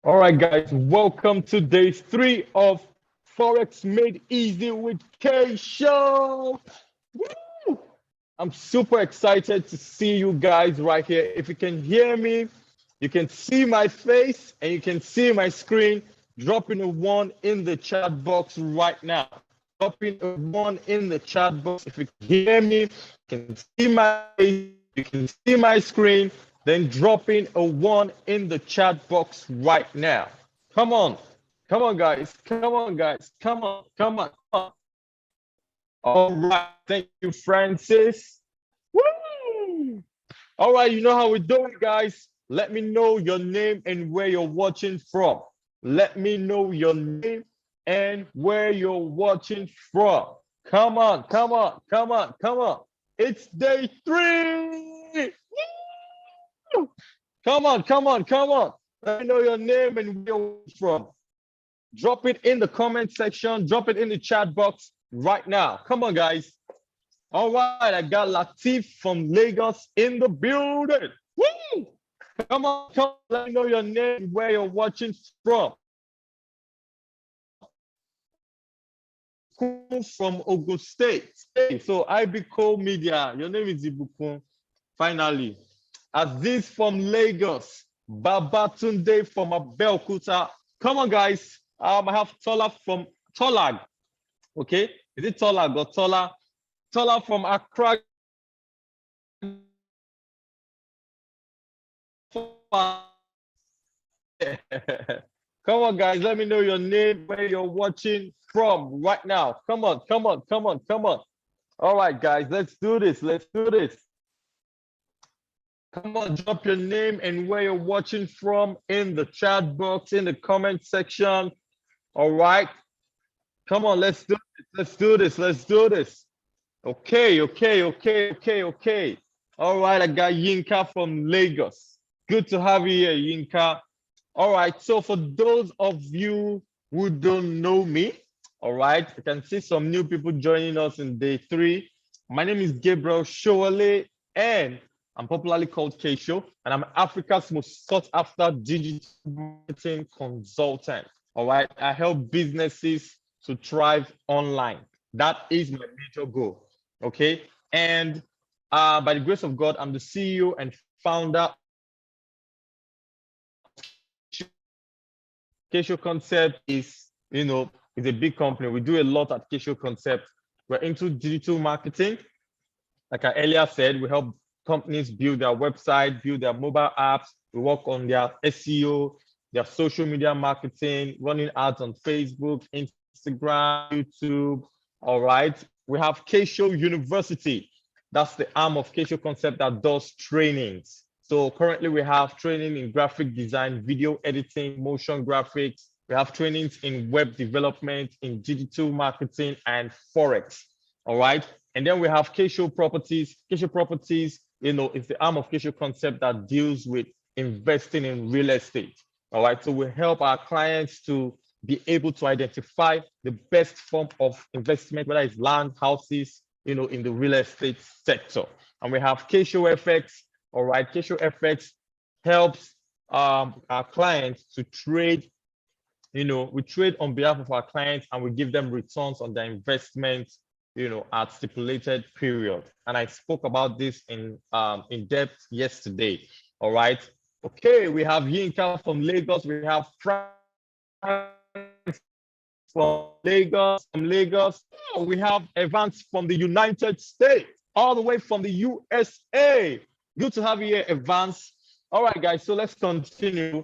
All right, guys, welcome to day 3 of Forex Made Easy with K Show. Woo! I'm super excited to see you guys right here. If you can hear me, you can see my face and you can see my screen. Dropping a 1 in the chat box right now. Dropping a 1 in the chat box. If you can hear me, you can see my face, you can see my screen, then dropping a 1 in the chat box right now. Come on. Come on, guys. Come on, guys. Come on. Come on. Come on. All right. Thank you, Francis. Woo! All right. You know how we do it, guys. Let me know your name and where you're watching from. Let me know your name and where you're watching from. Come on. Come on. Come on. Come on. It's day 3. Woo! Come on. Come on. Come on. Let me know your name and where you're from. Drop it in the comment section. Drop it in the chat box right now. Come on, guys. All right, I got Latif from Lagos in the building. Woo! Come on, come on. Let me know your name, where you're watching from. From Ogun State. Hey, so IBCO Media. Your name is Ibukun. Finally. Aziz from Lagos. Babatunde from Abeokuta. Come on, guys. I have Tola from Tolag. Okay, is it Tolag or Tola? Tola from Accra. Come on, guys. Let me know your name, where you're watching from right now. Come on, come on, come on, come on. All right, guys, let's do this. Let's do this. Come on, drop your name and where you're watching from in the chat box, in the comment section. All right. Come on, let's do this. Let's do this. Let's do this. Okay, okay, okay, okay, okay. All right, I got Yinka from Lagos. Good to have you here, Yinka. All right, so for those of you who don't know me, all right, you can see some new people joining us in day 3. My name is Gabriel Showale, and I'm popularly called K-Show, and I'm Africa's most sought after digital marketing consultant. All right, I help businesses to thrive online. That is my major goal. Okay, and by the grace of God, I'm the CEO and founder. K-Show Concept is, is a big company. We do a lot at K-Show Concept. We're into digital marketing. Like I earlier said, we help companies build their website, build their mobile apps. We work on their SEO, their social media marketing, running ads on Facebook, Instagram, YouTube. All right. We have K-Show University. That's the arm of K-Show Concept that does trainings. So currently we have training in graphic design, video editing, motion graphics. We have trainings in web development, in digital marketing, and Forex. All right. And then we have K-Show Properties. K-Show Properties, it's the arm of K-Show Concept that deals with investing in real estate. All right. So we help our clients to be able to identify the best form of investment, whether it's land, houses, in the real estate sector. And we have K-Show FX. All right, K-Show FX helps our clients to trade. We trade on behalf of our clients and we give them returns on their investments, at stipulated period. And I spoke about this in depth yesterday. All right. Okay, we have Yinka from Lagos. We have Frank from Lagos. Oh, we have Evans from the United States, all the way from the USA. Good to have you here, Evans. All right, guys. So let's continue.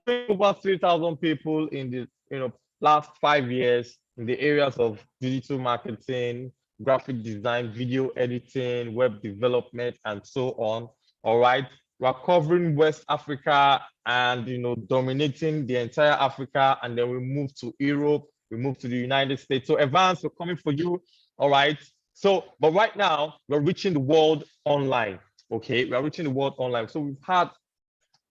Over 3,000 people in the last 5 years in the areas of digital marketing, graphic design, video editing, web development, and so on. All right. We're covering West Africa and dominating the entire Africa, and then we move to Europe, we move to the United States. So Evans, we're coming for you. All right. So, but right now we're reaching the world online. Okay, we are reaching the world online. So we've had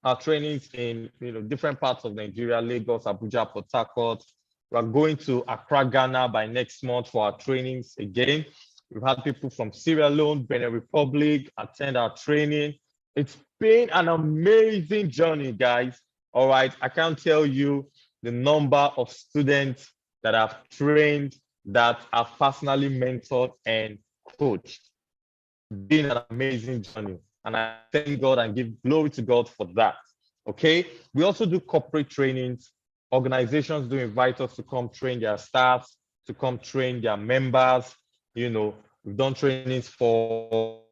our trainings in different parts of Nigeria, Lagos, Abuja, Port Harcourt. We are going to Accra, Ghana by next month for our trainings again. We've had people from Sierra Leone, Benin Republic attend our training. It's been an amazing journey, guys. All right, I can't tell you the number of students that I've trained, that I've personally mentored and coached. Been an amazing journey, and I thank God and give glory to God for that. Okay, we also do corporate trainings. Organizations do invite us to come train their staffs, to come train their members. We've done trainings for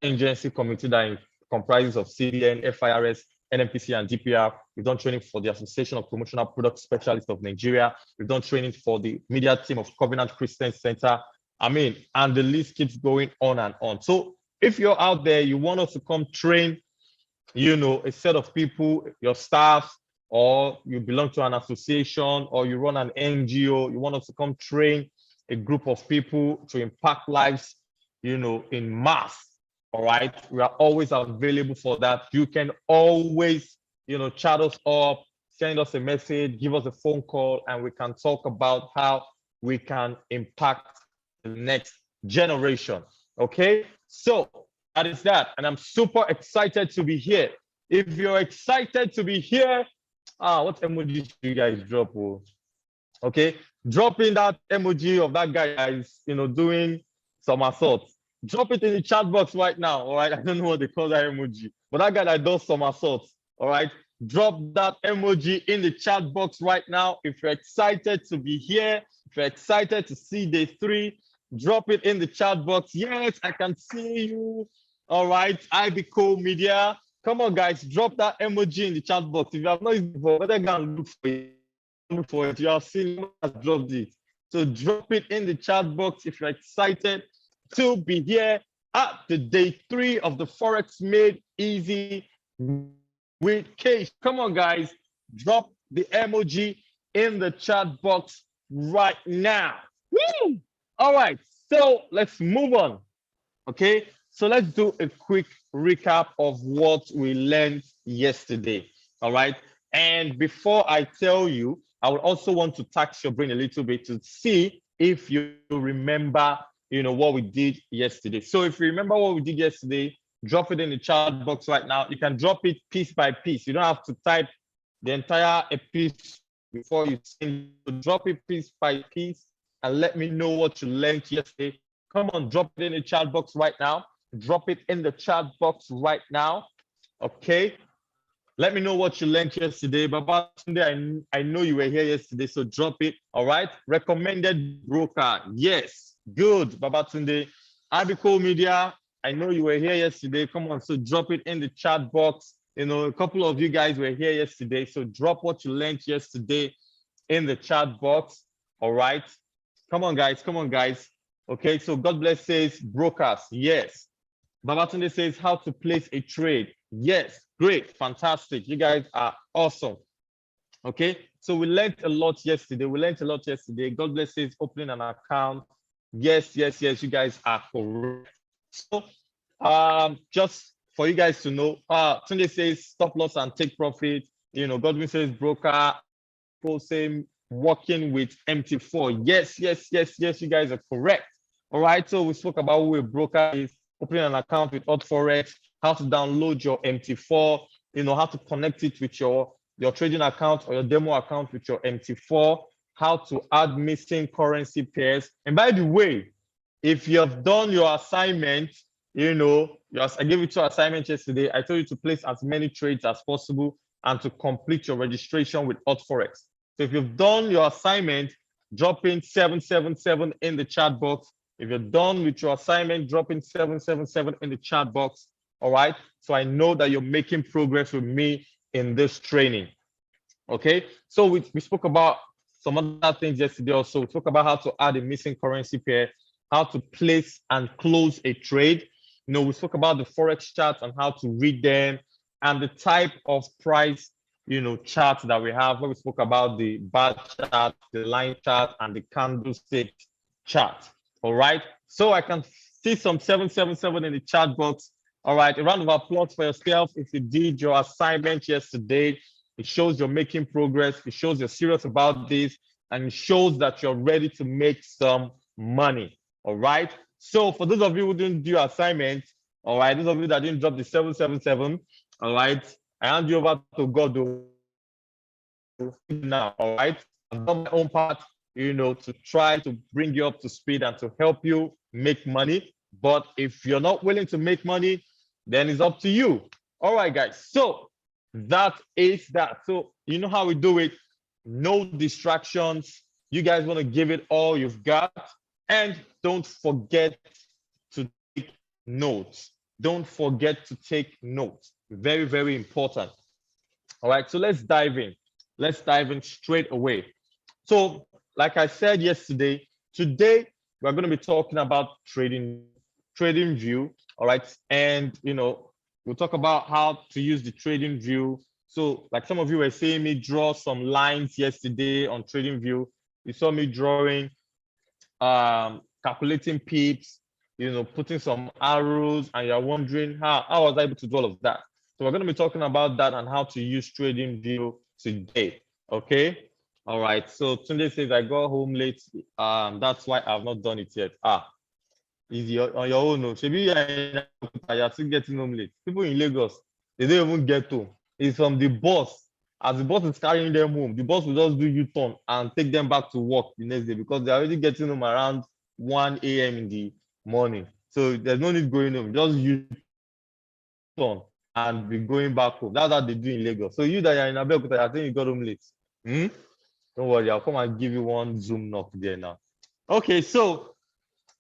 agency committee that comprises of CBN, FIRS, NMPC, and DPR. We've done training for the Association of Promotional Product Specialists of Nigeria. We've done training for the media team of Covenant Christian Center. And the list keeps going on and on. So if you're out there, you want us to come train, a set of people, your staff, or you belong to an association, or you run an NGO, you want us to come train a group of people to impact lives, in mass. All right, we are always available for that. You can always, chat us up, send us a message, give us a phone call, and we can talk about how we can impact the next generation. Okay, so that is that, and I'm super excited to be here. If you're excited to be here, what emoji should you guys drop? Okay, drop in that emoji of that guy that is, doing somersaults. Drop it in the chat box right now. All right, I don't know what they call that emoji, but that guy that does somersaults. All right, drop that emoji in the chat box right now. If you're excited to be here, if you're excited to see day 3, drop it in the chat box. Yes, I can see you. All right, IBCO Media. Come on, guys, drop that emoji in the chat box. If you have not used it before, better go and look for it. You have seen us drop it. So drop it in the chat box if you're excited to be here at the day 3 of the Forex Made Easy with Case. Come on, guys, drop the emoji in the chat box right now. Woo! All right, so let's move on. Okay, so let's do a quick recap of what we learned yesterday. All right, and before I tell you, I would also want to tax your brain a little bit to see if you remember, what we did yesterday. So if you remember what we did yesterday, drop it in the chat box right now. You can drop it piece by piece. You don't have to type the entire episode before you send. Drop it piece by piece and let me know what you learned yesterday. Come on, drop it in the chat box right now. Drop it in the chat box right now. Okay. Let me know what you learned yesterday. Babatunde, I know you were here yesterday, so drop it. All right. Recommended broker. Yes. Good, Babatunde. IBCO Media, I know you were here yesterday. Come on, so drop it in the chat box. A couple of you guys were here yesterday, so drop what you learned yesterday in the chat box. All right. Come on, guys. Come on, guys. Okay, so God bless says brokers. Yes. Babatunde says how to place a trade. Yes, great, fantastic. You guys are awesome. Okay, so we learned a lot yesterday. God bless says opening an account. Yes, you guys are correct. So just for you guys to know, Tunde says stop loss and take profit. Godwin says broker. Same working with MT4. Yes, you guys are correct. All right, so we spoke about who a broker is, opening an account with Forex, how to download your MT4, how to connect it with your trading account or your demo account with your MT4, how to add missing currency pairs. And by the way, if you have done your assignment, I gave you 2 assignments yesterday. I told you to place as many trades as possible and to complete your registration with Forex. So if you've done your assignment, drop in 777 in the chat box. If you're done with your assignment, drop in 777 in the chat box. All right. So I know that you're making progress with me in this training. Okay. So we spoke about some other things yesterday also. We spoke about how to add a missing currency pair, how to place and close a trade. We spoke about the Forex charts and how to read them and the type of price charts that we have, where we spoke about the bar chart, the line chart, and the candlestick chart. All right. So I can see some 777 in the chat box. All right. A round of applause for yourself if you did your assignment yesterday. It shows you're making progress. It shows you're serious about this, and it shows that you're ready to make some money. All right. So for those of you who didn't do your assignment, all right, those of you that didn't drop the 777, All right. I hand you over to God now. All right. I've done my own part, to try to bring you up to speed and to help you make money. But if you're not willing to make money, then it's up to you. All right, guys. So that is that. So you know how we do it. No distractions. You guys want to give it all you've got. And don't forget to take notes. Don't forget to take notes. Very, very important. All right, so let's dive in. Let's dive in straight away. So, like I said yesterday, today we're going to be talking about trading view. All right, and we'll talk about how to use the trading view. So, like some of you were seeing me draw some lines yesterday on trading view. You saw me drawing, calculating pips, putting some arrows, and you're wondering how I was able to do all of that. So we're going to be talking about that and how to use trading view today. Okay. All right. So Tunde says I got home late. That's why I've not done it yet. Easy on your own. No. Maybe you're still getting home late. People in Lagos, they don't even get home. It's from the boss. As the boss is carrying them home, the boss will just do U-turn and take them back to work the next day because they're already getting home around 1 a.m. in the morning. So there's no need going home. Just U-turn and be going back home. That's what they do in Lagos. So you that are in Abeokuta, I think you got home late. Don't worry, I'll come and give you one Zoom knock there now. Okay, so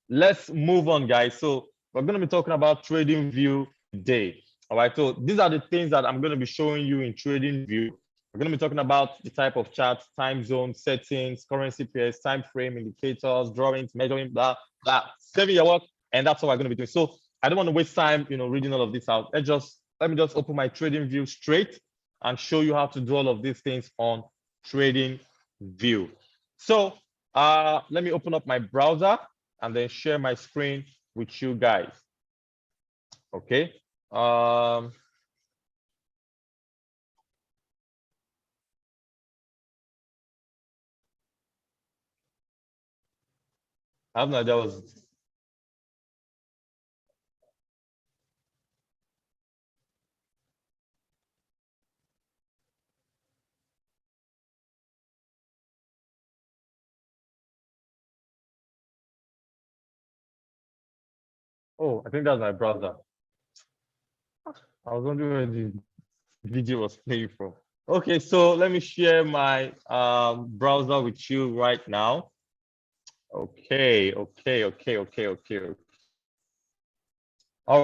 let's move on, guys. So we're going to be talking about trading view today. All right, so these are the things that I'm going to be showing you in trading view. We're going to be talking about the type of charts, time zone, settings, currency pairs, time frame, indicators, drawings, measuring, blah, blah, 7-year work, and that's what we're going to be doing. So I don't want to waste time, reading all of this out. Let me just open my trading view straight and show you how to do all of these things on trading view. So let me open up my browser and then share my screen with you guys. Okay. I have no idea what was. Oh, I think that's my browser. I was wondering where the video was playing from. Okay, so let me share my browser with you right now. Okay. All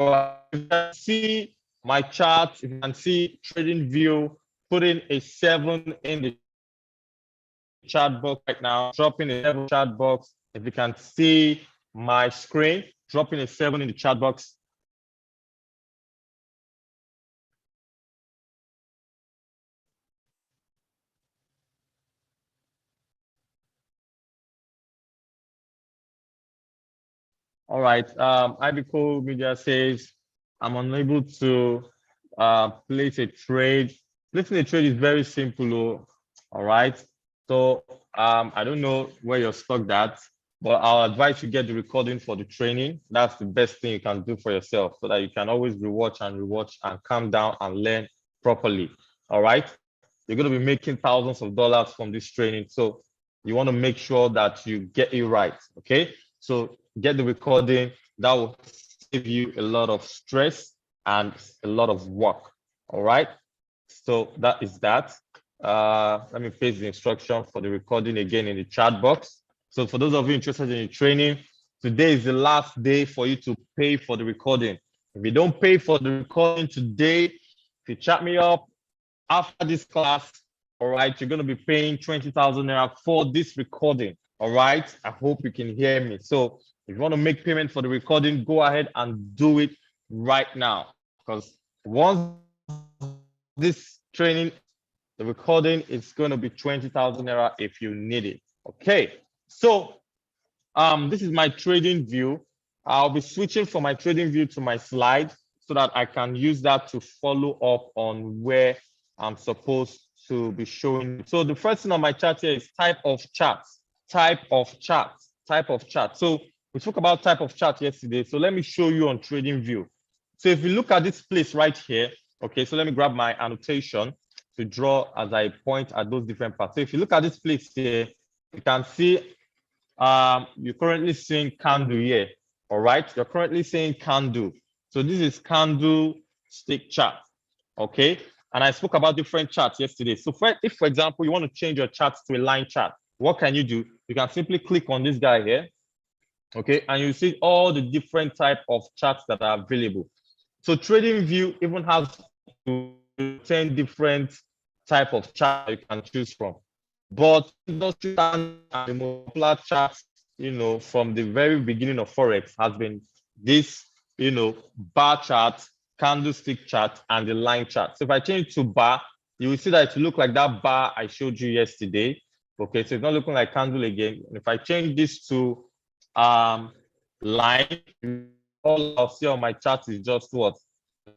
right, you can see my chart. You can see trading view, putting a 7 in the chat box right now, dropping a 7 chat box. If you can see my screen, dropping a 7 in the chat box. All right. Ibico Media says I'm unable to place a trade. Placing a trade is very simple. All right. So I don't know where you're stuck at, but I'll advise you get the recording for the training. That's the best thing you can do for yourself so that you can always rewatch and calm down and learn properly. All right. You're going to be making thousands of dollars from this training. So you want to make sure that you get it right. Okay. So get the recording. That will save you a lot of stress and a lot of work. All right. So that is that. Let me paste the instruction for the recording again in the chat box. So for those of you interested in the training, today is the last day for you to pay for the recording. If you don't pay for the recording today, if you chat me up after this class, all right, you're going to be paying 20,000 Naira for this recording. All right. I hope you can hear me. So if you want to make payment for the recording, go ahead and do it right now. Because once this training, the recording is going to be 20,000 Naira if you need it. Okay. So this is my trading view. I'll be switching from my trading view to my slide so that I can use that to follow up on where I'm supposed to be showing. So the first thing on my chart here is type of charts. Type of charts. So we spoke about type of chart yesterday. So let me show you on trading view. So if you look at this place right here, Okay, so let me grab my annotation to draw as I point at those different parts. So if you look at this place here, you can see you're currently seeing candle here. All right, you're currently seeing candle. So this is candlestick chart. Okay, and I spoke about different charts yesterday. So if, for example, you want to change your chart to a line chart, what can you do? You can simply click on this guy here. Okay, and you see all the different type of charts that are available. So TradingView even has 10 different type of charts you can choose from. But industry standard and the most popular charts, from the very beginning of Forex has been this, bar chart, candlestick chart, and the line chart. So if I change to bar, you will see that it will look like that bar I showed you yesterday. Okay, so it's not looking like candle again. And if I change this to line, all I'll see on my chart is just what?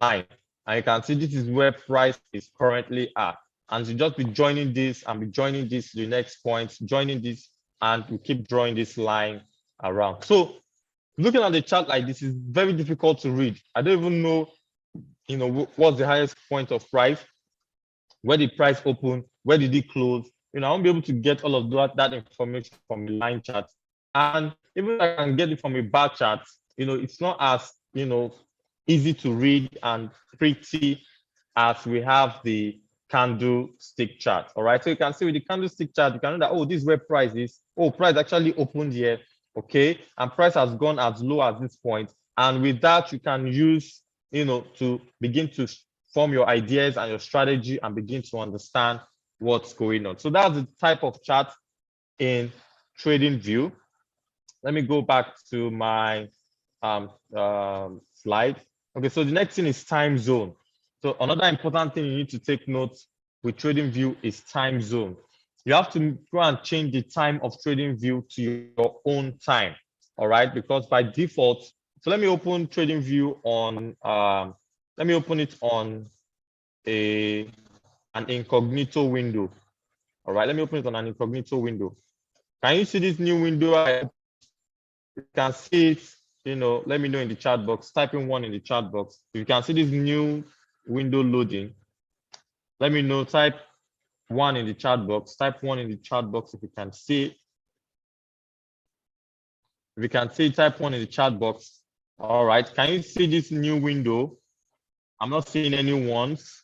Line. And you can see this is where price is currently at. And you just be joining this and be joining this to the next point, joining this, and we keep drawing this line around. So looking at the chart like this is very difficult to read. I don't even know, what's the highest point of price, where did price open, where did it close. I won't be able to get all of that information from the line chart. And even if I can get it from a bar chart, it's not as, easy to read and pretty as we have the candlestick chart. All right, so you can see with the candlestick chart, you can know that, oh, this is where price is. Oh, price actually opened here. Okay, and price has gone as low as this point. And with that, you can use, to begin to form your ideas and your strategy and begin to understand what's going on. So that's the type of chart in TradingView. Let me go back to my slide. Okay, so the next thing is time zone. So another important thing you need to take note with TradingView is time zone. You have to go and change the time of TradingView to your own time. All right, because by default, so let me open TradingView on let me open it on an incognito window. All right, let me open it on an incognito window. Can you see this new window? You can see it, let me know in the chat box. Type in 1 in the chat box. If you can see this new window loading, let me know. Type 1 in the chat box. Type 1 in the chat box if you can see it. If you can see, type 1 in the chat box. All right. Can you see this new window? I'm not seeing any ones.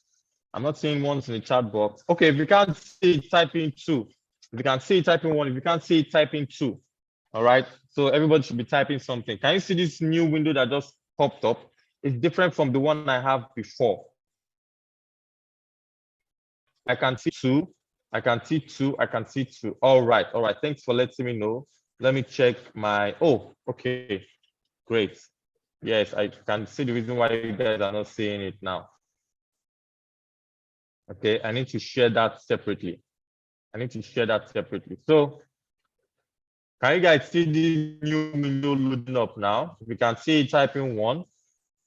I'm not seeing ones in the chat box. Okay, if you can't see it, type in 2. If you can see it, type in 1. If you can't see it, type in 2. All right. So everybody should be typing something. Can you see this new window that just popped up? It's different from the one I have before. I can see 2. I can see 2. I can see 2. All right. All right. Thanks for letting me know. Let me check my. Oh, okay. Great. Yes, I can see the reason why you guys are not seeing it now. Okay, I need to share that separately. So, can you guys see the new window loading up now? If you can see it, type in 1.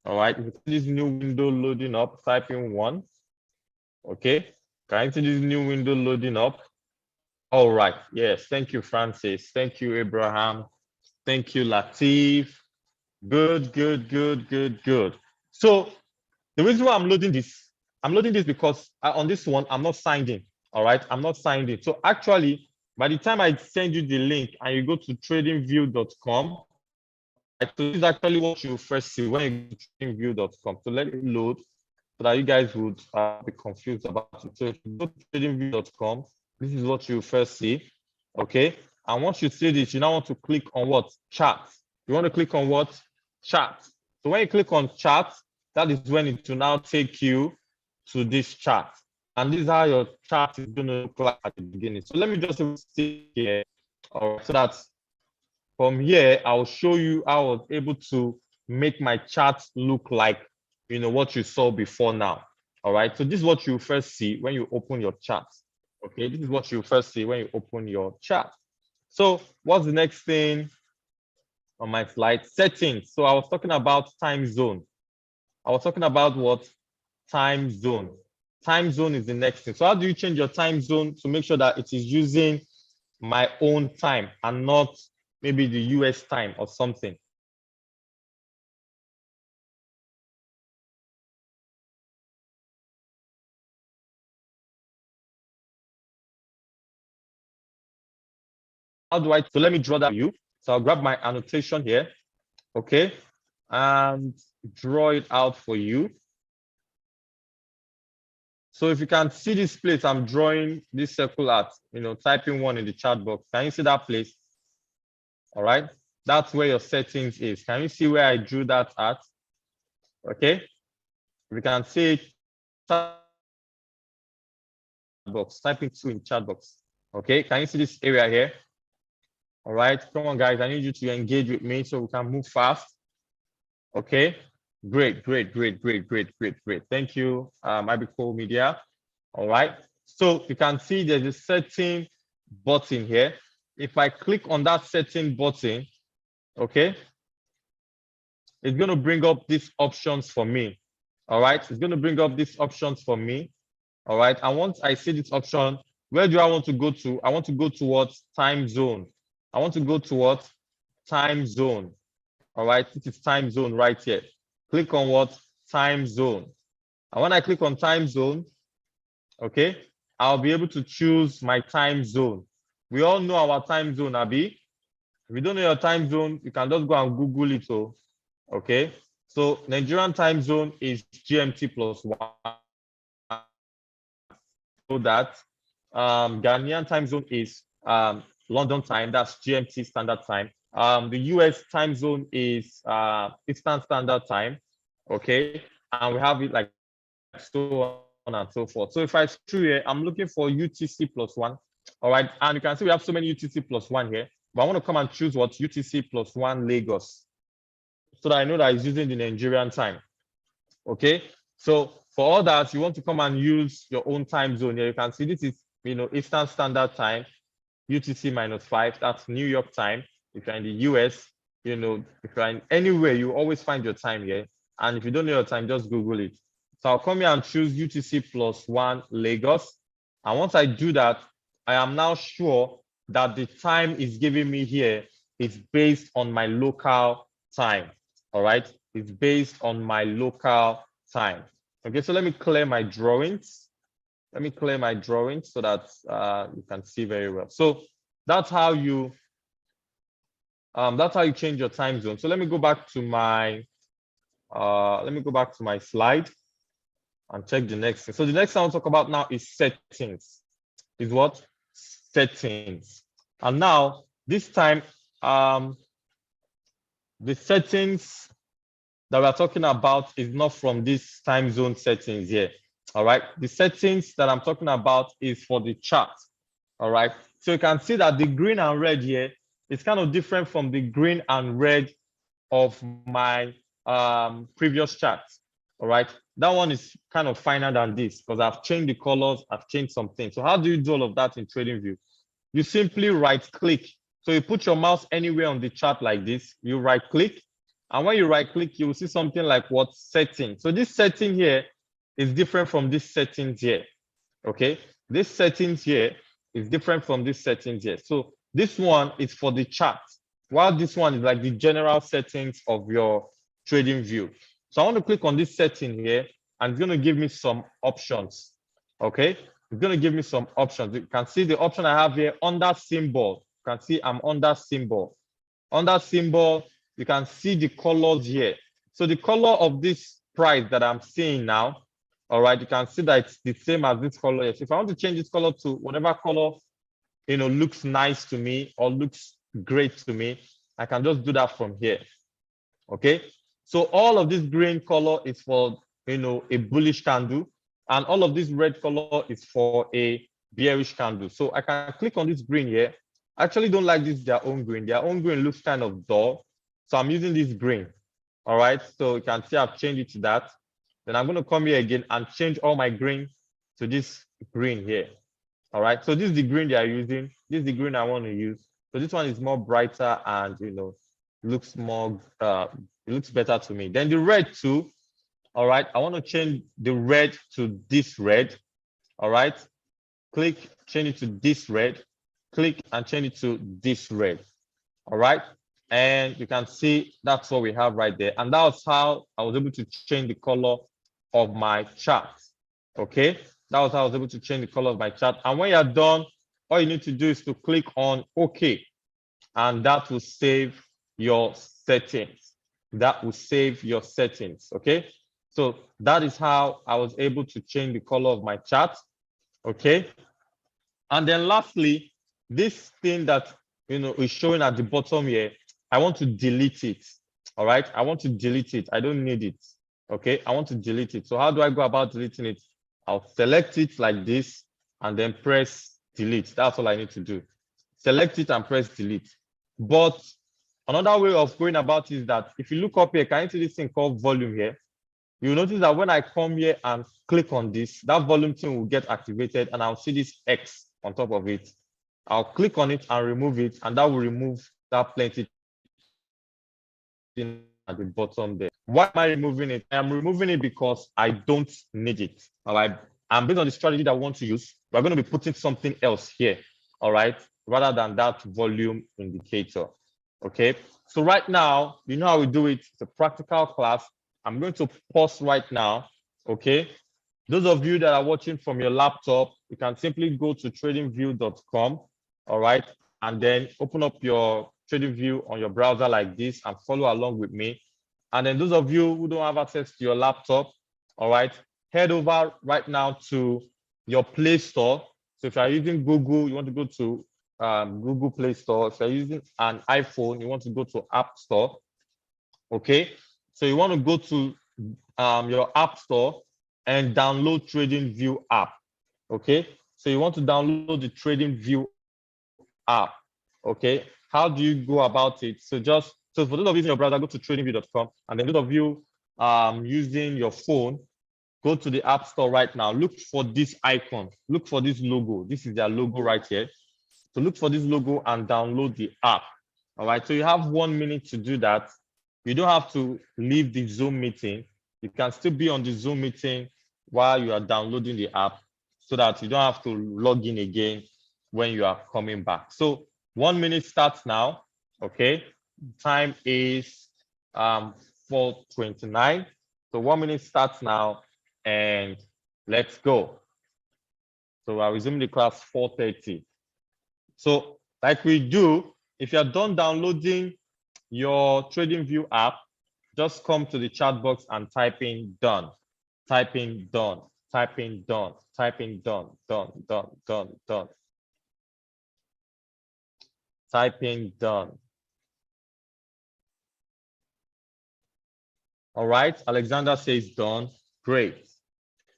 All right, if you see this new window loading up, type in 1. Okay, can you see this new window loading up? All right, yes, thank you, Francis. Thank you, Abraham. Thank you, Latif. Good, good, good, good, good. So the reason why I'm loading this because on this one, I'm not signed in. All right, I'm not signed in. So actually, by the time I send you the link and you go to tradingview.com, so this is actually what you first see when you go to tradingview.com. So let it load so that you guys would be confused about it. So if you go to tradingview.com, this is what you first see. Okay. And once you see this, you now want to click on what? Chart. You want to click on what? Chart. So when you click on chart, that is when it will now take you to this chart. And this is how your chart is going to look like at the beginning. So let me just see here. All right, so that from here, I'll show you how I was able to make my chart look like, what you saw before now. All right, so this is what you first see when you open your chart. Okay, this is what you first see when you open your chart. So what's the next thing on my slide? Settings. So I was talking about time zone. I was talking about what? Time zone. Time zone is the next thing. So how do you change your time zone to make sure that it is using my own time and not maybe the US time or something? how do I, so let me draw that for you. So I'll grab my annotation here, okay, and draw it out for you. So if you can see this place, I'm drawing this circle at, typing one in the chat box. Can you see that place? All right, that's where your settings is. Can you see where I drew that at? Okay, we can see it, box, typing 2 in chat box. Okay, can you see this area here? All right, come on guys, I need you to engage with me so we can move fast. Okay, great. Thank you, Ibico Media. All right, so you can see there's a setting button here. If I click on that setting button, okay, it's going to bring up these options for me. All right, it's going to bring up these options for me. All right, and once I see this option, where do I want to go to? I want to go towards time zone. I want to go towards time zone. All right, this is time zone right here. Click on what? Time zone. And when I click on time zone, okay, I'll be able to choose my time zone. We all know our time zone, Abi. If you don't know your time zone, you can just go and Google it. So, okay, so Nigerian time zone is GMT +1. So that Ghanaian time zone is London time, that's GMT standard time. The US time zone is Eastern Standard Time, okay? And we have it like so on and so forth. So if I screw here, I'm looking for UTC +1, all right? And you can see we have so many UTC +1 here, but I want to come and choose what UTC +1 Lagos, so that I know that it's using the Nigerian time, okay? So for all that, you want to come and use your own time zone here. You can see this is, Eastern Standard Time, UTC -5, that's New York time. If you're in the US, if you're in anywhere, you always find your time here. And if you don't know your time, just Google it. So I'll come here and choose UTC +1 Lagos. And once I do that, I am now sure that the time is giving me here is based on my local time. All right, it's based on my local time. Okay, so let me clear my drawings. Let me clear my drawings so that you can see very well. So that's how you change your time zone. So let me go back to my slide and check the next thing. So the next thing I'll talk about now is settings. Is what? Settings. And now this time, the settings that we're talking about is not from this time zone settings here. All right, the settings that I'm talking about is for the chart. All right, so you can see that the green and red here is kind of different from the green and red of my previous chart. All right, that one is kind of finer than this because I've changed the colors, I've changed some things. So how do you do all of that in TradingView? You simply right click. So you put your mouse anywhere on the chart like this, you right click, and when you right click, you will see something like what? Setting. So this setting here is different from this settings here. Okay, this settings here is different from this settings here. So this one is for the chart, while this one is like the general settings of your TradingView. So I want to click on this setting here, and it's going to give me some options. Okay, it's going to give me some options. You can see the option I have here under symbol. You can see I'm under symbol. Under symbol, you can see the colors here. So the color of this price that I'm seeing now, all right, you can see that it's the same as this color here. So if I want to change this color to whatever color, looks nice to me or looks great to me, I can just do that from here. Okay, so all of this green color is for, a bullish candle, and all of this red color is for a bearish candle. So I can click on this green here. I actually don't like this, their own green. Their own green looks kind of dull. So I'm using this green. All right, so you can see I've changed it to that. Then I'm going to come here again and change all my green to this green here. All right, so this is the green they are using. This is the green I want to use. So this one is more brighter and, looks more, it looks better to me. Then the red too. All right, I want to change the red to this red. All right, click, change it to this red. Click and change it to this red. All right, and you can see that's what we have right there. And that's how I was able to change the color of my chart. Okay, that was how I was able to change the color of my chart. And when you're done, all you need to do is to click on OK. and that will save your settings. That will save your settings, okay? So that is how I was able to change the color of my chart, okay? And then lastly, this thing that is showing at the bottom here, I want to delete it, all right? I want to delete it. I don't need it, okay? I want to delete it. So how do I go about deleting it? I'll select it like this and then press delete. That's all I need to do. Select it and press delete. But another way of going about it is that if you look up here, can you see this thing called volume here? You'll notice that when I come here and click on this, that volume thing will get activated and I'll see this X on top of it. I'll click on it and remove it, and that will remove that plenty thing at the bottom there. Why am I removing it? I'm removing it because I don't need it. All right. And based on the strategy that I want to use, we're going to be putting something else here. All right. Rather than that volume indicator. Okay. So right now, you know how we do it. It's a practical class. I'm going to pause right now. Okay. Those of you that are watching from your laptop, you can simply go to tradingview.com. All right. And then open up your TradingView on your browser like this and follow along with me. And then those of you who don't have access to your laptop, all right, head over right now to your Play Store. So if you're using Google, you want to go to Google Play Store. If you're using an iPhone, you want to go to App Store. Okay. So you want to go to your App Store and download TradingView app. Okay. So you want to download the TradingView app. Okay, how do you go about it? So for those of you using your browser, go to tradingview.com, and then those of you using your phone, go to the App Store right now. Look for this icon. Look for this logo. This is their logo right here. So look for this logo and download the app. All right. So you have 1 minute to do that. You don't have to leave the Zoom meeting. You can still be on the Zoom meeting while you are downloading the app, so that you don't have to log in again when you are coming back. So 1 minute starts now. Okay, time is 4:29. So 1 minute starts now, and let's go. So I'll resume the class 4:30. So like we do, if you're done downloading your TradingView app, just come to the chat box and type in done. Type in done. Type in done. Type in done. Done. Done. Done. Done. Type in done. All right. Alexander says done. Great.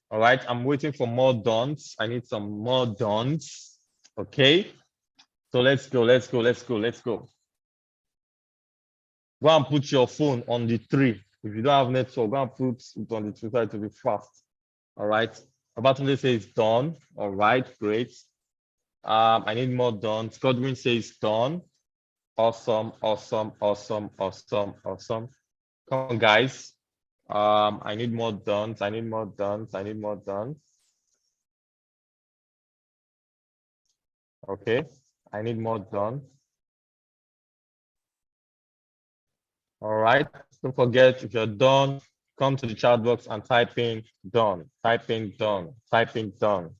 All right. I'm waiting for more dones. I need some more dones. Okay. So let's go. Let's go. Let's go. Let's go. Go and put your phone on the 3. If you don't have network, go and put it on the 2 side to be fast. All right. Abatunde says done. All right. Great. I need more done. Godwin says done. Awesome. Awesome. Awesome. Awesome. Awesome. Come on, guys. I need more dones. I need more dones. I need more dones. Okay. I need more dones. All right. Don't forget, if you're done, come to the chat box and type in done. Type in done. Type in done.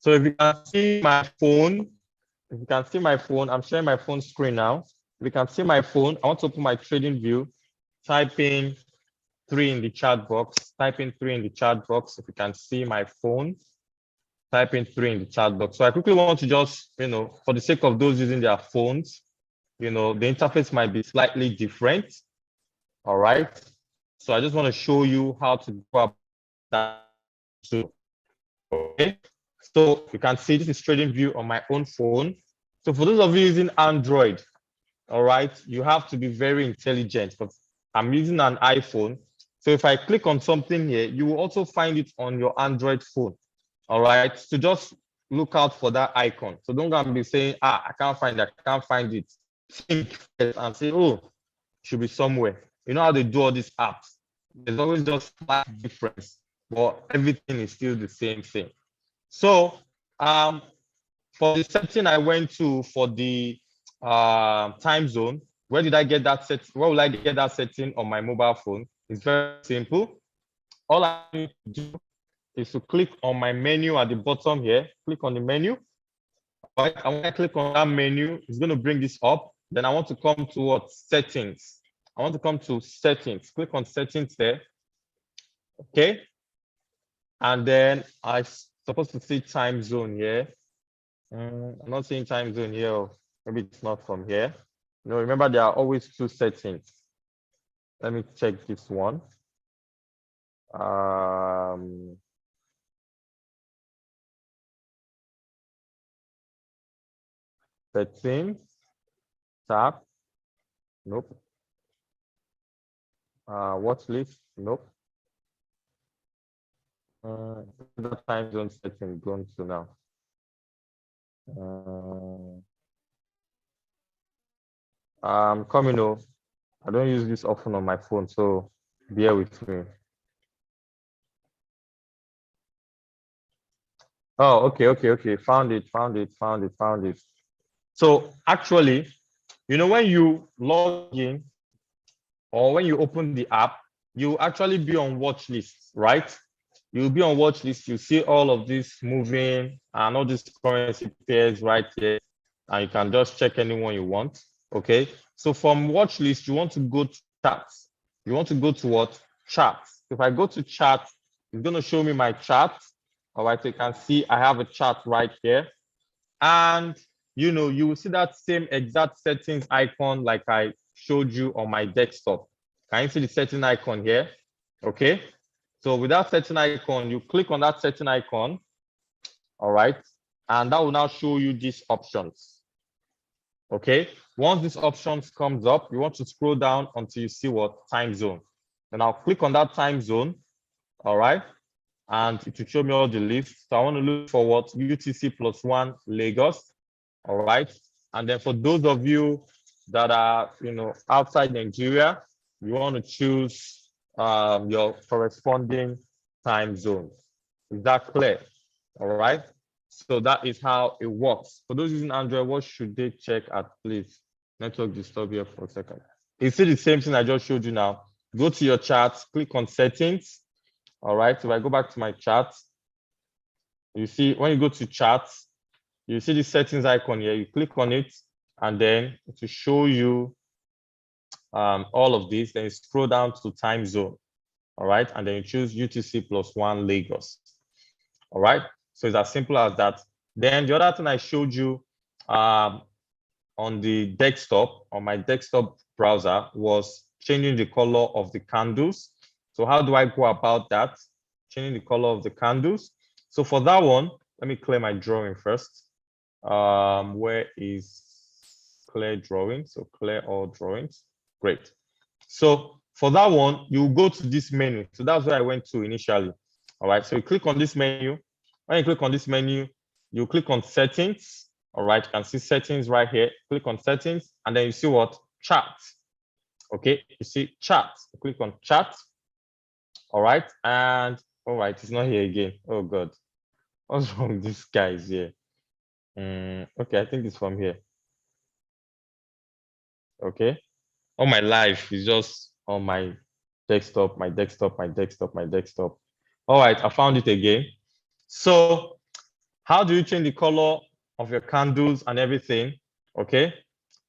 So if you can see my phone, I'm sharing my phone screen now. If you can see my phone, I want to open my TradingView. Type in 3 in the chat box. Type in 3 in the chat box. If you can see my phone, type in 3 in the chat box. So I quickly want to just, for the sake of those using their phones, the interface might be slightly different. All right. So I just want to show you how to go about that too. Okay. So you can see this is TradingView on my own phone. So for those of you using Android, all right, you have to be very intelligent, because I'm using an iPhone. So if I click on something here, you will also find it on your Android phone. All right. So just look out for that icon. So don't go and be saying, I can't find it, I can't find it. Think and say, oh, it should be somewhere. You know how they do all these apps. There's always just slight difference, but everything is still the same thing. So for the setting I went to for the time zone, Where did I get that set? Where will I get that setting on my mobile phone? It's very simple. All I need to do is to click on my menu at the bottom here. Click on the menu. All right. And when I click on that menu, it's going to bring this up. Then I want to come to what? Settings. I want to come to settings. Click on settings there. Okay. And then I'm supposed to see time zone here. I'm not seeing time zone here. Maybe it's not from here. No, remember there are always two settings. Let me check this one. Settings, tab, nope. Watch list, nope. The time zone setting going to now. Coming over. I don't use this often on my phone, so bear with me. Oh, okay. Found it. So actually, you know, when you log in or when you open the app, you actually be on watch list, right? You'll be on watch list. You see all of this moving and all these currency pairs right here, and you can just check anyone you want. Okay. So from watch list, you want to go to charts. You want to go to what? Charts. If I go to chart, it's going to show me my chart. All right. So you can see I have a chart right here. And you know, you will see that same exact settings icon like I showed you on my desktop. Can you see the setting icon here? Okay. So with that setting icon, you click on that setting icon. All right. And that will now show you these options. Okay. Once this options comes up, you want to scroll down until you see what? Time zone. Then I'll click on that time zone. All right. And it will show me all the lists. So I want to look for what? UTC +1 Lagos. All right. And then for those of you that are, you know, outside Nigeria, you want to choose your corresponding time zone. Is that clear? All right. So that is how it works. For those using Android, what should they check at, please? Network disturb here for a second. You see the same thing I just showed you now. Go to your charts, click on settings. All right. So if I go back to my charts, you see when you go to charts, you see the settings icon here. You click on it, and then to show you all of this, then you scroll down to time zone. All right. And then you choose UTC +1 Lagos. All right. So it's as simple as that. Then the other thing I showed you on the desktop, on my desktop browser, was changing the color of the candles. So how do I go about that? Changing the color of the candles. So for that one, let me clear my drawing first. Where is clear drawing? So clear all drawings. Great. So for that one, you go to this menu. So that's where I went to initially. All right. So you click on this menu. When you click on this menu, you click on settings. All right. You can see settings right here. Click on settings, and then you see what? Chart. Okay. You see chart. You click on chart. All right. And all right, it's not here again. Oh God. What's wrong with these guys here? Okay, I think it's from here. Okay. All my life is just on my desktop. All right, I found it again. So how do you change the color of your candles and everything? Okay.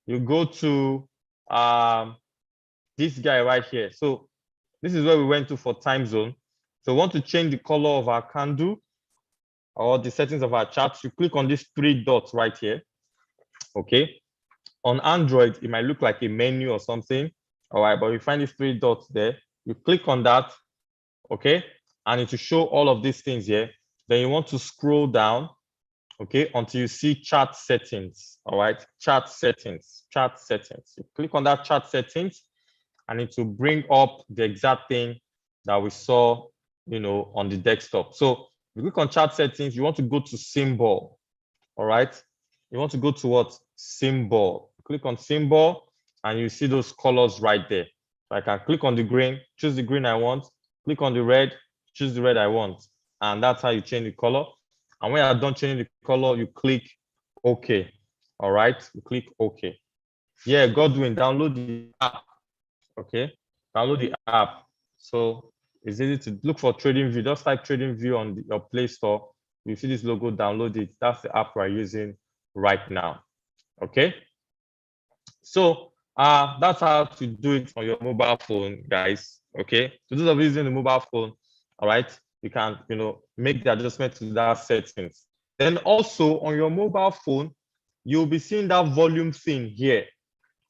You go to this guy right here. So this is where we went to for time zone. So we want to change the color of our candle or the settings of our charts. You click on these three dots right here. Okay. On Android, it might look like a menu or something. All right, but you find these three dots there. You click on that, okay, and it will show all of these things here. Then you want to scroll down, okay, until you see chart settings. All right, chart settings. You click on that chart settings, and it will bring up the exact thing that we saw, you know, on the desktop. So you click on chart settings. You want to go to symbol. All right, you want to go to what? Symbol. Click on symbol, and you see those colors right there. So I can click on the green, choose the green I want, click on the red, choose the red I want. And that's how you change the color. And when you're done changing the color, you click OK. All right, you click OK. Yeah, Godwin, download the app. Okay, download the app. So it's easy to look for TradingView. Just type TradingView on your Play Store. You see this logo, download it. That's the app we're using right now. Okay. So that's how to do it on your mobile phone, guys. Okay. So those of you using the mobile phone, all right, you can make the adjustment to that settings. Then also on your mobile phone, you'll be seeing that volume thing here.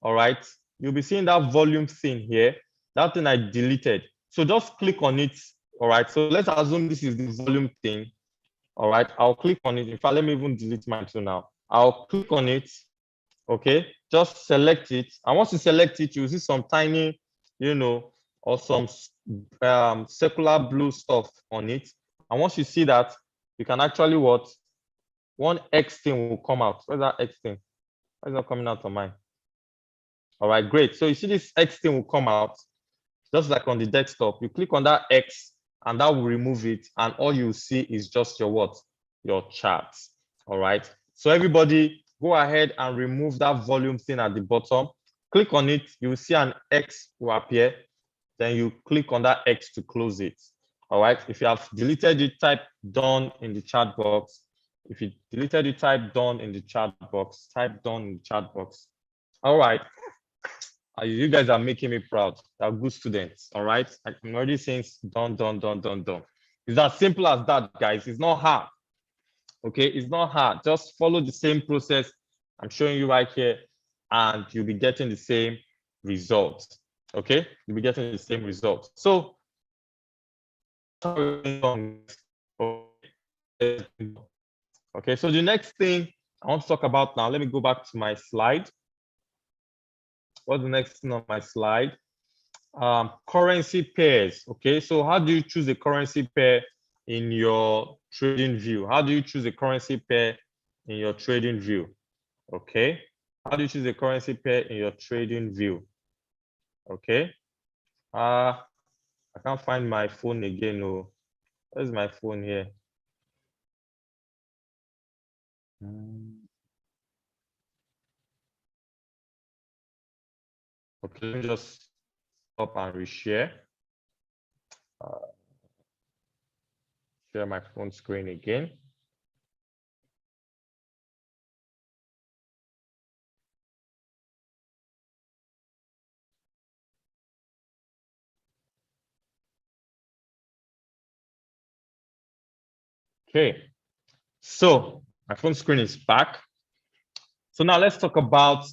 All right. You'll be seeing that volume thing here. That thing I deleted. So just click on it. All right. So let's assume this is the volume thing. All right. I'll click on it. In fact, let me even delete mine too now. I'll click on it. Okay, just select it. And once you select it, you'll see some tiny, or some circular blue stuff on it. And once you see that, you can actually one X thing will come out. Where's that X thing? Why is not coming out on mine? All right, great. So you see this X thing will come out, just like on the desktop. You click on that X and that will remove it. And all you see is just your charts. All right. So everybody go ahead and remove that volume thing at the bottom. Click on it. You will see an X will appear. Then you click on that X to close it. All right. If you have deleted it, type done in the chat box. If you deleted it, type done in the chat box. Type done in the chat box. All right. You guys are making me proud. You're good students. All right. I'm already saying done. It's as simple as that, guys. It's not hard. Okay, it's not hard. Just follow the same process I'm showing you right here, and you'll be getting the same results. Okay, you'll be getting the same results. So, okay, so the next thing I want to talk about now, let me go back to my slide. What's the next thing on my slide? Currency pairs. Okay, so how do you choose a currency pair in your trading view? How do you choose a currency pair in your trading view? Okay, how do you choose a currency pair in your trading view? Okay, I can't find my phone again. No, where's my phone here? Okay, let me just stop and reshare. Share my phone screen again. Okay, so my phone screen is back. So now let's talk about,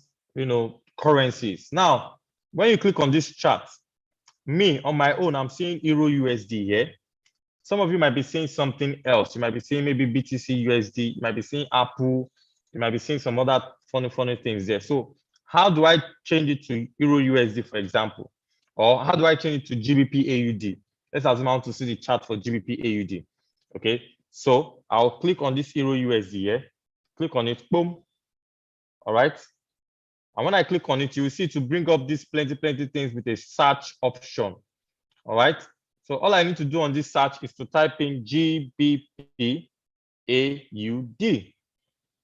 currencies. Now, when you click on this chart, me on my own, I'm seeing Euro USD here. Some of you might be seeing something else. You might be seeing maybe BTC USD. You might be seeing Apple. You might be seeing some other funny things there. So how do I change it to Euro USD, for example? Or how do I change it to GBP AUD? Let's assume I want to see the chart for GBP AUD. Okay, so I'll click on this Euro USD here. Click on it, boom. All right. And when I click on it, you will see to bring up this plenty things with a search option. All right. So all I need to do on this search is to type in GBP AUD.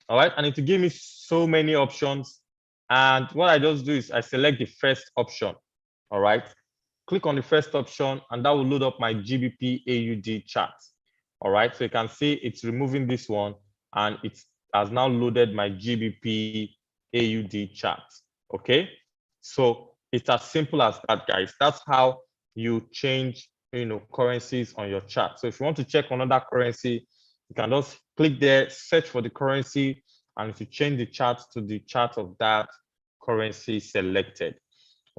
All right. And it will give me so many options. And what I just do is I select the first option. All right. Click on the first option and that will load up my GBP AUD chart. All right. So you can see it's removing this one and it has now loaded my GBP AUD chart. Okay. So it's as simple as that, guys. That's how you change, currencies on your chart. So if you want to check another currency, you can just click there, search for the currency, and if you change the chart to the chart of that currency selected.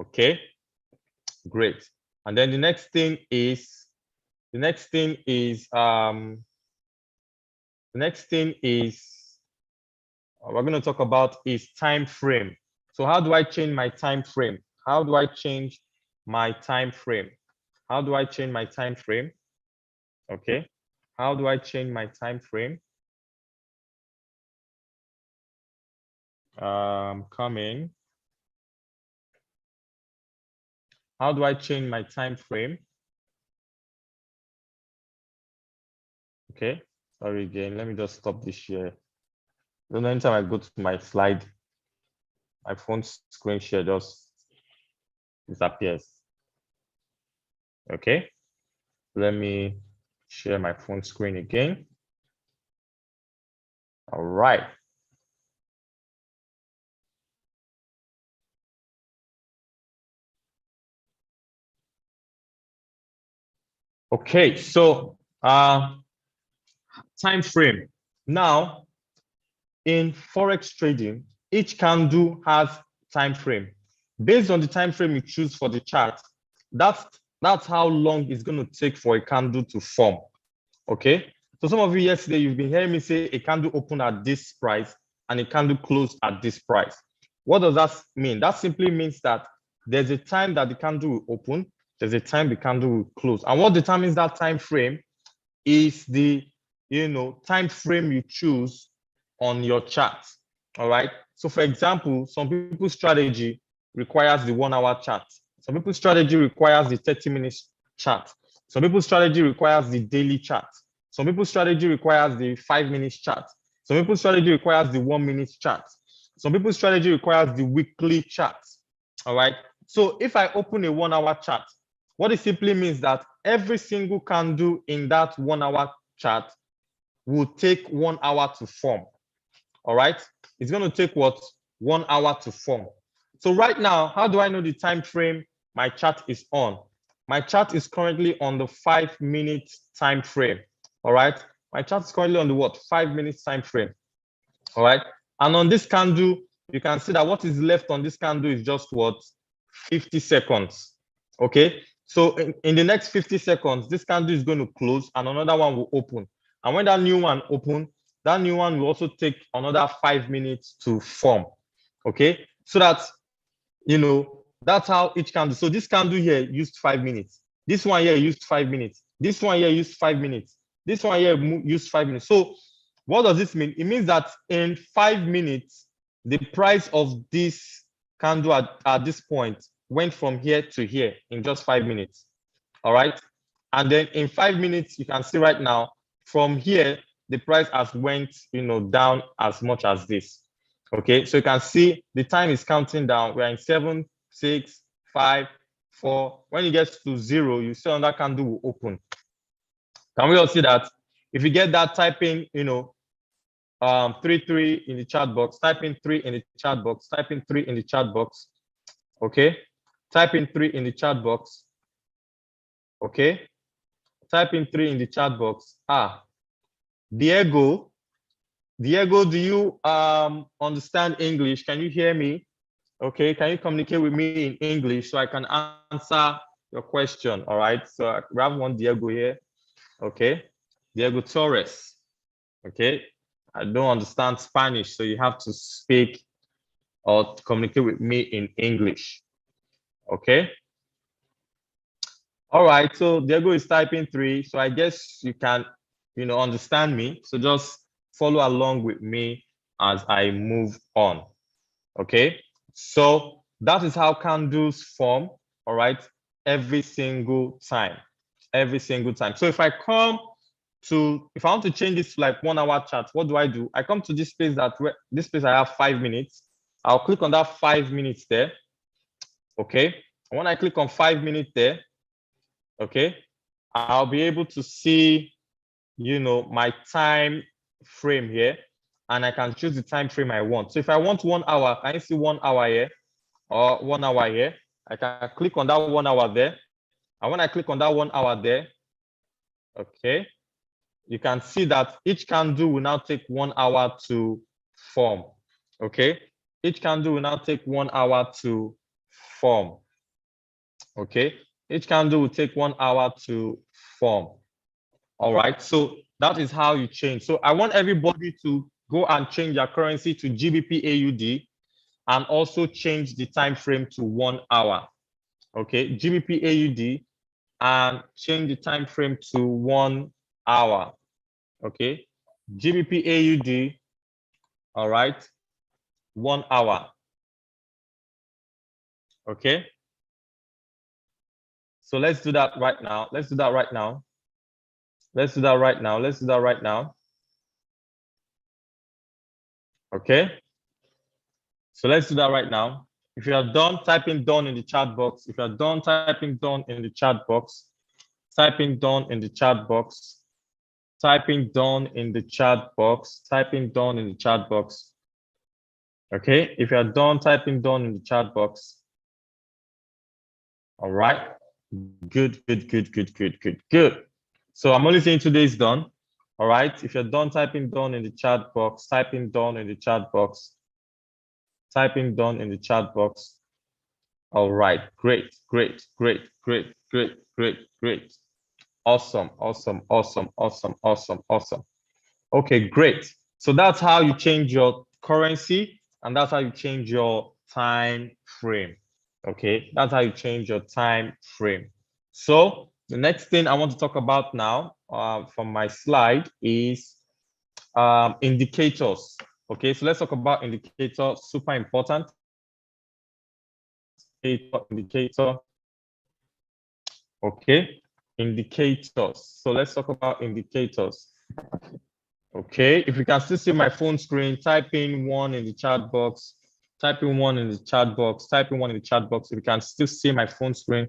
Okay, great. And then the next thing is we're going to talk about is time frame. So how do I change my time frame? How do I change my time frame? How do I change my time frame? Okay. How do I change my time frame? Coming. How do I change my time frame? Okay. Sorry again. Let me just stop this share. Anytime I go to my slide, my phone screen share just disappears. Okay, let me share my phone screen again. All right. Okay, so time frame. Now, in Forex trading, each candle has time frame. Based on the time frame you choose for the chart, that's how long it's going to take for a candle to form. Okay, so some of you yesterday, you've been hearing me say a candle opened at this price and a candle closed at this price. What does that mean? That simply means that there's a time that the candle will open, there's a time the candle will close. And what determines that time frame is the time frame you choose on your chart. All right. So for example, some people's strategy requires the 1 hour chart. Some people's strategy requires the 30 minutes chart. Some people's strategy requires the daily chart. Some people's strategy requires the 5 minutes chart. Some people's strategy requires the 1 minute chart. Some people's strategy requires the weekly chart. All right. So if I open a 1 hour chart, what it simply means that every single candle in that 1 hour chart will take 1 hour to form. All right. It's going to take what? 1 hour to form. So right now, how do I know the time frame my chart is on? My chart is currently on the 5 minute time frame. All right. My chart is currently on the what? 5 minutes time frame. All right. And on this candle, you can see that what is left on this candle is just what? 50 seconds. Okay. So in the next 50 seconds, this candle is going to close and another one will open. And when that new one opens, that new one will also take another 5 minutes to form. Okay. So that, that's how each candle. So this candle here used 5 minutes. This one here used 5 minutes. This one here used 5 minutes. This one here used 5 minutes. So what does this mean? It means that in 5 minutes, the price of this candle at this point went from here to here in just 5 minutes. All right. And then in 5 minutes, you can see right now from here, the price has went, down as much as this. Okay. So you can see the time is counting down. We're in 7, 6, 5, 4. When it gets to 0, you see another candle will open. Can we all see that? If you get that, type in, 3 in the chat box. Type in 3 in the chat box. Type in 3 in the chat box. Okay. Type in 3 in the chat box. Okay. Type in 3 in the chat box. Diego, do you understand English? Can you hear me? Okay. Can you communicate with me in English so I can answer your question? All right. So we have one Diego here. Okay. Diego Torres. Okay. I don't understand Spanish, so you have to speak or communicate with me in English. Okay. All right. So Diego is typing 3. So I guess you can, understand me. So just follow along with me as I move on. Okay. So that is how candles form. All right. Every single time. Every single time. So if I want to change this to like 1 hour chart, what do? I come to this space I have 5 minutes. I'll click on that 5 minutes there. Okay. And when I click on 5 minutes there, okay, I'll be able to see, my time frame here, and I can choose the time frame I want. So if I want 1 hour, can you see 1 hour here or 1 hour here? I can click on that 1 hour there. And when I click on that 1 hour there, okay, you can see that each candle will now take 1 hour to form. Okay, each candle will now take 1 hour to form. Okay, each candle will take 1 hour to form. All right, so that is how you change. So I want everybody to go and change their currency to GBP AUD and also change the time frame to 1 hour. Okay, GBP AUD and change the time frame to 1 hour. Okay, GBP AUD, all right, 1 hour. Okay, so let's do that right now. Let's do that right now. Let's do that right now. Let's do that right now. Okay. So let's do that right now. If you are done, type in done in the chat box. If you are done typing done in the chat box, typing done in the chat box, typing done in the chat box, typing done in the chat box. Okay, if you are done typing done in the chat box. All right, good. So I'm only saying today is done. All right, if you're done typing done in the chat box, typing done in the chat box, typing done in the chat box. All right, great. Awesome. Okay, great. So that's how you change your currency, and that's how you change your time frame. Okay, that's how you change your time frame. So the next thing I want to talk about now from my slide is indicators. Okay, so let's talk about indicators, super important. Indicator. Okay, indicators. So let's talk about indicators. Okay, if you can still see my phone screen, type in 1 in the chat box. Type in 1 in the chat box. Type in 1 in the chat box. If you can still see my phone screen,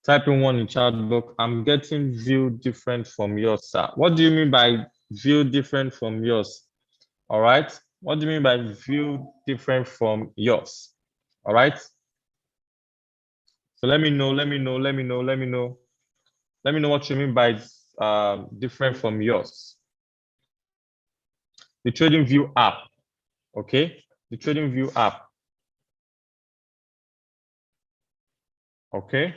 type in 1 in the chat box. I'm getting view different from yours, sir. What do you mean by view different from yours? All right. What do you mean by view different from yours? All right. So let me know what you mean by different from yours. The TradingView app, okay? The TradingView app, okay?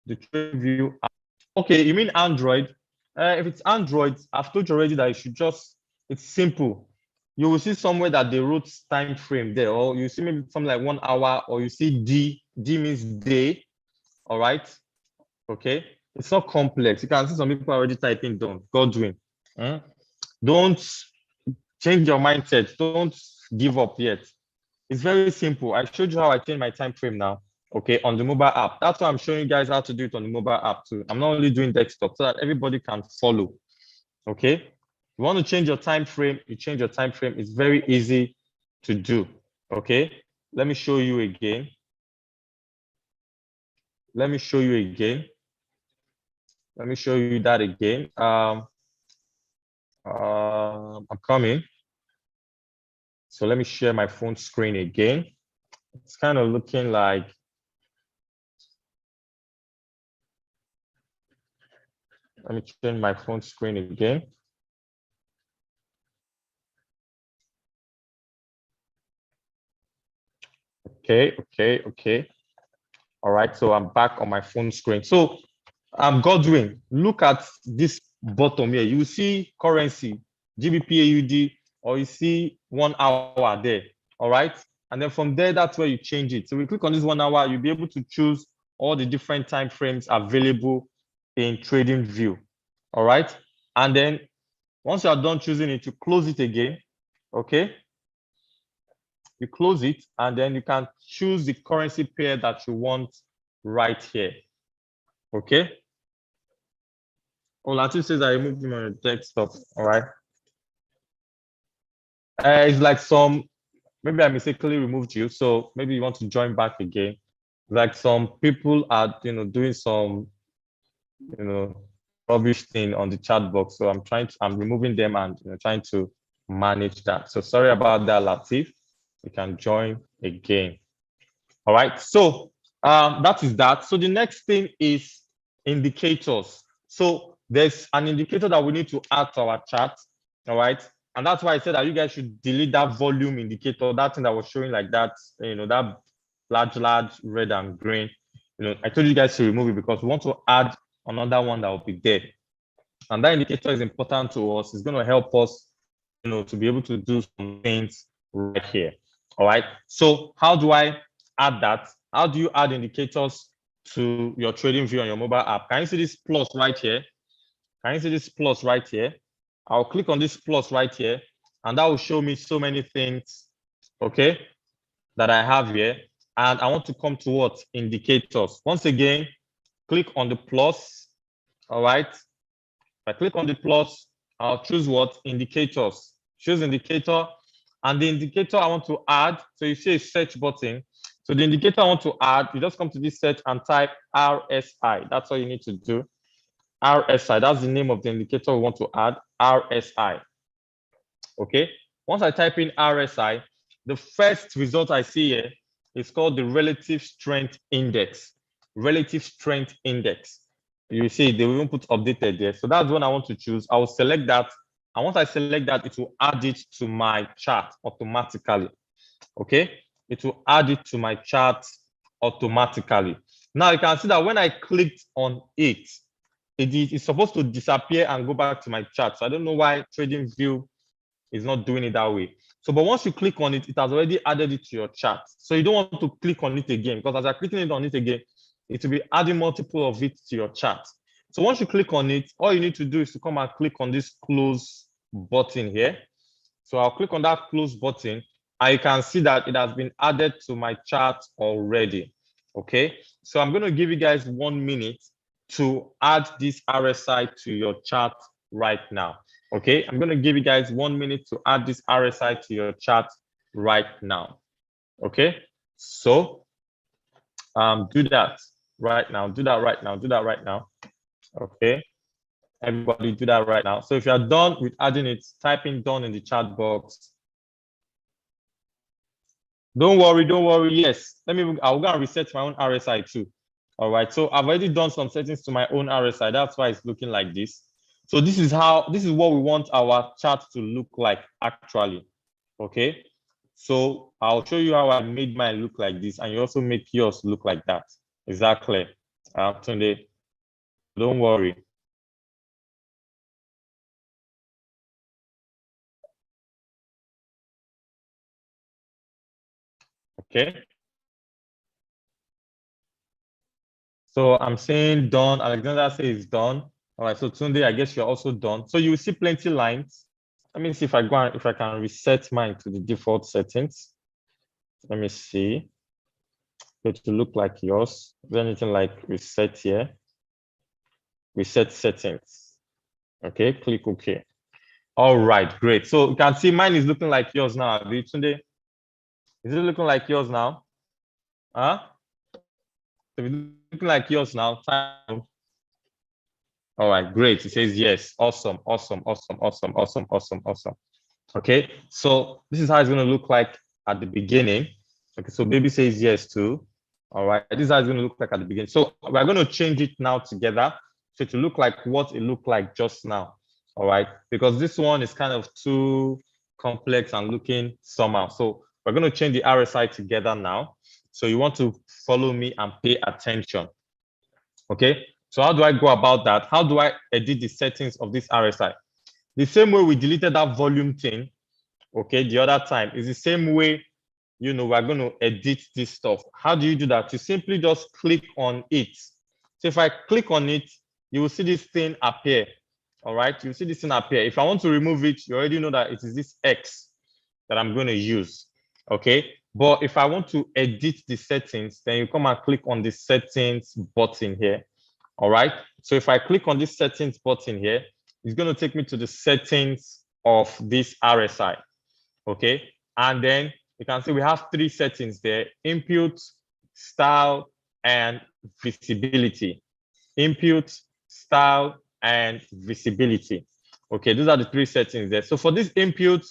The TradingView app. Okay, you mean Android? If it's Android, I've told you already that you should just, it's simple. You will see somewhere that they wrote time frame there, or you see maybe something like 1 hour, or you see D means day, all right? Okay, it's not complex. You can see some people already typing down, Godwin. Don't change your mindset. Don't give up yet. It's very simple. I showed you how I change my time frame now. Okay, on the mobile app. That's why I'm showing you guys how to do it on the mobile app too. I'm not only doing desktop so that everybody can follow. Okay, you want to change your time frame, you change your time frame. It's very easy to do. Okay, let me show you again. Let me show you again. Let me show you that again. I'm coming. So let me share my phone screen again. It's kind of looking like, let me change my phone screen again. Okay. All right, so I'm back on my phone screen. So I'm Godwin. Look at this bottom here. You see currency, GBP AUD, or you see 1 hour there. All right, and then from there, that's where you change it. So we click on this 1 hour, you'll be able to choose all the different time frames available in TradingView. All right, and then once you are done choosing it, you close it again. Okay, you close it, and then you can choose the currency pair that you want right here. Okay. Olatin says I removed him on the desktop. All right. It's like maybe I mistakenly removed you, so maybe you want to join back again. Like some people are, doing some, rubbish thing on the chat box. So I'm removing them and trying to manage that. So sorry about that, Latif. You can join again. All right. So that is that. So the next thing is indicators. So there's an indicator that we need to add to our chart. All right. And that's why I said that you guys should delete that volume indicator, that thing that was showing like that, that large red and green. I told you guys to remove it because we want to add another one that will be there. And that indicator is important to us. It's going to help us, to be able to do some things right here. All right. So how do I add that? How do you add indicators to your TradingView on your mobile app? Can you see this plus right here? Can you see this plus right here? I'll click on this plus right here, and that will show me so many things, okay, that I have here. And I want to come to what? Indicators. Once again, click on the plus. All right. If I click on the plus, I'll choose what? Indicators. shows indicator, and the indicator I want to add. So you see a search button. So the indicator I want to add, you just come to this search and type RSI. That's all you need to do. RSI, that's the name of the indicator we want to add, RSI. Okay, once I type in RSI, the first result I see here is called the relative strength index. Relative strength index. You see, they will even put updated there. So that's one I want to choose. I will select that. And once I select that, it will add it to my chart automatically. Okay, it will add it to my chart automatically. Now you can see that when I clicked on it, it's supposed to disappear and go back to my chart. So I don't know why TradingView is not doing it that way. So, but once you click on it, it has already added it to your chart. So you don't want to click on it again, because as you're clicking on it again, it will be adding multiple of it to your chart. So once you click on it, all you need to do is to come and click on this close button here. So I'll click on that close button, and you can see that it has been added to my chart already. Okay, so I'm going to give you guys 1 minute to add this RSI to your chart right now. Okay, I'm going to give you guys 1 minute to add this RSI to your chart right now. Okay, so do that right now. Do that right now. Do that right now. Okay, everybody do that right now. So if you are done with adding it, type in done in the chat box. Don't worry, don't worry. Yes, I'll go and reset my own RSI too. All right, so I've already done some settings to my own RSI. That's why it's looking like this. So this is what we want our chart to look like actually. Okay, so I'll show you how I made mine look like this, and you also make yours look like that. Exactly. Tunde, don't worry. Okay. So I'm saying done. Alexander says done. All right. So Tunde, I guess you're also done. So you will see plenty lines. Let me see if I can reset mine to the default settings. Let me see. It will look like yours. Is there anything like reset here? Reset settings. Okay, click OK. All right, great. So you can see mine is looking like yours now. Tunde, is it looking like yours now? Huh? So it's looking like yours now. All right, great. It says yes. Awesome, awesome, awesome, awesome, awesome, awesome, awesome. Okay, so this is how it's going to look like at the beginning. Okay, so baby says yes too. All right, this is how it's going to look like at the beginning. So we're going to change it now together, so to look like what it looked like just now. All right, because this one is kind of too complex and looking somehow. So we're going to change the RSI together now. So you want to follow me and pay attention. Okay, so how do I go about that? How do I edit the settings of this RSI? The same way we deleted that volume thing, okay, the other time, is the same way, we're going to edit this stuff. How do you do that? You simply just click on it. So if I click on it, you will see this thing appear. All right, you see this thing appear. If I want to remove it, you already know that it is this X that I'm going to use. Okay, but if I want to edit the settings, then you come and click on the settings button here. All right, so if I click on this settings button here, it's going to take me to the settings of this RSI. Okay, and then you can see we have 3 settings there: input, style, and visibility. Input, style, and visibility. Okay, those are the 3 settings there. So for this input,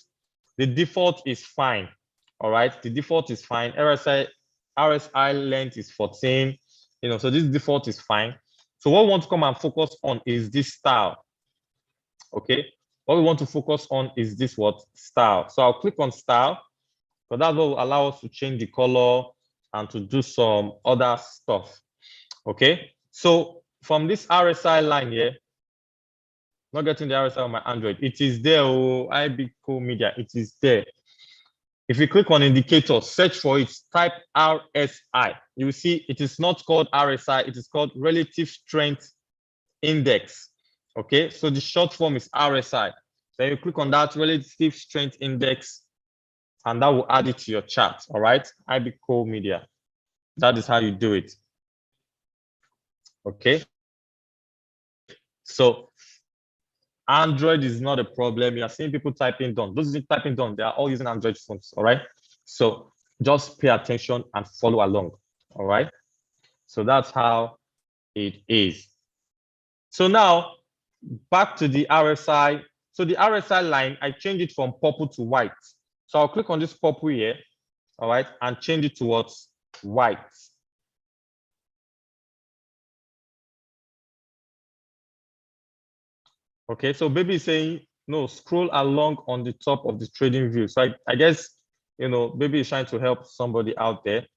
the default is fine. All right, the default is fine. RSI length is 14. So this default is fine. So what we want to come and focus on is this style. Okay, what we want to focus on is this style. So I'll click on style, but that will allow us to change the color and to do some other stuff. Okay, so from this RSI line here, not getting the RSI on my Android, it is there. Oh, IB Cool Media, it is there. If you click on indicator, search for it, type RSI. You will see it is not called RSI, it is called Relative Strength Index. Okay, so the short form is RSI. Then you click on that Relative Strength Index, and that will add it to your chart. All right, IB Cool Media. That is how you do it. Okay, so Android is not a problem. You are seeing people typing done. Those typing done, they are all using Android phones. All right. So just pay attention and follow along. All right. So that's how it is. So now back to the RSI. So the RSI line, I change it from purple to white. So I'll click on this purple here, all right, and change it towards white. Okay, so baby is saying, no, scroll along on the top of the trading view. So I guess, baby is trying to help somebody out there.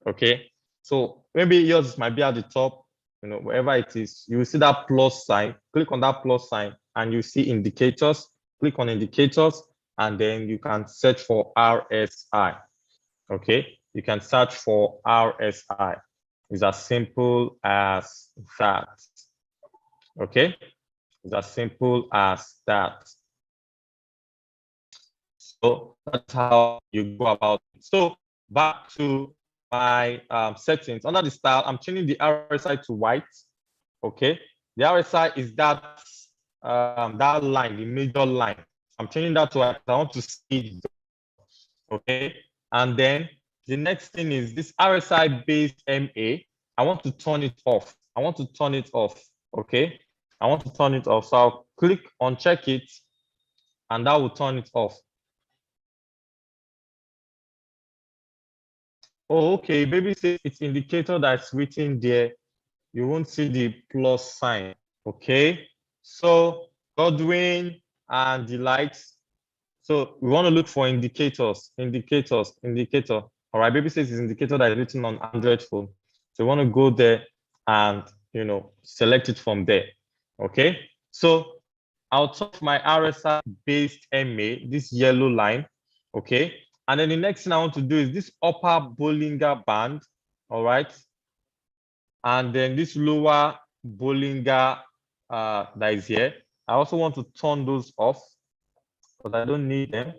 Okay, so maybe yours might be at the top, wherever it is, you will see that plus sign. Click on that plus sign and you see indicators. Click on indicators and then you can search for RSI. Okay, you can search for RSI. It's as simple as that. Okay, it's as simple as that. So that's how you go about it. So back to my settings. Under the style, I'm changing the RSI to white. Okay, the RSI is that that line, the major line. I'm changing that to white. I want to see it. Okay, and then the next thing is this RSI based MA. I want to turn it off. I want to turn it off. Okay, I want to turn it off. So I'll click on check it, and that will turn it off. Oh, okay. Baby says it's indicator that's written there. You won't see the plus sign. Okay. So Godwin and the likes. So we want to look for indicators. Indicator. All right. Baby says it's indicator that is written on Android phone. So we want to go there and select it from there. Okay. So out of my RSI based MA, this yellow line. Okay. And then the next thing I want to do is this upper Bollinger Band, all right? And then this lower Bollinger that is here. I also want to turn those off because I don't need them,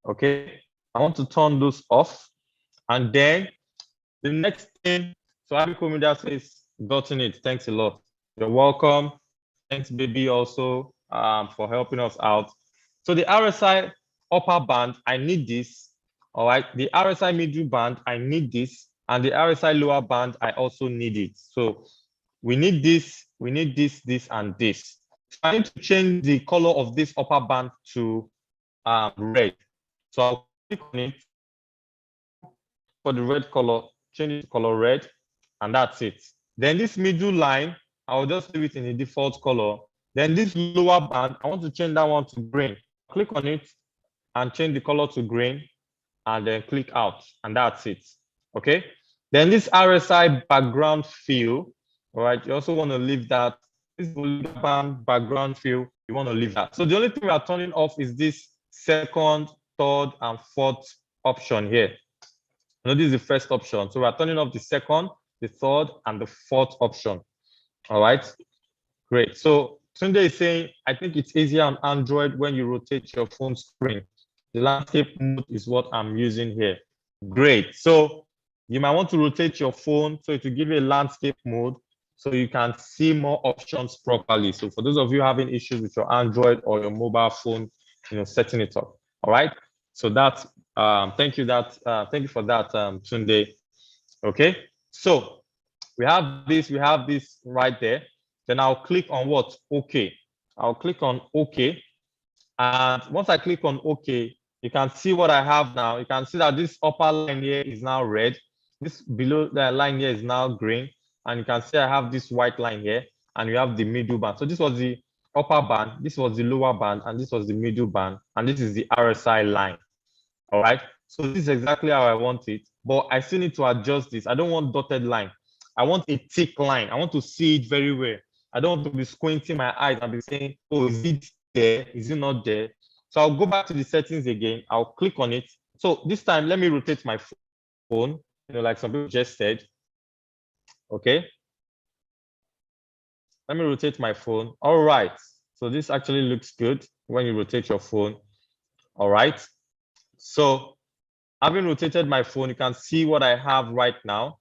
okay? I want to turn those off. And then the next thing, so Abikomedia says, gotten it, thanks a lot. You're welcome. Thanks, baby, also for helping us out. So the RSI upper band, I need this. All right. The RSI middle band, I need this. And the RSI lower band, I also need it. So we need this, this, and this. So I need to change the color of this upper band to red. So I'll click on it for the red color, change it to color red, and that's it. Then this middle line, I'll just leave it in the default color. Then this lower band, I want to change that one to green. Click on it and change the color to green and then click out, and that's it. Okay. Then this RSI background fill, all right, you also want to leave that. This band background fill, you want to leave that. So the only thing we are turning off is this second, third, and fourth option here. This is the first option. So we're turning off the second, the third, and the fourth option. All right, great. So Tunde is saying, I think it's easier on Android when you rotate your phone screen. The landscape mode is what I'm using here. Great. So you might want to rotate your phone so it will give you a landscape mode so you can see more options properly. So for those of you having issues with your Android or your mobile phone, setting it up. All right. So that's thank you for that, Tunde. Okay. So we have this right there. Then I'll click on what? Okay. I'll click on okay. And once I click on okay, you can see what I have now. You can see that this upper line here is now red. This below the line here is now green. And you can see I have this white line here. And you have the middle band. So this was the upper band. This was the lower band. And this was the middle band. And this is the RSI line. All right. So this is exactly how I want it. But I still need to adjust this. I don't want dotted line. I want a thick line. I want to see it very well. I don't want to be squinting my eyes and be saying, oh, is it there? Is it not there? So I'll go back to the settings again. I'll click on it. So this time, let me rotate my phone, like some people just said. Okay. Let me rotate my phone. All right. So this actually looks good when you rotate your phone. All right. So having rotated my phone, you can see what I have right now.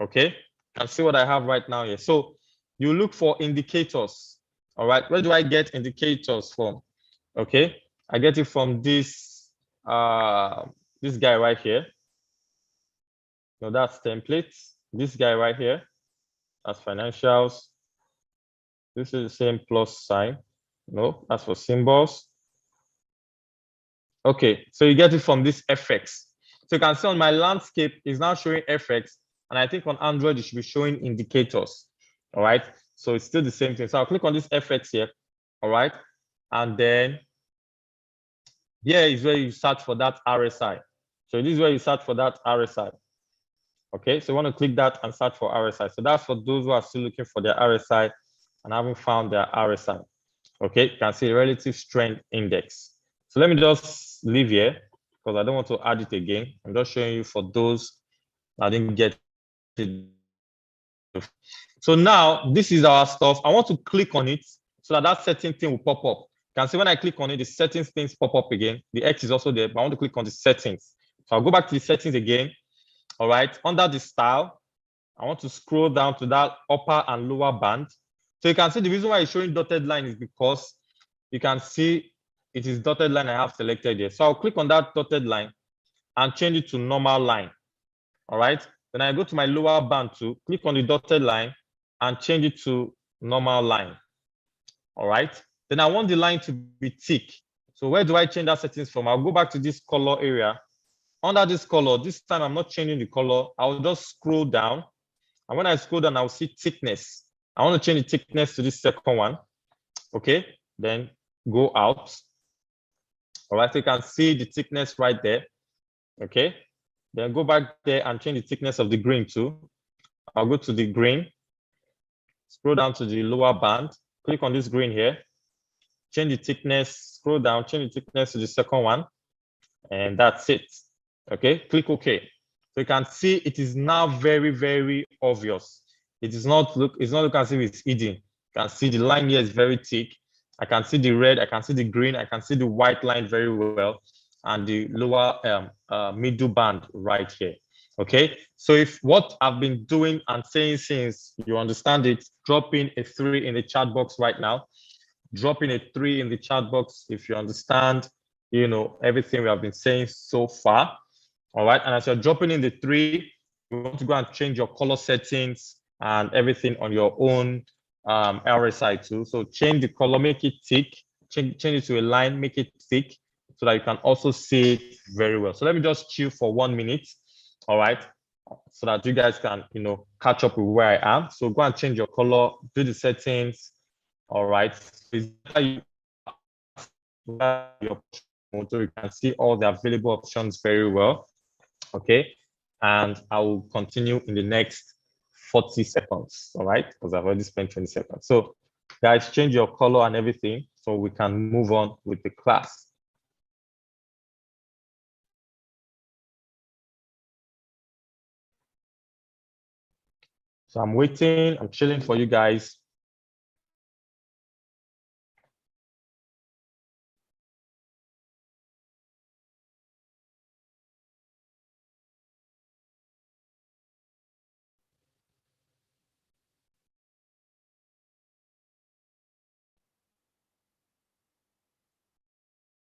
Okay. You can see what I have right now here. So you look for indicators. All right, where do I get indicators from? Okay, I get it from this guy right here. No, that's templates. This guy right here, that's financials. This is the same plus sign. No, that's for symbols. Okay, so you get it from this FX. So you can see on my landscape is now showing FX, and I think on Android it should be showing indicators. All right, so it's still the same thing. So I'll click on this FX here. All right, and then here is where you search for that RSI. So this is where you search for that RSI. Okay, so you want to click that and search for RSI. So that's for those who are still looking for their RSI and haven't found their RSI. Okay, you can see relative strength index. So let me just leave here because I don't want to add it again. I'm just showing you for those that didn't get it. So now this is our stuff. I want to click on it so that setting thing will pop up. You can see when I click on it, the settings things pop up again. The X is also there, but I want to click on the settings. So I'll go back to the settings again. All right, under the style, I want to scroll down to that upper and lower band. So you can see the reason why it's showing dotted line is because you can see it is dotted line I have selected here. So I'll click on that dotted line and change it to normal line. All right, then I go to my lower band to click on the dotted line and change it to normal line. All right, then I want the line to be thick. So where do I change that settings from? I'll go back to this color area. Under this color, this time I'm not changing the color. I'll just scroll down. And when I scroll down, I'll see thickness. I want to change the thickness to this second one. Okay, then go out. All right, so you can see the thickness right there. Okay, then go back there and change the thickness of the green too. I'll go to the green, scroll down to the lower band, click on this green here, change the thickness, scroll down, change the thickness to the second one, and that's it. Okay, click OK. So you can see it is now very, very obvious. It's not look as if it's hidden. You can see the line here is very thick. I can see the red, I can see the green, I can see the white line very well, and the lower middle band right here. Okay, so if what I've been doing and saying since you understand it, drop in a 3 in the chat box right now. Drop in a 3 in the chat box if you understand, you know, everything we have been saying so far. All right, and as you're dropping in the 3, you want to go and change your color settings and everything on your own RSI too. So change the color, make it thick, change it to a line, make it thick so that you can also see it very well. So let me just chill for 1 minute, all right, so that you guys can, you know, catch up with where I am. So go and change your color, do the settings, all right. So you can see all the available options very well. Okay, and I will continue in the next 40 seconds, all right, because I've already spent 20 seconds. So guys, change your color and everything so we can move on with the class. So I'm waiting, I'm chilling for you guys.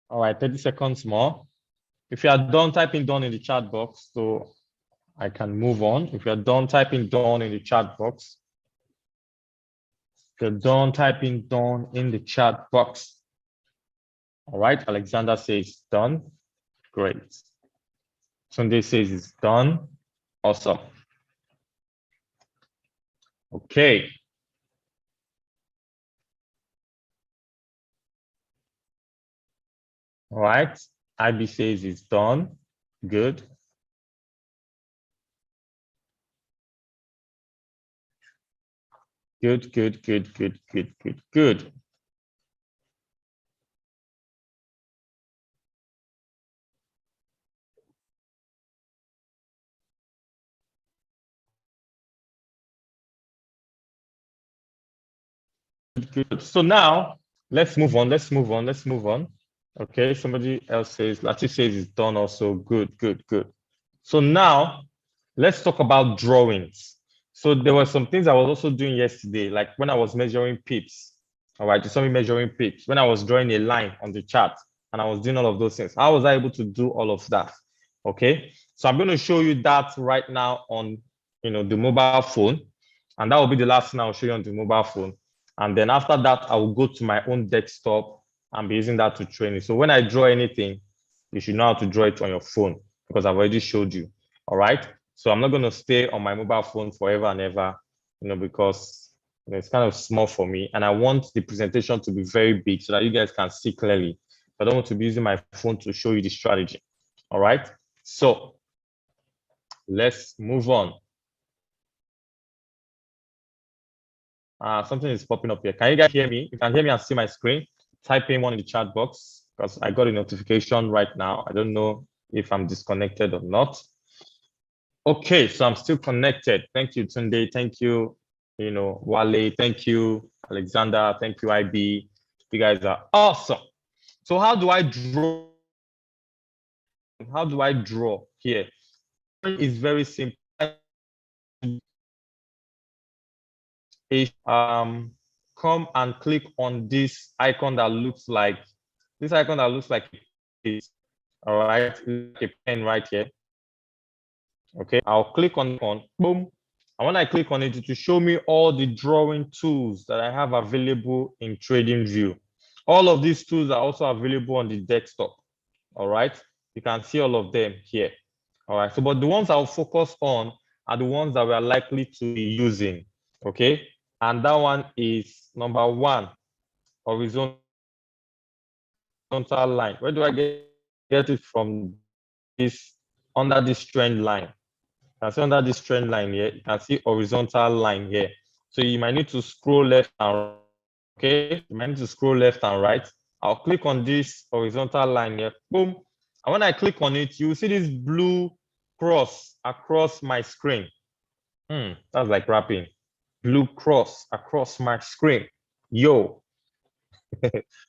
All right, 30 seconds more. If you are done, typing done in the chat box so I can move on. If you're done, typing done in the chat box. If you're done, typing done in the chat box. All right, Alexander says done. Great. Sunday says it's done. Awesome. Okay. All right. IB says it's done. Good. Good, good, good, good, good, good, good. Good. So now let's move on. Let's move on. Let's move on. Okay. Somebody else says, Latif says it's done also. Good, good, good. So now let's talk about drawings. So there were some things I was also doing yesterday, like when I was measuring pips. All right, you saw me measuring pips when I was drawing a line on the chart and I was doing all of those things. How was I able to do all of that? Okay, so I'm going to show you that right now on the mobile phone, and that will be the last thing I'll show you on the mobile phone. And then after that, I will go to my own desktop and be using that to train it. So when I draw anything, you should know how to draw it on your phone because I've already showed you. All right. So I'm not going to stay on my mobile phone forever and ever, because it's kind of small for me. And I want the presentation to be very big so that you guys can see clearly. I don't want to be using my phone to show you the strategy. All right. So let's move on. Something is popping up here. Can you guys hear me? You can hear me and see my screen. Type in one in the chat box because I got a notification right now. I don't know if I'm disconnected or not. Okay, so I'm still connected. Thank you, Tunde. Thank you, Wale. Thank you, Alexander. Thank you, IB. You guys are awesome. So how do I draw? How do I draw here? It's very simple. Come and click on this icon that looks like this. All right, like a pen right here. Okay, I'll click on boom. And when I click on it, it will show me all the drawing tools that I have available in TradingView. All of these tools are also available on the desktop. All right, you can see all of them here. All right, so but the ones I'll focus on are the ones that we are likely to be using. Okay, and that one is number 1, horizontal line. Where do I get it from? This under this trend line. You can see under this trend line here, you can see horizontal line here. So you might need to scroll left and right. Okay, you might need to scroll left and right. I'll click on this horizontal line here. Boom. And when I click on it, you see this blue cross across my screen. That's like rapping. Blue cross across my screen. Yo.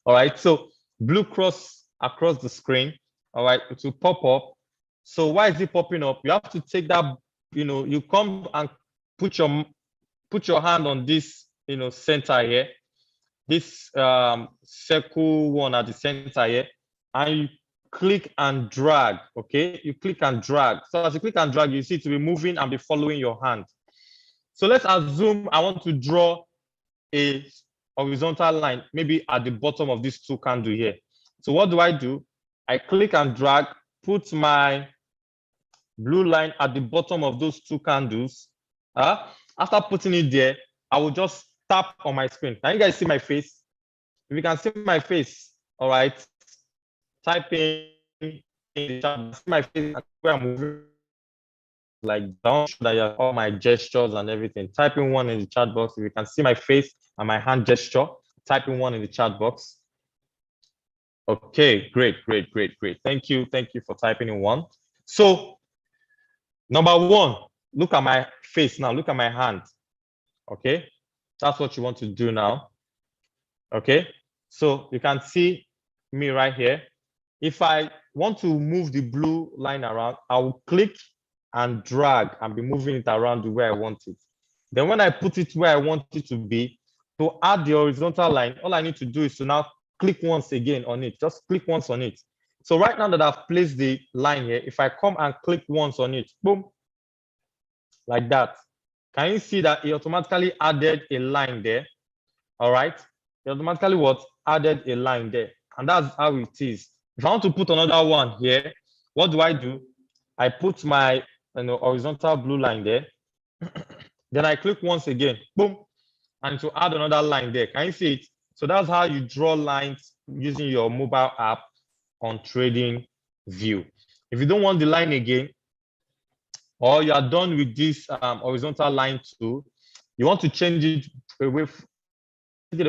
All right, so blue cross across the screen. All right, it will pop up. So why is it popping up? You have to take that, you come and put your hand on this, center here, this circle one at the center here, and you click and drag. Okay, you click and drag. So as you click and drag, you see it to be moving and be following your hand. So let's assume I want to draw a horizontal line, maybe at the bottom of this 2 candle here. So what do? I click and drag, put my blue line at the bottom of those 2 candles. After putting it there, I will just tap on my screen. Can you guys see my face? If you can see my face, all right, type in the chat, see my face where I'm moving. Like, don't show that you have all my gestures and everything. Type in 1 in the chat box. If you can see my face and my hand gesture, type in 1 in the chat box. Okay, great. Thank you for typing in 1. So number 1, look at my face now. Look at my hand. Okay, that's what you want to do now. Okay, so you can see me right here. If I want to move the blue line around, I will click and drag and be moving it around the way I want it. Then when I put it where I want it to be, to add the horizontal line, all I need to do is to now click once again on it. Just click once on it. So right now that I've placed the line here, if I come and click once on it, boom, like that. Can you see that it automatically added a line there? All right. It automatically added a line there. And that's how it is. If I want to put another one here, what do? I put my horizontal blue line there. Then I click once again, boom, and to add another line there. Can you see it? So that's how you draw lines using your mobile app on TradingView. If you don't want the line again, or you are done with this horizontal line tool, you want to change it away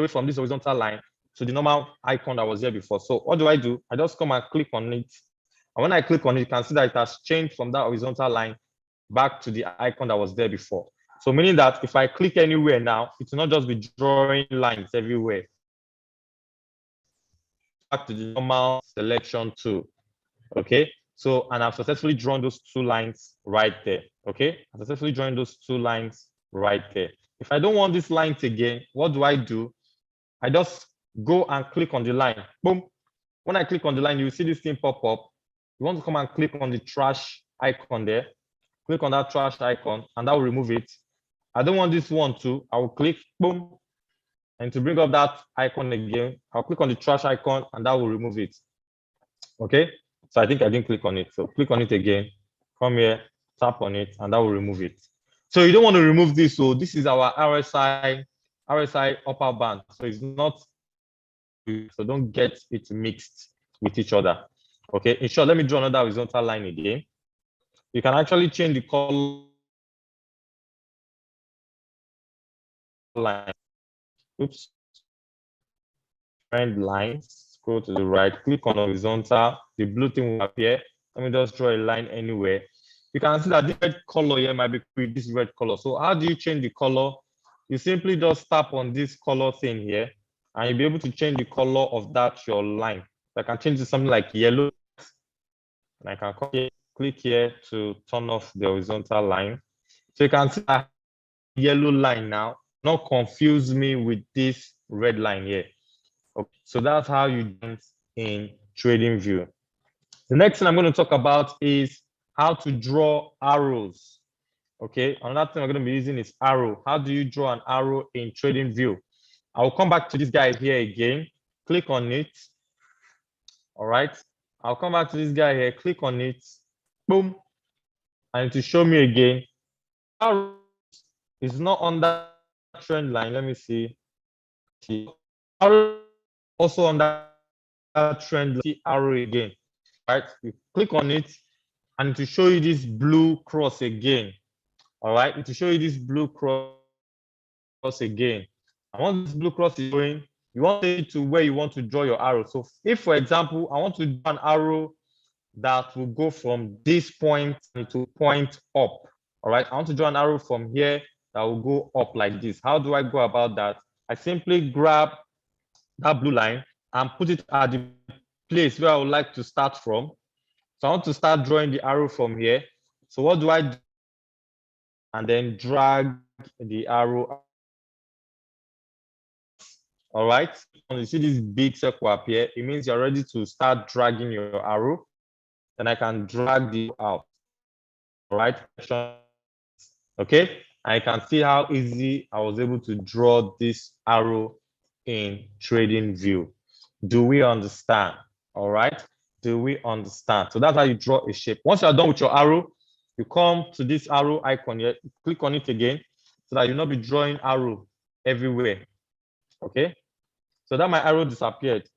from this horizontal line to the normal icon that was there before. So what do? I just come and click on it. And when I click on it, you can see that it has changed from that horizontal line back to the icon that was there before. So meaning that if I click anywhere now, it will not just be drawing lines everywhere. Back to the normal selection tool. Okay. So, and I've successfully drawn those 2 lines right there. Okay. I've successfully drawn those 2 lines right there. If I don't want these lines again, what do? I just go and click on the line. Boom. When I click on the line, you see this thing pop up. You want to come and click on the trash icon there. Click on that trash icon, and that will remove it. I don't want this one to. I will click, boom. And to bring up that icon again, I'll click on the trash icon, and that will remove it. Okay? So I think I didn't click on it. So click on it again. Come here, tap on it, and that will remove it. So you don't want to remove this. So this is our RSI upper band. So it's not, so don't get it mixed with each other. Okay, in short, let me draw another horizontal line again. You can actually change the color line. Oops. Trend lines. Scroll to the right, click on horizontal. The blue thing will appear. Let me just draw a line anywhere. You can see that this red color here might be with this red color. So how do you change the color? You simply just tap on this color thing here, and you'll be able to change the color of that your line. So I can change to something like yellow. And I can click here to turn off the horizontal line. So you can see that yellow line now, not confuse me with this red line here. Okay, so that's how you do in TradingView. The next thing I'm going to talk about is how to draw arrows. Okay, another thing I'm going to be using is arrow. How do you draw an arrow in TradingView? I'll come back to this guy here again. Click on it. All right. I'll come back to this guy here. Click on it. Boom. And to show me again, arrow is not on that trend line. Let me see. Arrow also on that trend line. See arrow again. Right. You click on it, and to show you this blue cross again. All right. To show you this blue cross again. I want this blue cross is going. You want it to where you want to draw your arrow. So if, for example, I want to draw an arrow that will go from this point to point up. All right. I want to draw an arrow from here that will go up like this. How do I go about that? I simply grab that blue line and put it at the place where I would like to start from. So I want to start drawing the arrow from here. So what do I do? And then drag the arrow. All right. When you see this big circle appear, it means you're ready to start dragging your arrow. Then I can drag the out. All right. Okay. I can see how easy I was able to draw this arrow in TradingView. Do we understand? All right. Do we understand? So that's how you draw a shape. Once you're done with your arrow, you come to this arrow icon here, click on it again so that you'll not be drawing arrow everywhere. Okay. So that my arrow disappeared.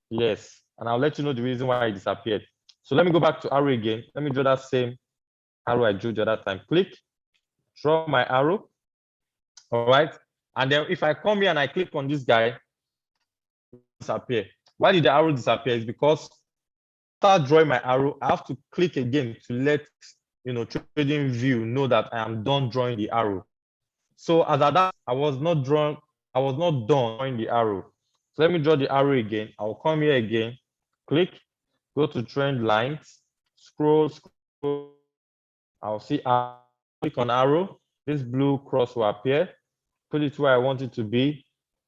Yes. And I'll let you know the reason why it disappeared. So let me go back to arrow again. Let me draw that same arrow I drew the other time. Click, draw my arrow. All right. And then if I come here and I click on this guy, disappear. Why did the arrow disappear? It's because after drawing my arrow, I have to click again to let TradingView know that I am done drawing the arrow. So as at that, I was not done drawing the arrow. So let me draw the arrow again. I'll come here again, click, go to trend lines, scroll. I'll see click on arrow. This blue cross will appear. Put it where I want it to be.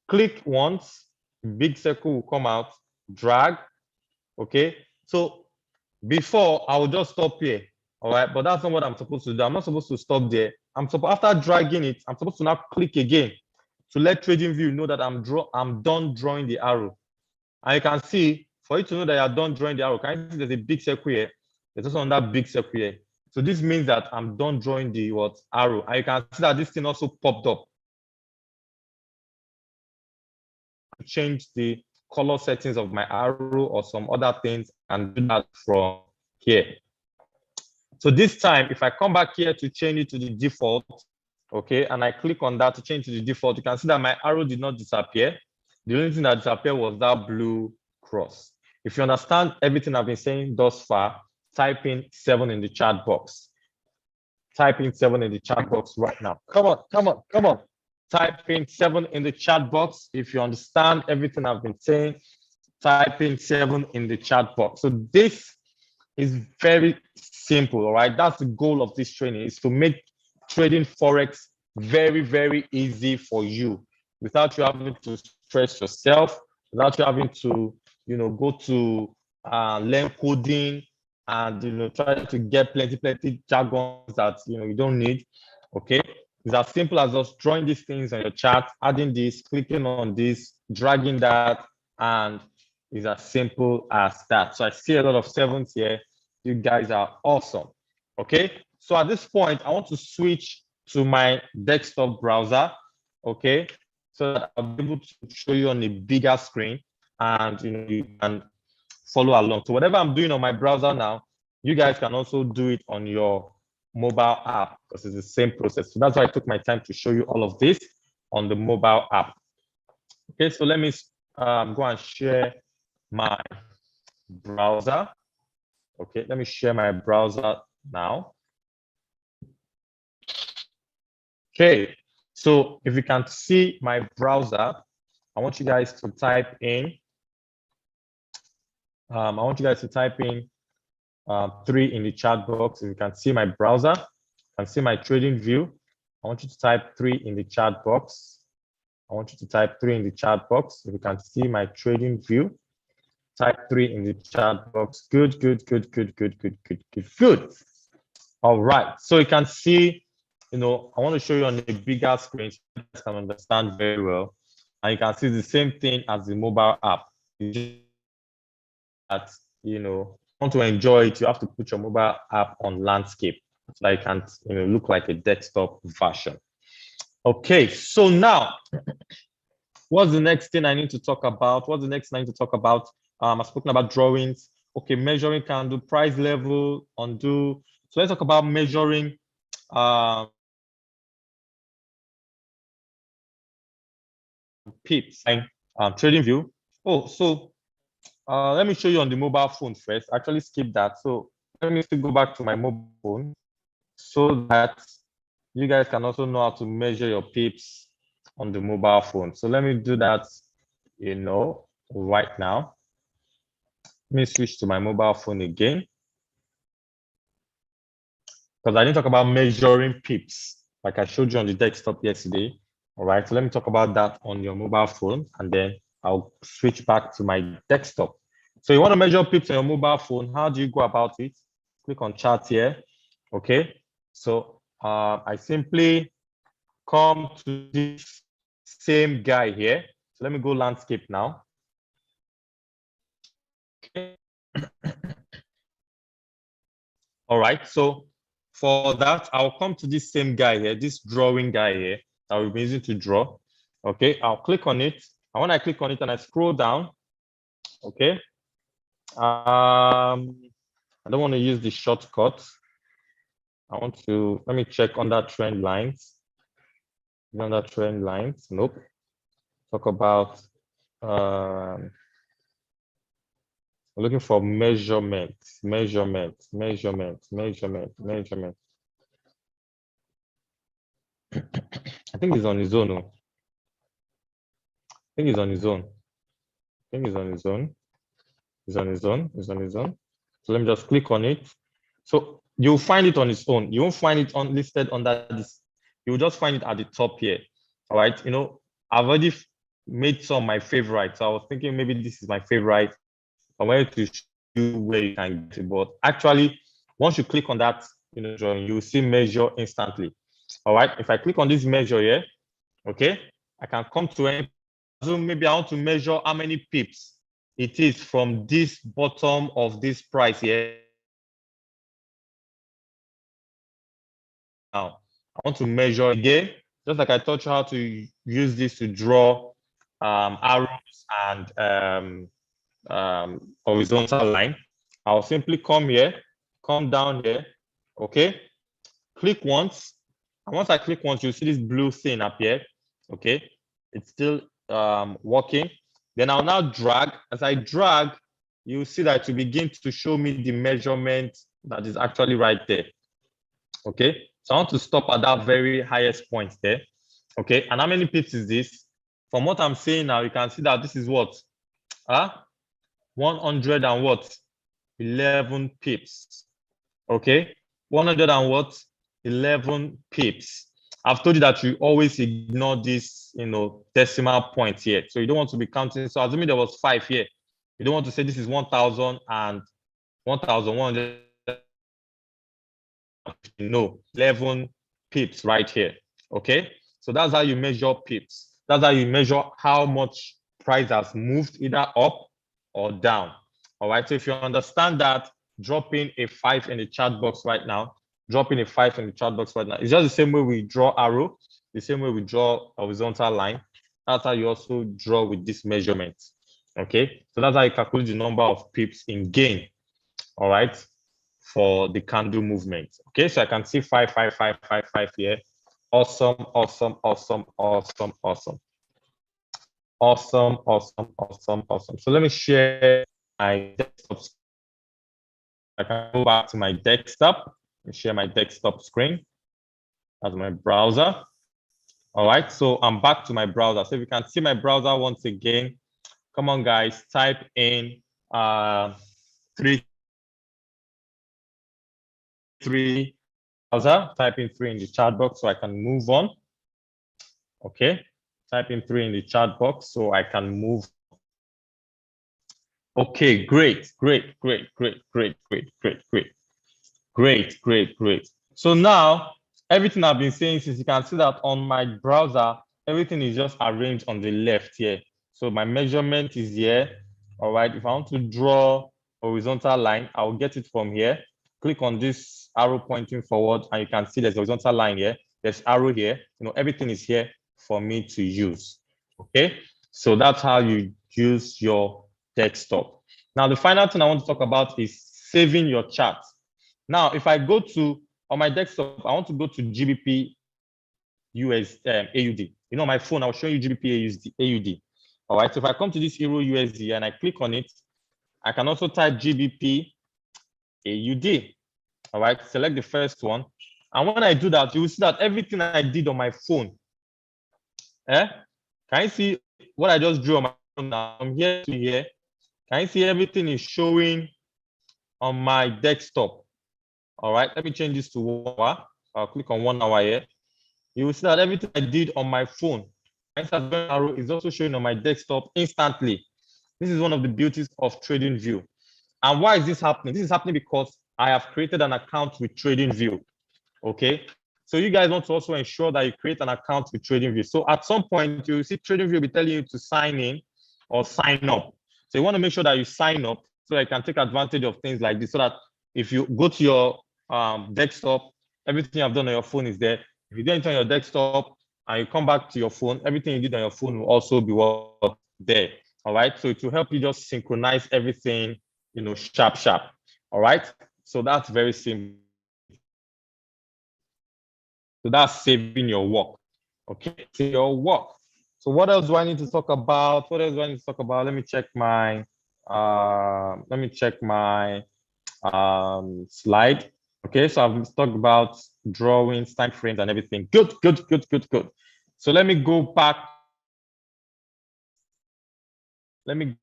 Click once, big circle will come out, drag. Okay. So before I will just stop here. All right, but that's not what I'm supposed to do. I'm not supposed to stop there. After dragging it, I'm supposed to now click again to let TradingView know that I'm done drawing the arrow. And you can see, for you to know that you're done drawing the arrow, can you see there's a big circle here? There's also another big circle here. So this means that I'm done drawing the arrow. And you can see that this thing also popped up. Change the color settings of my arrow or some other things and do that from here. So this time, if I come back here to change it to the default, okay, and I click on that to change to the default, you can see that my arrow did not disappear. The only thing that disappeared was that blue cross. If you understand everything I've been saying thus far, type in 7 in the chat box. Type in 7 in the chat box right now. Come on. Type in 7 in the chat box. If you understand everything I've been saying, type in 7 in the chat box. So this is very simple, all right? That's the goal of this training, is to make trading Forex very, very easy for you. without you having to stress yourself, without you having to, go to learn coding and, try to get plenty jargons that, you don't need. Okay. It's as simple as just drawing these things on your chart, adding this, clicking on this, dragging that, and it's as simple as that. So I see a lot of sevens here. You guys are awesome. Okay. So at this point, I want to switch to my desktop browser. Okay. So that I'll be able to show you on a bigger screen and you can follow along. So whatever I'm doing on my browser now, you guys can also do it on your mobile app because it's the same process. So that's why I took my time to show you all of this on the mobile app. Okay, so let me go and share my browser. Okay, let me share my browser now. Okay, so if you can see my browser, I want you guys to type in. I want you guys to type in 3 in the chat box. If you can see my browser, you can see my trading view. I want you to type 3 in the chat box. I want you to type 3 in the chat box. If you can see my trading view, type 3 in the chat box. Good. All right. So you can see, I want to show you on a bigger screen so you guys can understand very well. And you can see the same thing as the mobile app. That, want to enjoy it, you have to put your mobile app on landscape so that it can, look like a desktop version. Okay, so now, what's the next thing I need to talk about? I've spoken about drawings. Okay, measuring candle, price level, undo. So let's talk about measuring pips and trading view. Oh, so let me show you on the mobile phone first. Actually, skip that. So let me still go back to my mobile phone so that you guys can also know how to measure your pips on the mobile phone. So let me do that, right now. Let me switch to my mobile phone again, because I didn't talk about measuring pips like I showed you on the desktop yesterday. All right, so let me talk about that on your mobile phone, and then I'll switch back to my desktop. So you want to measure pips on your mobile phone. How do you go about it? Click on chart here. Okay, so I simply come to this same guy here. So let me go landscape now. Okay. All right, so for that, I'll come to this same guy here, this drawing guy here that we've been using to draw. Okay, I'll click on it. And when I click on it and I scroll down, okay, I don't want to use the shortcut. Let me check under trend lines. Under trend lines, nope. Talk about, I'm looking for measurement. I think it's on his own. It's on his own. So let me just click on it. So you'll find it on its own. You won't find it listed under this. You'll just find it at the top here. All right. I've already made some of my favorites. So I was thinking maybe this is my favorite. I wanted to show you where you can get it. But actually, once you click on that, drawing, you'll see measure instantly. All right. If I click on this measure here, okay, I can come to any. So maybe I want to measure how many pips it is from this bottom of this price here. Now, I want to measure again, just like I taught you how to use this to draw arrows and horizontal line. I'll simply come here, come down here, okay? Click once. And once I click once, you'll see this blue thing appear, okay? It's still working. Then I'll now drag. As I drag, you'll see that to begin to show me the measurement that is actually right there, okay? So I want to stop at that very highest point there, okay? And how many pips is this? From what I'm saying now, you can see that this is what? 100 and what? 11 pips, okay? 100 and what? 11 pips. I've told you that you always ignore this, decimal point here. So you don't want to be counting. So assuming there was 5 here, you don't want to say this is 1,000 and 1,100. No, 11 pips right here. Okay, so that's how you measure pips. That's how you measure how much price has moved either up or down. All right, so if you understand that, dropping a 5 in the chat box right now, dropping a 5 in the chat box right now, it's just the same way we draw arrow, the same way we draw a horizontal line. That's how you also draw with this measurement. Okay, so that's how you calculate the number of pips in gain. All right, for the candle movement. Okay, so I can see 5, 5, 5, 5, 5 here. Awesome, awesome, awesome, awesome, awesome. Awesome, awesome, awesome, awesome. So let me share my desktop. I can go back to my desktop and share my desktop screen as my browser. All right, so I'm back to my browser. So if you can see my browser once again, come on guys, type in 3 browser, type in 3 in the chat box so I can move on. Okay, type in 3 in the chat box so I can move. Okay, great. So now, everything I've been saying, since you can see that on my browser, everything is just arranged on the left here. So my measurement is here. All right, if I want to draw a horizontal line, I'll get it from here. Click on this arrow pointing forward, and you can see there's a horizontal line here. There's arrow here. Everything is here for me to use. Okay, so that's how you use your desktop. Now, the final thing I want to talk about is saving your chart. Now, if I go to, on my desktop, I want to go to GBP AUD. My phone, I'll show you GBP AUD. All right, so if I come to this Euro USD and I click on it, I can also type GBP AUD. All right, select the first one. And when I do that, you will see that everything I did on my phone, can you see what I just drew on my phone now? From here to here, can you see everything is showing on my desktop? All right, let me change this to 1 hour. I'll click on 1 hour here. You will see that everything I did on my phone, arrow is also showing on my desktop instantly. This is one of the beauties of TradingView. And why is this happening? This is happening because I have created an account with TradingView. Okay, so you guys want to also ensure that you create an account with TradingView. So at some point, you see TradingView will be telling you to sign in or sign up. So you want to make sure that you sign up so I can take advantage of things like this, so that if you go to your desktop, everything I've done on your phone is there. If you do anything on your desktop and you come back to your phone, everything you did on your phone will also be there. All right, so it will help you just synchronize everything, sharp. All right, so that's very simple. So that's saving your work. Okay, so your work. So what else do I need to talk about? Let me check my slide. Okay, so I've talked about drawings, time frames, and everything. Good. So let me go back. Let me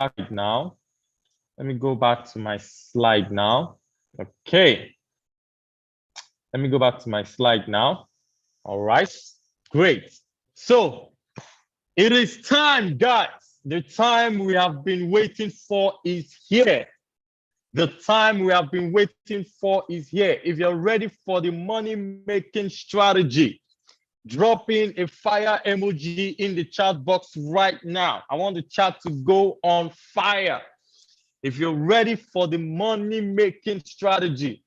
go back to my slide now. Okay. Let me go back to my slide now. All right, great. So it is time, guys. The time we have been waiting for is here. The time we have been waiting for is here. If you're ready for the money-making strategy, drop in a fire emoji in the chat box right now. I want the chat to go on fire. If you're ready for the money-making strategy,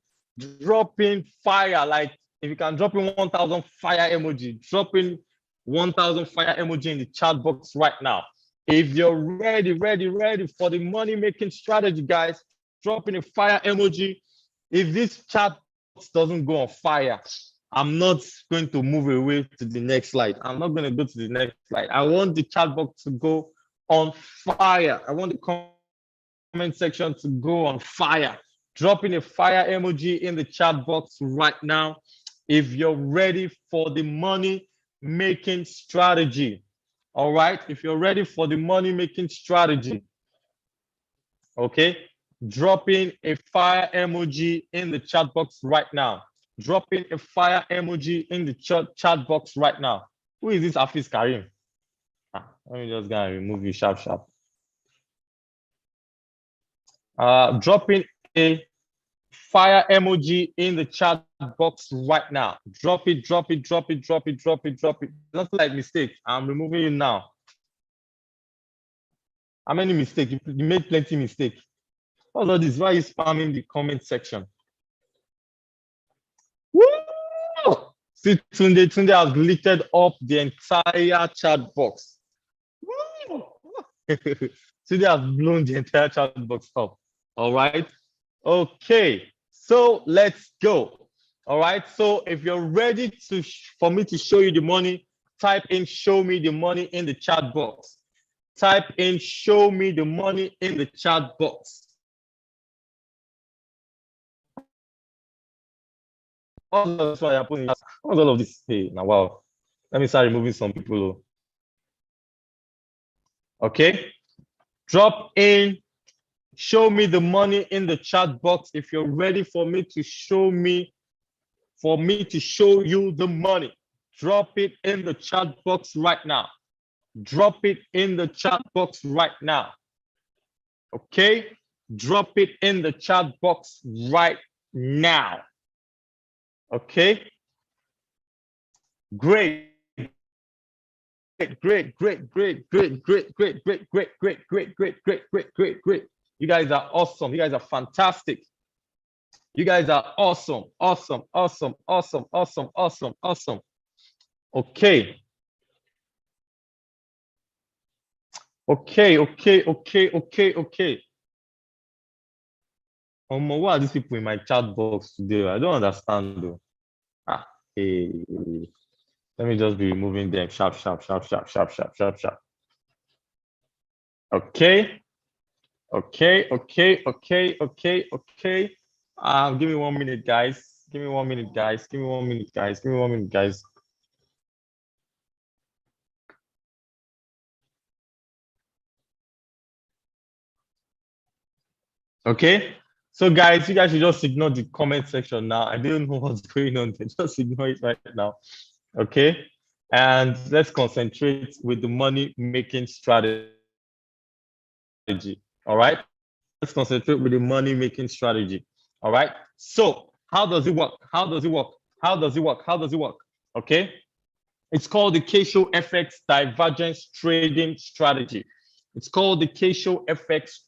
drop in fire. Like if you can drop in 1,000 fire emoji, drop in 1,000 fire emoji in the chat box right now. If you're ready for the money-making strategy, guys, drop in a fire emoji. If this chat box doesn't go on fire, I'm not going to move away to the next slide. I'm not going to go to the next slide. I want the chat box to go on fire. I want the comment section to go on fire. Drop in a fire emoji in the chat box right now if you're ready for the money making strategy. All right, if you're ready for the money making strategy, okay, drop in a fire emoji in the chat box right now. dropping a fire emoji in the chat box right now. Who is this Hafiz Karim? Let me just go and remove you sharp. Dropping a fire emoji in the chat box right now. Drop it. Not like mistake. I'm removing you now. How many mistakes? You made plenty mistake. What's all this? Why are you spamming the comment section? Woo! See, Tunde has deleted up the entire chat box. Woo! Tunde has blown the entire chat box up. All right. Okay. So let's go. All right. So if you're ready for me to show you the money, type in "show me the money" in the chat box. Type in "show me the money" in the chat box. What's all of this? Hey, now wow. Let me start removing some people. Okay. Drop in "show me the money" in the chat box if you're ready for me to show you the money. Drop it in the chat box right now. Drop it in the chat box right now. Okay? Drop it in the chat box right now. Okay? Great. Great. You guys are awesome. You guys are fantastic. You guys are awesome. Okay. What are these people in my chat box today? I don't understand though. Hey. Let me just be removing them. Sharp. Okay. Give me 1 minute, guys. Give me 1 minute, guys. Okay. So guys, you guys should just ignore the comment section now. I don't know what's going on there. Just ignore it right now. Okay. And let's concentrate with the money making strategy. All right. Let's concentrate with the money making strategy. All right. So how does it work? Okay. It's called the K-Show FX divergence trading strategy. It's called the K-Show FX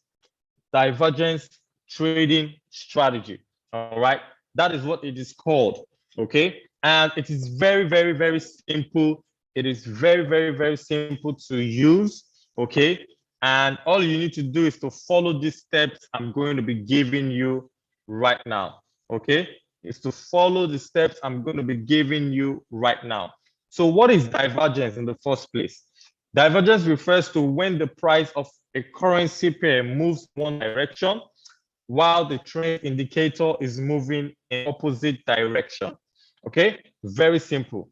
divergence trading strategy. All right. That is what it is called. Okay. And it is very simple. It is very simple to use. Okay. And all you need to do is to follow these steps I'm going to be giving you right now. Okay. Is to follow the steps I'm going to be giving you right now. So what is divergence in the first place? Divergence refers to when the price of a currency pair moves one direction while the trend indicator is moving in opposite direction. Okay, very simple.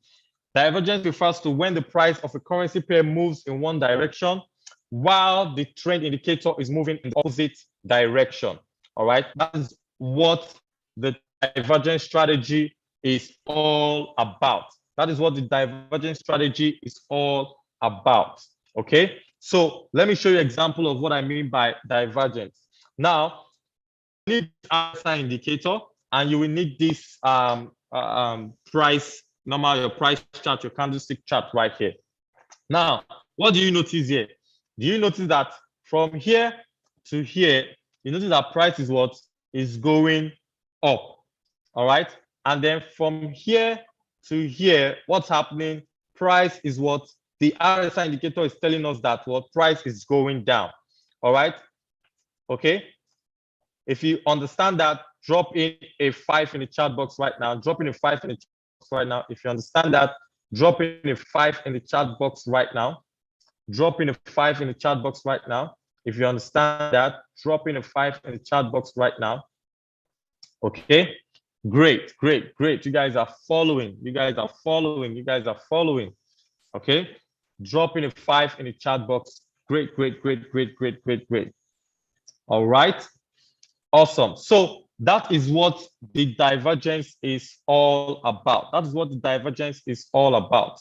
Divergence refers to when the price of a currency pair moves in one direction while the trend indicator is moving in the opposite direction. All right, that is what the divergence strategy is all about. That is what the divergence strategy is all about. Okay, so let me show you an example of what I mean by divergence. Now, you need RSI indicator, and you will need this your price chart, your candlestick chart right here. Now, what do you notice here? Do you notice that from here to here, you notice that price is what is going up? All right. And then from here to here, what's happening? Price is what the RSI indicator is telling us that what price is going down. All right. Okay. If you understand that, drop in a 5 in the chat box right now. Drop in a 5 in the chat box right now. If you understand that, drop in a 5 in the chat box right now. Drop in a 5 in the chat box right now. If you understand that, drop in a 5 in the chat box right now. Okay. Great. You guys are following. Okay. Drop in a 5 in the chat box. Great. All right. Awesome. So that is what the divergence is all about. That is what the divergence is all about.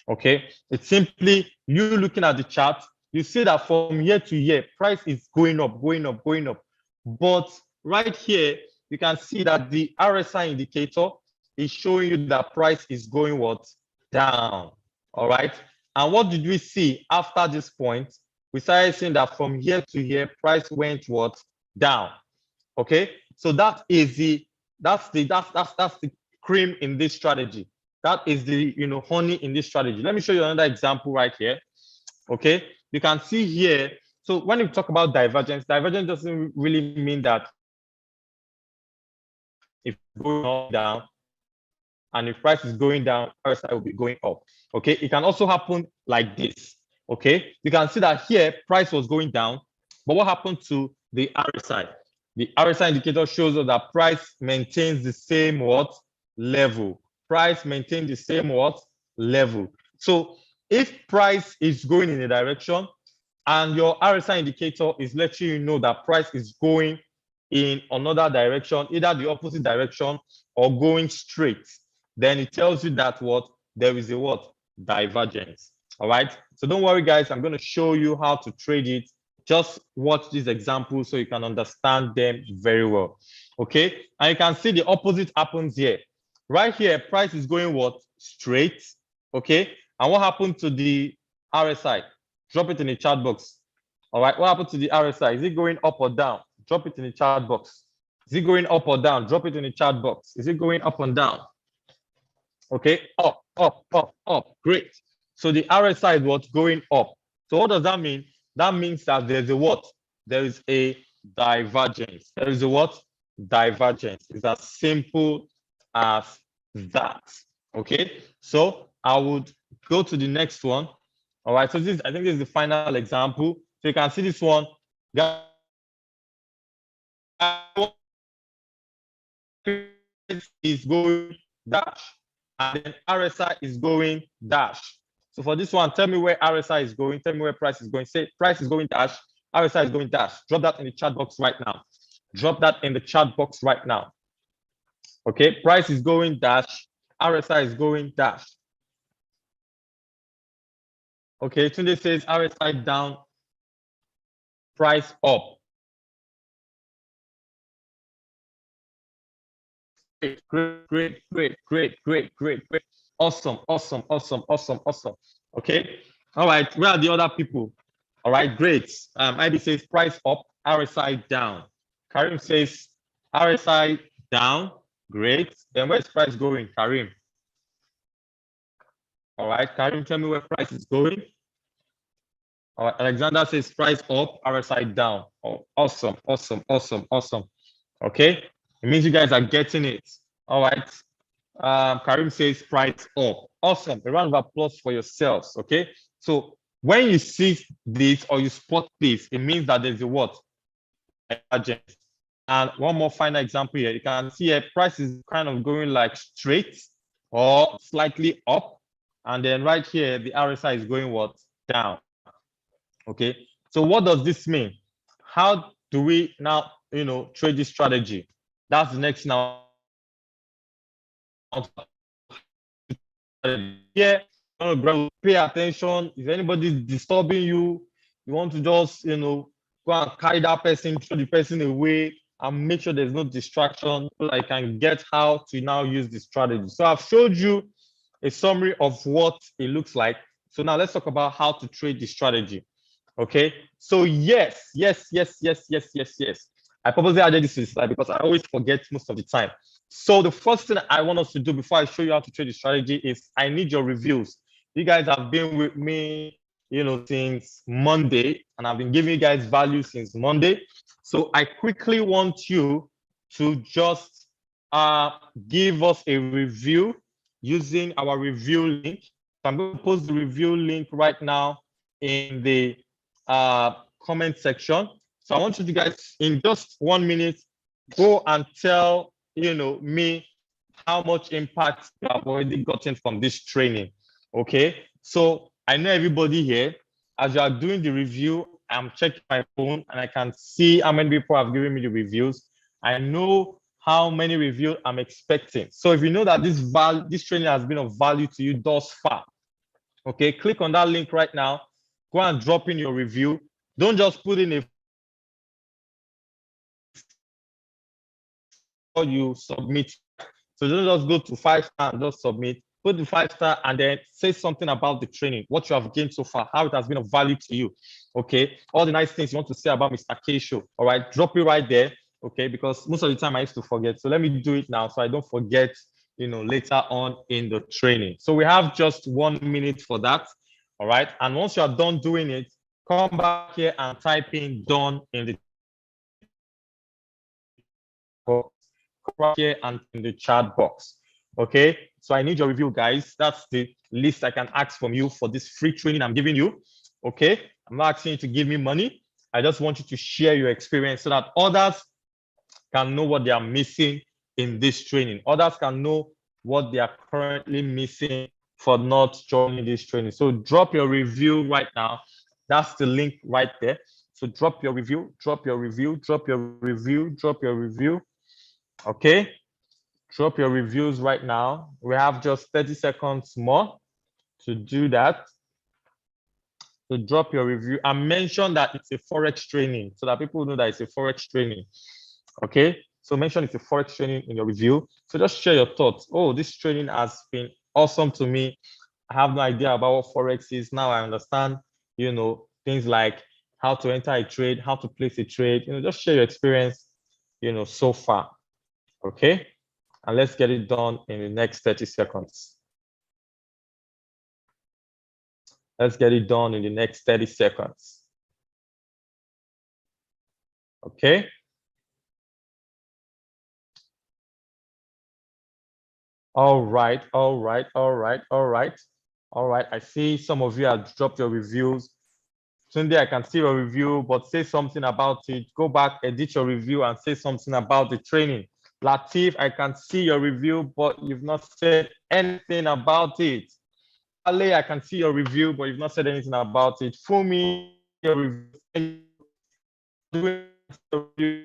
Okay, it's simply you looking at the chart, you see that from year to year, price is going up, going up, going up. But right here, you can see that the RSI indicator is showing you that price is going what? Down. All right. And what did we see after this point? We started seeing that from year to year, price went what? Down. Okay. So that's the cream in this strategy. That is the honey in this strategy. Let me show you another example right here. Okay, you can see here. So when we talk about divergence doesn't really mean that if going up, down, and if price is going down, RSI will be going up. Okay, it can also happen like this. Okay, you can see that here price was going down, but what happened to the RSI? The RSI indicator shows us that price maintains the same what level. Price maintains the same what level. So if price is going in a direction and your RSI indicator is letting you know that price is going in another direction, either the opposite direction or going straight, then it tells you that what there is a what divergence. All right, so don't worry guys, I'm going to show you how to trade it. Just watch these examples so you can understand them very well. Okay, and you can see the opposite happens here. Right here, price is going what? Straight. Okay, and what happened to the RSI? Drop it in the chat box. All right, what happened to the RSI? Is it going up or down? Drop it in the chat box. Is it going up or down? Drop it in the chat box. Is it going up and down? Okay, up, up, up, up. Great. So the RSI is what's going up. So what does that mean? That means that there's a what? There is a divergence. There is a what? Divergence. It's as simple as that. Okay, so I would go to the next one. All right, so I think this is the final example. So you can see this one. Is going dash, and then RSI is going dash. So for this one, tell me where RSI is going. Tell me where price is going. Say price is going dash, RSI is going dash. Drop that in the chat box right now. Drop that in the chat box right now. Okay, price is going dash, RSI is going dash. Okay, Tunde says RSI down, price up. Great. Awesome. Okay. All right. Where are the other people? All right. Great. IB says price up, RSI down. Karim says RSI down. Great. Then where's price going, Karim? All right. Karim, tell me where price is going. All right. Alexander says price up, RSI down. Oh, awesome. Okay. It means you guys are getting it. All right. Karim says price up. Awesome. A round of applause for yourselves. Okay. So when you see this or you spot this, it means that there's a what? Divergence. And one more final example here. You can see a price is kind of going like straight or slightly up. And then right here, the RSI is going what? Down. Okay. So what does this mean? How do we now, trade this strategy? That's the next now. Yeah, pay attention. If anybody is disturbing you, you want to just, go and carry that person, throw the person away, and make sure there's no distraction so I can get how to now use the strategy. So I've showed you a summary of what it looks like. So now let's talk about how to trade the strategy. Okay, so yes. I purposely added this to the slide because I always forget most of the time. So the first thing I want us to do before I show you how to trade the strategy is I need your reviews. You guys have been with me, since Monday, and I've been giving you guys value since Monday. So I quickly want you to just give us a review using our review link. So I'm going to post the review link right now in the comment section. So I want you guys in just 1 minute, go and tell me how much impact you have already gotten from this training. Okay, so I know everybody here, as you are doing the review, I'm checking my phone and I can see how many people have given me the reviews. I know how many reviews I'm expecting. So if you know that this training has been of value to you thus far, okay, click on that link right now. Go and drop in your review. Don't just put in a you submit. So don't just go to 5-star and just submit. Put the 5-star and then say something about the training, what you have gained so far, how it has been of value to you. Okay, all the nice things you want to say about Mr. K Show. All right, drop it right there. Okay, because most of the time I used to forget. So let me do it now so I don't forget, later on in the training. So we have just 1 minute for that. All right, and once you are done doing it, come back here and type in done in the box. Right here and in the chat box. Okay, so I need your review, guys. That's the least I can ask from you for this free training I'm giving you. Okay, I'm not asking you to give me money. I just want you to share your experience so that others can know what they are missing in this training. Others can know what they are currently missing for not joining this training. So drop your review right now. That's the link right there. So drop your review, drop your review, drop your review, drop your review. Okay, drop your reviews right now. We have just 30 seconds more to do that. So drop your review and mention that it's a Forex training so that people know that it's a Forex training. Okay, so mention it's a Forex training in your review. So just share your thoughts. Oh, this training has been awesome to me. I have no idea about what Forex is. Now I understand, things like how to enter a trade, how to place a trade. Just share your experience, so far. Okay, and let's get it done in the next 30 seconds. Let's get it done in the next 30 seconds. Okay. All right, all right, all right, all right, all right. I see some of you have dropped your reviews. Sunday, I can see your review, but say something about it. Go back, edit your review and say something about the training. Latif, I can see your review, but you've not said anything about it. Ale, I can see your review, but you've not said anything about it. Fumi, your review.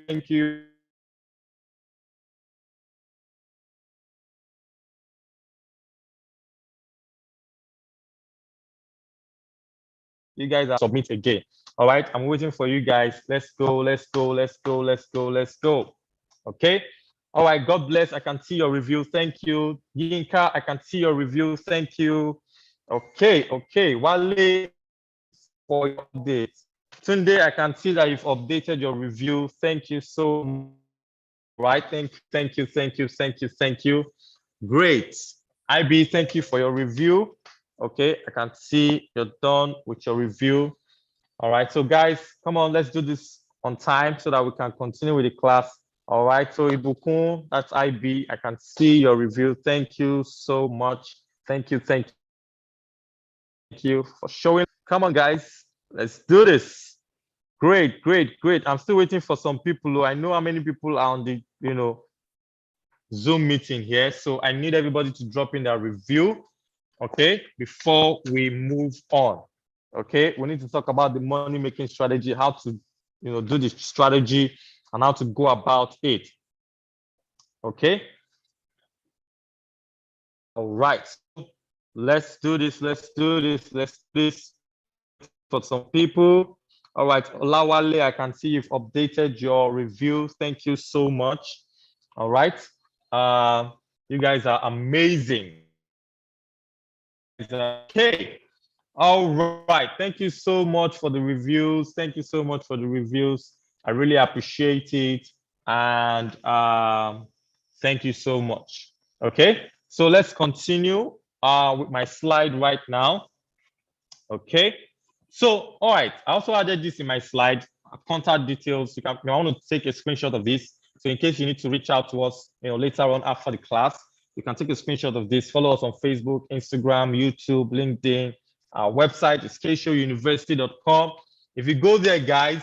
Thank you. You guys are submit again. All right, I'm waiting for you guys. Let's go, let's go, let's go, let's go, let's go. Okay. All right, God bless. I can see your review. Thank you. Yinka, I can see your review. Thank you. Okay, okay. Wale, for your update. Tunde, I can see that you've updated your review. Thank you so much. Right. Thank you, thank you, thank you, thank you, thank you. Great. IB, thank you for your review. Okay, I can see you're done with your review. All right, so guys, come on, let's do this on time so that we can continue with the class. All right, so Ibukun, that's IB. I can see your review. Thank you so much. Thank you, thank you for showing. Come on, guys, let's do this. Great, great, great. I'm still waiting for some people. I know how many people are on the, Zoom meeting here. So I need everybody to drop in their review, okay, before we move on. Okay, we need to talk about the money making strategy, how to, do the strategy and how to go about it. Okay. All right. Let's do this. Let's do this. Let's do this for some people. All right. Olawale, I can see you've updated your review. Thank you so much. All right. You guys are amazing. Okay. All right. Thank you so much for the reviews. Thank you so much for the reviews. I really appreciate it. And thank you so much. Okay. So let's continue with my slide right now. Okay. So, all right. I also added this in my slide, contact details. I want to take a screenshot of this. So in case you need to reach out to us, later on after the class, you can take a screenshot of this. Follow us on Facebook, Instagram, YouTube, LinkedIn. Our website is kshowuniversity.com. If you go there, guys,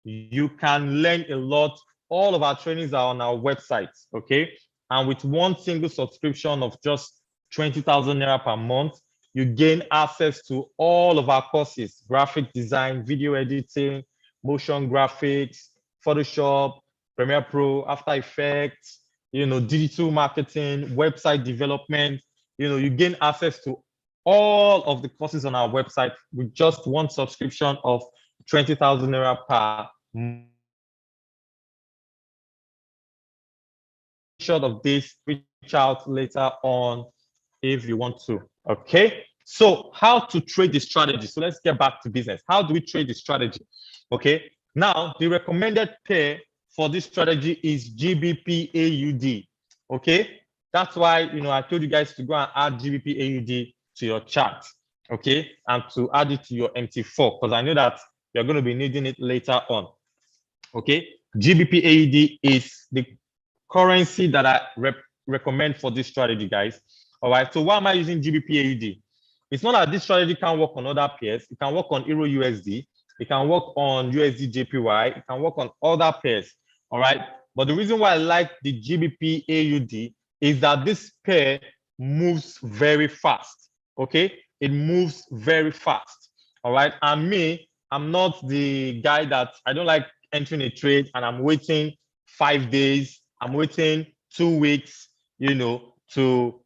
you can learn a lot. All of our trainings are on our website, okay? And with one single subscription of just 20,000 Naira per month, you gain access to all of our courses: graphic design, video editing, motion graphics, Photoshop, Premiere Pro, After Effects, digital marketing, website development. You gain access to all of the courses on our website with just one subscription of 20,000 naira per month. Short of this, reach out later on if you want to. Okay, so how to trade the strategy? So let's get back to business. How do we trade the strategy? Okay, now the recommended pair for this strategy is GBP AUD. Okay, that's why I told you guys to go and add GBP AUD to your chart. Okay, and to add it to your MT4 because I know that you're going to be needing it later on. Okay, GBP AUD is the currency that I recommend for this strategy, guys. All right, so why am I using GBP AUD? It's not that this strategy can work on other pairs. It can work on Euro USD. It can work on USD JPY. It can work on other pairs. All right, but the reason why I like the GBP AUD is that this pair moves very fast. Okay, it moves very fast. All right, and me, I'm not the guy that I don't like entering a trade and I'm waiting 5 days. I'm waiting 2 weeks, for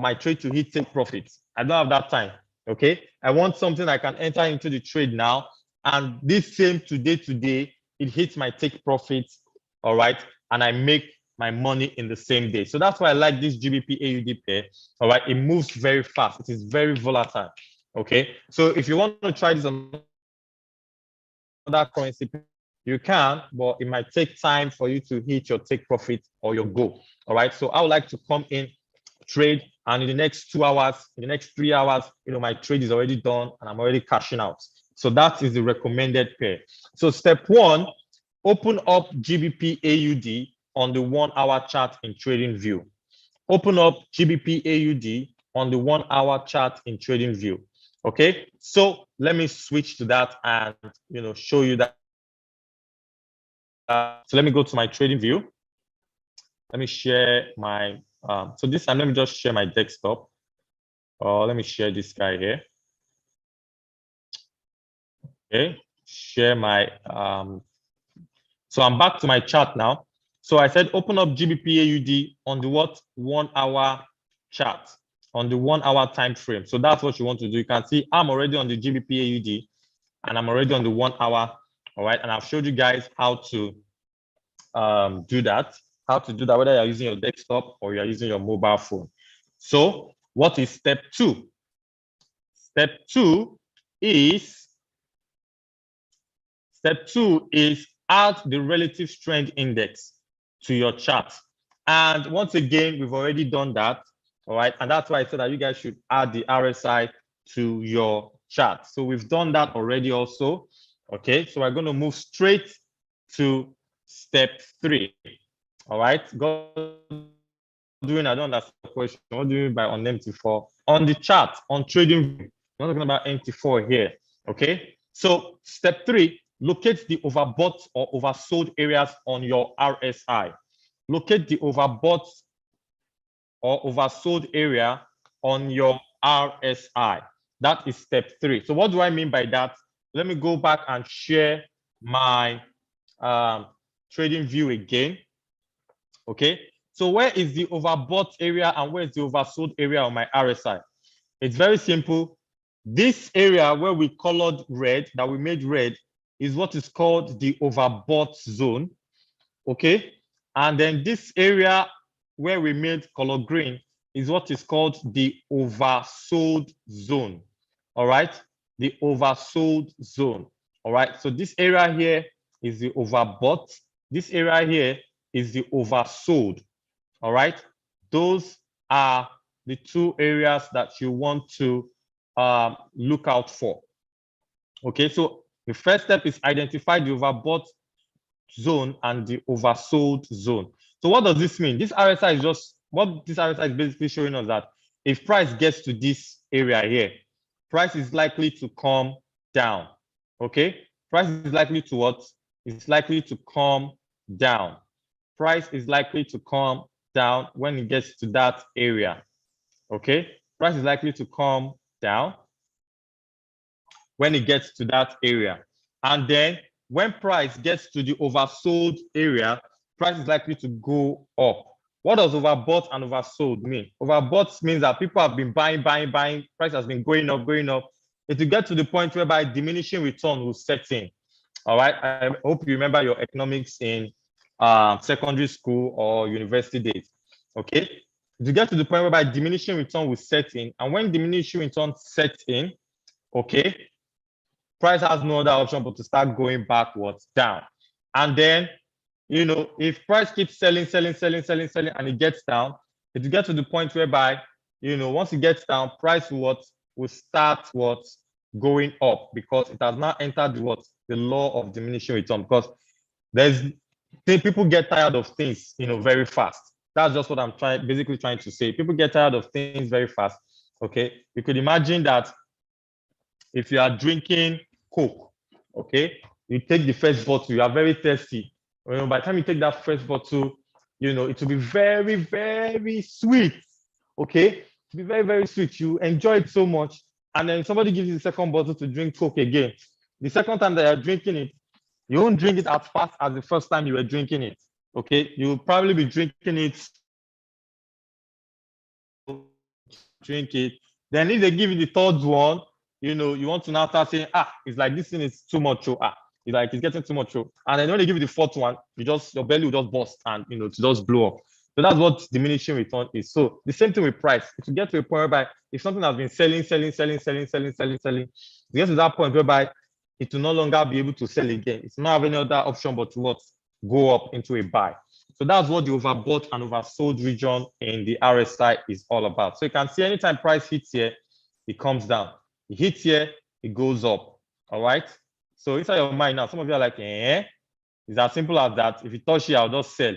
my trade to hit take profits. I don't have that time. Okay. I want something I can enter into the trade now. And this same today, it hits my take profits. All right. And I make my money in the same day. So that's why I like this GBP AUD pair. All right. It moves very fast. It is very volatile. Okay. So if you want to try this on other currency, you can, but it might take time for you to hit your take profit or your goal. All right. So I would like to come in, trade, and in the next 2 hours, in the next 3 hours, my trade is already done and I'm already cashing out. So that is the recommended pair. So step 1, open up GBP AUD on the 1 hour chart in trading view. Open up GBP AUD on the 1 hour chart in trading view. Okay, so let me switch to that and show you that. So let me go to my trading view. Let me share my so this time let me just share my desktop. Let me share this guy here. Okay, share my so I'm back to my chart now. So I said open up GBP AUD on the 1 hour chart, on the 1 hour time frame. So that's what you want to do. You can see I'm already on the GBP AUD and I'm already on the 1 hour. All right, and I've showed you guys how to do that. How to do that, whether you're using your desktop or you're using your mobile phone. So what is step 2? Step 2 is add the relative strength index to your chart. And once again, we've already done that. All right. And that's why I said that you guys should add the RSI to your chart. So we've done that already also. Okay. So we're going to move straight to step 3. All right. I don't understand the question. What do you mean by on MT4? On the chart, on trading, we're not talking about MT4 here. Okay. So step 3, locate the overbought or oversold areas on your RSI. Locate the overbought or oversold area on your RSI. That is step 3. So what do I mean by that? Let me go back and share my trading view again. Okay. So where is the overbought area and where is the oversold area on my RSI? It's very simple. This area where we colored red, that we made red, is what is called the overbought zone. Okay. And then this area where we made color green is what is called the oversold zone. All right. The oversold zone. All right. So this area here is the overbought. This area here is the oversold. All right. Those are the 2 areas that you want to look out for. Okay. So the first step is identify the overbought zone and the oversold zone. So what does this mean? This RSI is just what this RSI is basically showing us that if price gets to this area here, price is likely to come down. Okay, price is likely to what? It's likely to come down. Price is likely to come down when it gets to that area. Okay, price is likely to come down when it gets to that area. And then when price gets to the oversold area, price is likely to go up. What does overbought and oversold mean? Overbought means that people have been buying, price has been going up. It will get to the point whereby diminishing return will set in. All right. I hope you remember your economics in secondary school or university days. Okay. To get to the point whereby diminishing return will set in, and when diminishing return sets in, okay, price has no other option but to start going backwards down. And then, if price keeps selling, and it gets down, it will get to the point whereby, once it gets down, price will start going up, because it has now entered the law of diminishing return. Because people get tired of things, very fast. That's just what I'm basically trying to say. People get tired of things very fast. Okay, you could imagine that if you are drinking Coke, okay, you take the first bottle, you are very thirsty. By the time you take that first bottle, it will be very, very sweet. Okay, it will be very, very sweet. You enjoy it so much, and then somebody gives you the second bottle to drink Coke again. The second time that you're drinking it, you won't drink it as fast as the first time you were drinking it. Okay, you'll probably be drinking it. Then if they give you the third one, you want to now start saying, it's like this thing is too much. It's like it's getting too much. And then when they give you the fourth one, your belly will just burst and to just blow up. So that's what diminishing return is. So the same thing with price. It will get to a point whereby if something has been selling, it gets to that point whereby it will no longer be able to sell again. It's not have any other option but to go up into a buy. So that's what the overbought and oversold region in the RSI is all about. So you can see anytime price hits here, it comes down. It hits here, it goes up. All right. So inside your mind now, some of you are like, it's as simple as that. If you touch here, I'll just sell.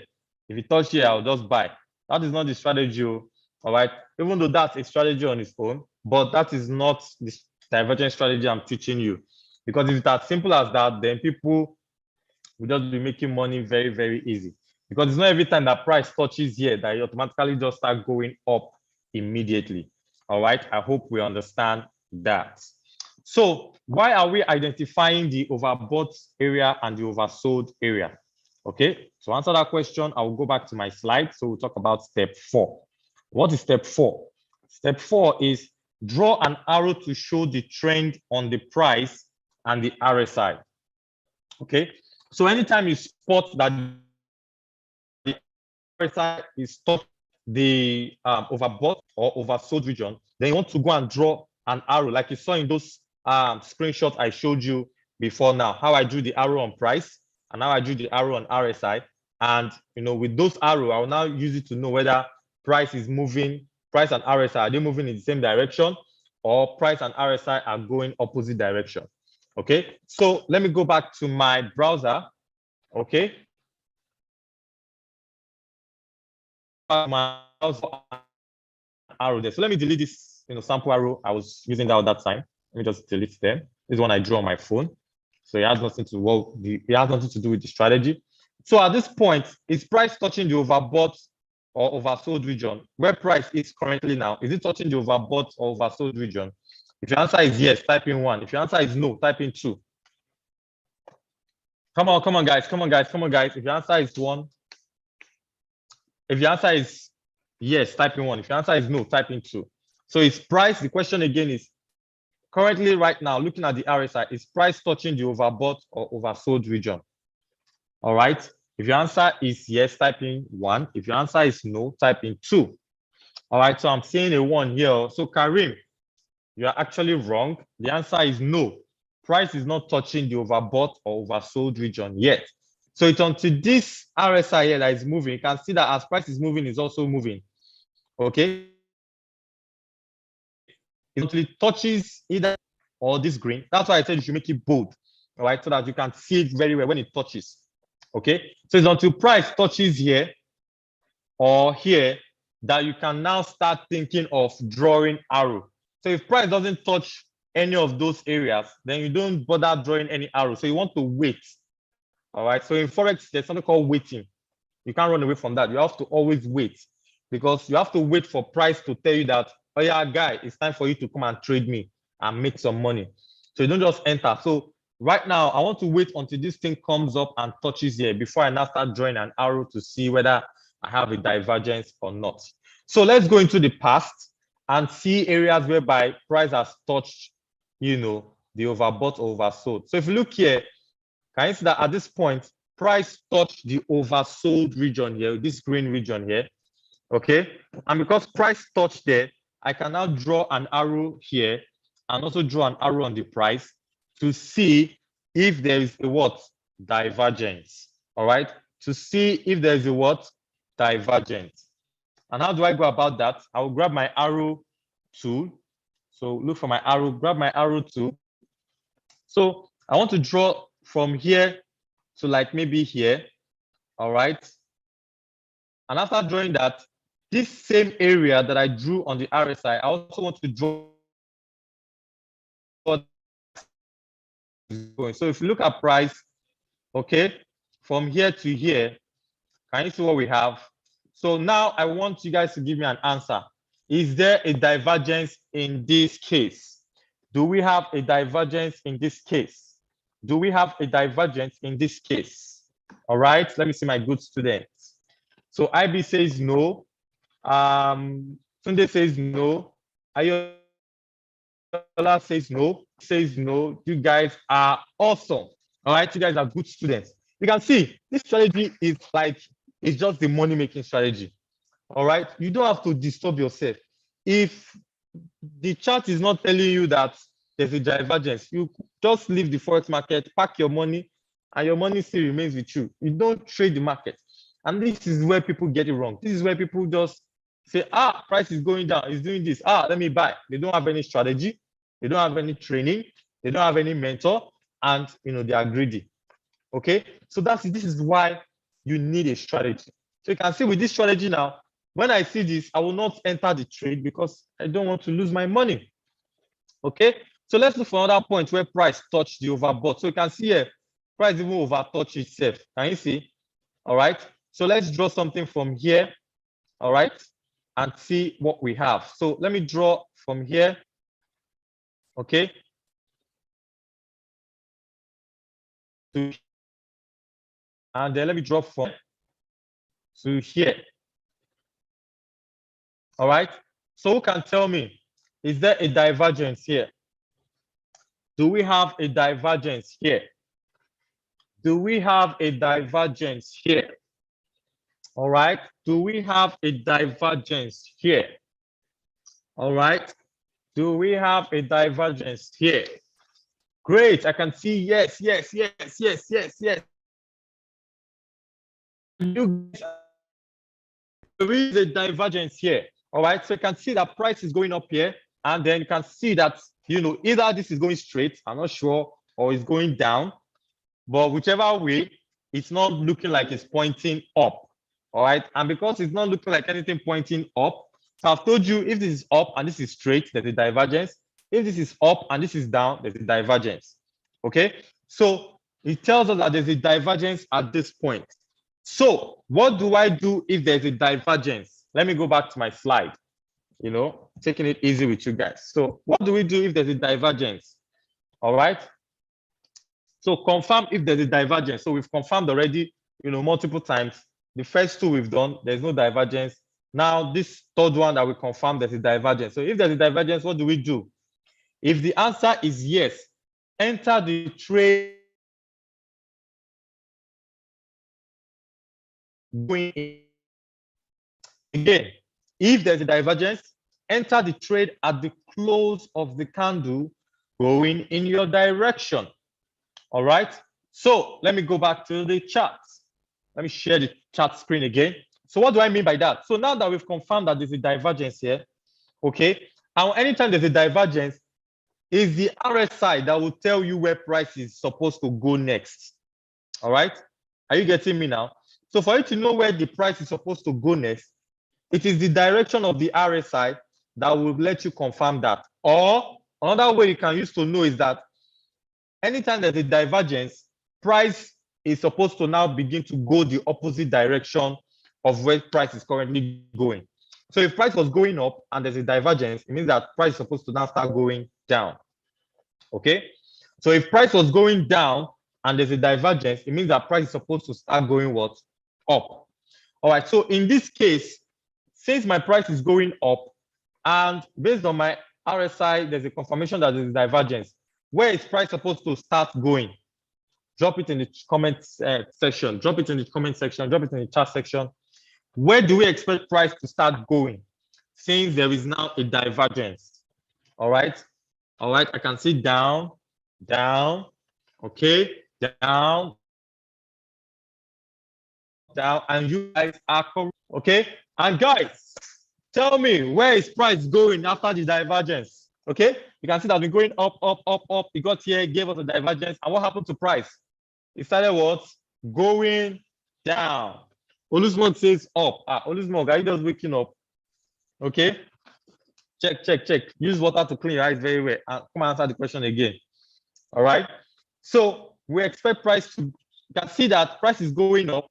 If you touch here, I'll just buy. That is not the strategy. All right. Even though that's a strategy on its own, but that is not the divergent strategy I'm teaching you. Because if it's as simple as that, then people will just be making money very, very easy. Because it's not every time that price touches here that you automatically just start going up immediately. All right. I hope we understand that. So why are we identifying the overbought area and the oversold area? Okay. To answer that question, I will go back to my slide. So we'll talk about step 4. What is step 4? Step 4 is draw an arrow to show the trend on the price and the RSI. Okay. So anytime you spot that the RSI is touching the overbought or oversold region, then you want to go and draw an arrow like you saw in those screenshots I showed you before now, how I drew the arrow on price and how I drew the arrow on RSI. And with those arrows, I will now use it to know whether price is moving, price and RSI, are they moving in the same direction, or price and RSI are going opposite direction. Okay, so let me go back to my browser. Okay. My arrow there. So let me delete this sample arrow I was using that time. Let me just delete them. This is one I drew on my phone. So it has nothing to do with the strategy. So at this point, is price touching the overbought or oversold region? Where price is currently now, is it touching the overbought or oversold region? If your answer is yes, type in 1. If your answer is no, type in 2. Come on, guys. If your answer is 1, if your answer is yes, type in 1. If your answer is no, type in 2. So is price, the question again is, currently right now, looking at the RSI, is price touching the overbought or oversold region? All right. If your answer is yes, type in 1. If your answer is no, type in 2. All right. So I'm seeing a 1 here. So Karim, you are actually wrong. The answer is no. Price is not touching the overbought or oversold region yet. So it's until this RSI here that is moving. You can see that as price is moving, it's also moving. Okay. Until it touches either or this green. That's why I said you should make it bold. All right. So that you can see it very well when it touches. Okay. So it's until price touches here or here that you can now start thinking of drawing arrow. So if price doesn't touch any of those areas, then you don't bother drawing any arrow. So you want to wait. All right. So in Forex, there's something called waiting. You can't run away from that. You have to always wait, because you have to wait for price to tell you that, oh yeah, guy, it's time for you to come and trade me and make some money. So you don't just enter. So right now, I want to wait until this thing comes up and touches here before I now start drawing an arrow to see whether I have a divergence or not. So let's go into the past and see areas whereby price has touched, the overbought or oversold. So if you look here, can you see that at this point, price touched the oversold region here, this green region here, okay? And because price touched there, I can now draw an arrow here and also draw an arrow on the price to see if there is a what? Divergence, all right? To see if there is a what? Divergence. And how do I go about that? I will grab my arrow tool. So look for my arrow, grab my arrow tool. So I want to draw from here to like maybe here, all right? And after drawing that, this same area that I drew on the RSI, I also want to draw. So if you look at price, okay, from here to here, can you see what we have? So now I want you guys to give me an answer. Is there a divergence in this case? Do we have a divergence in this case? Do we have a divergence in this case? All right, let me see my good students. So IB says no. Sunday says no. Ayola says no. Says no. You guys are awesome. All right, you guys are good students. You can see this strategy is like, it's just the money making strategy. All right, you don't have to disturb yourself. If the chart is not telling you that there's a divergence, you just leave the forex market, pack your money, and your money still remains with you. You don't trade the market. And this is where people get it wrong. This is where people just say, price is going down, it's doing this, let me buy. They don't have any strategy, they don't have any training, they don't have any mentor, and they are greedy. Okay, so this is why you need a strategy. So you can see with this strategy now, when I see this, I will not enter the trade because I don't want to lose my money. Okay, so let's look for another point where price touched the overbought. So you can see here, price even overtouched itself. Can you see? All right, so let's draw something from here, all right, and see what we have. So let me draw from here, okay, and then let me draw from to here. All right, so who can tell me, is there a divergence here? Do we have a divergence here? Do we have a divergence here? All right, do we have a divergence here? All right, do we have a divergence here? Great, I can see yes. You guys, there is a divergence here. All right, so you can see that price is going up here, and then you can see that either this is going straight, I'm not sure, or it's going down, but whichever way, it's not looking like it's pointing up. All right, and because it's not looking like anything pointing up, so I've told you, if this is up and this is straight, there's a divergence. If this is up and this is down, there's a divergence. Okay, so it tells us that there's a divergence at this point. So what do I do if there's a divergence? Let me go back to my slide, taking it easy with you guys. So what do we do if there's a divergence? All right, so confirm if there's a divergence. So we've confirmed already, multiple times. The first two we've done, there's no divergence. Now this third one that we confirmed, there's a divergence. So if there's a divergence, what do we do? If the answer is yes, enter the trade going in. Again, if there's a divergence, enter the trade at the close of the candle going in your direction. All right, so let me go back to the chart. Let me share the chart screen again. So what do I mean by that? So now that we've confirmed that there's a divergence here, okay, and anytime there's a divergence, is the RSI that will tell you where price is supposed to go next. All right, are you getting me now? So for you to know where the price is supposed to go next, it is the direction of the RSI that will let you confirm that. Or another way you can use to know is that anytime there's a divergence, price is supposed to now begin to go the opposite direction of where price is currently going. So if price was going up and there's a divergence, it means that price is supposed to now start going down. Okay, So if price was going down and there's a divergence, it means that price is supposed to start going what? Up. All right, so in this case, since my price is going up and based on my RSI, there's a confirmation that there's a divergence, where is price supposed to start going? Drop it in the comment section, drop it in the comment section, drop it in the chat section. Where do we expect price to start going since there is now a divergence? All right, I can see down, down, okay, down, down, and you guys are correct, okay? And guys, tell me, where is price going after the divergence? Okay, you can see that we're going up, up, up, up. It got here, gave us a divergence, and what happened to price? It started what? Going down. Olusmog says up. Olusmog, are you just waking up? Okay. Check, check, check. Use water to clean your eyes very well. And come and answer the question again. All right. So we expect price to, you can see that price is going up.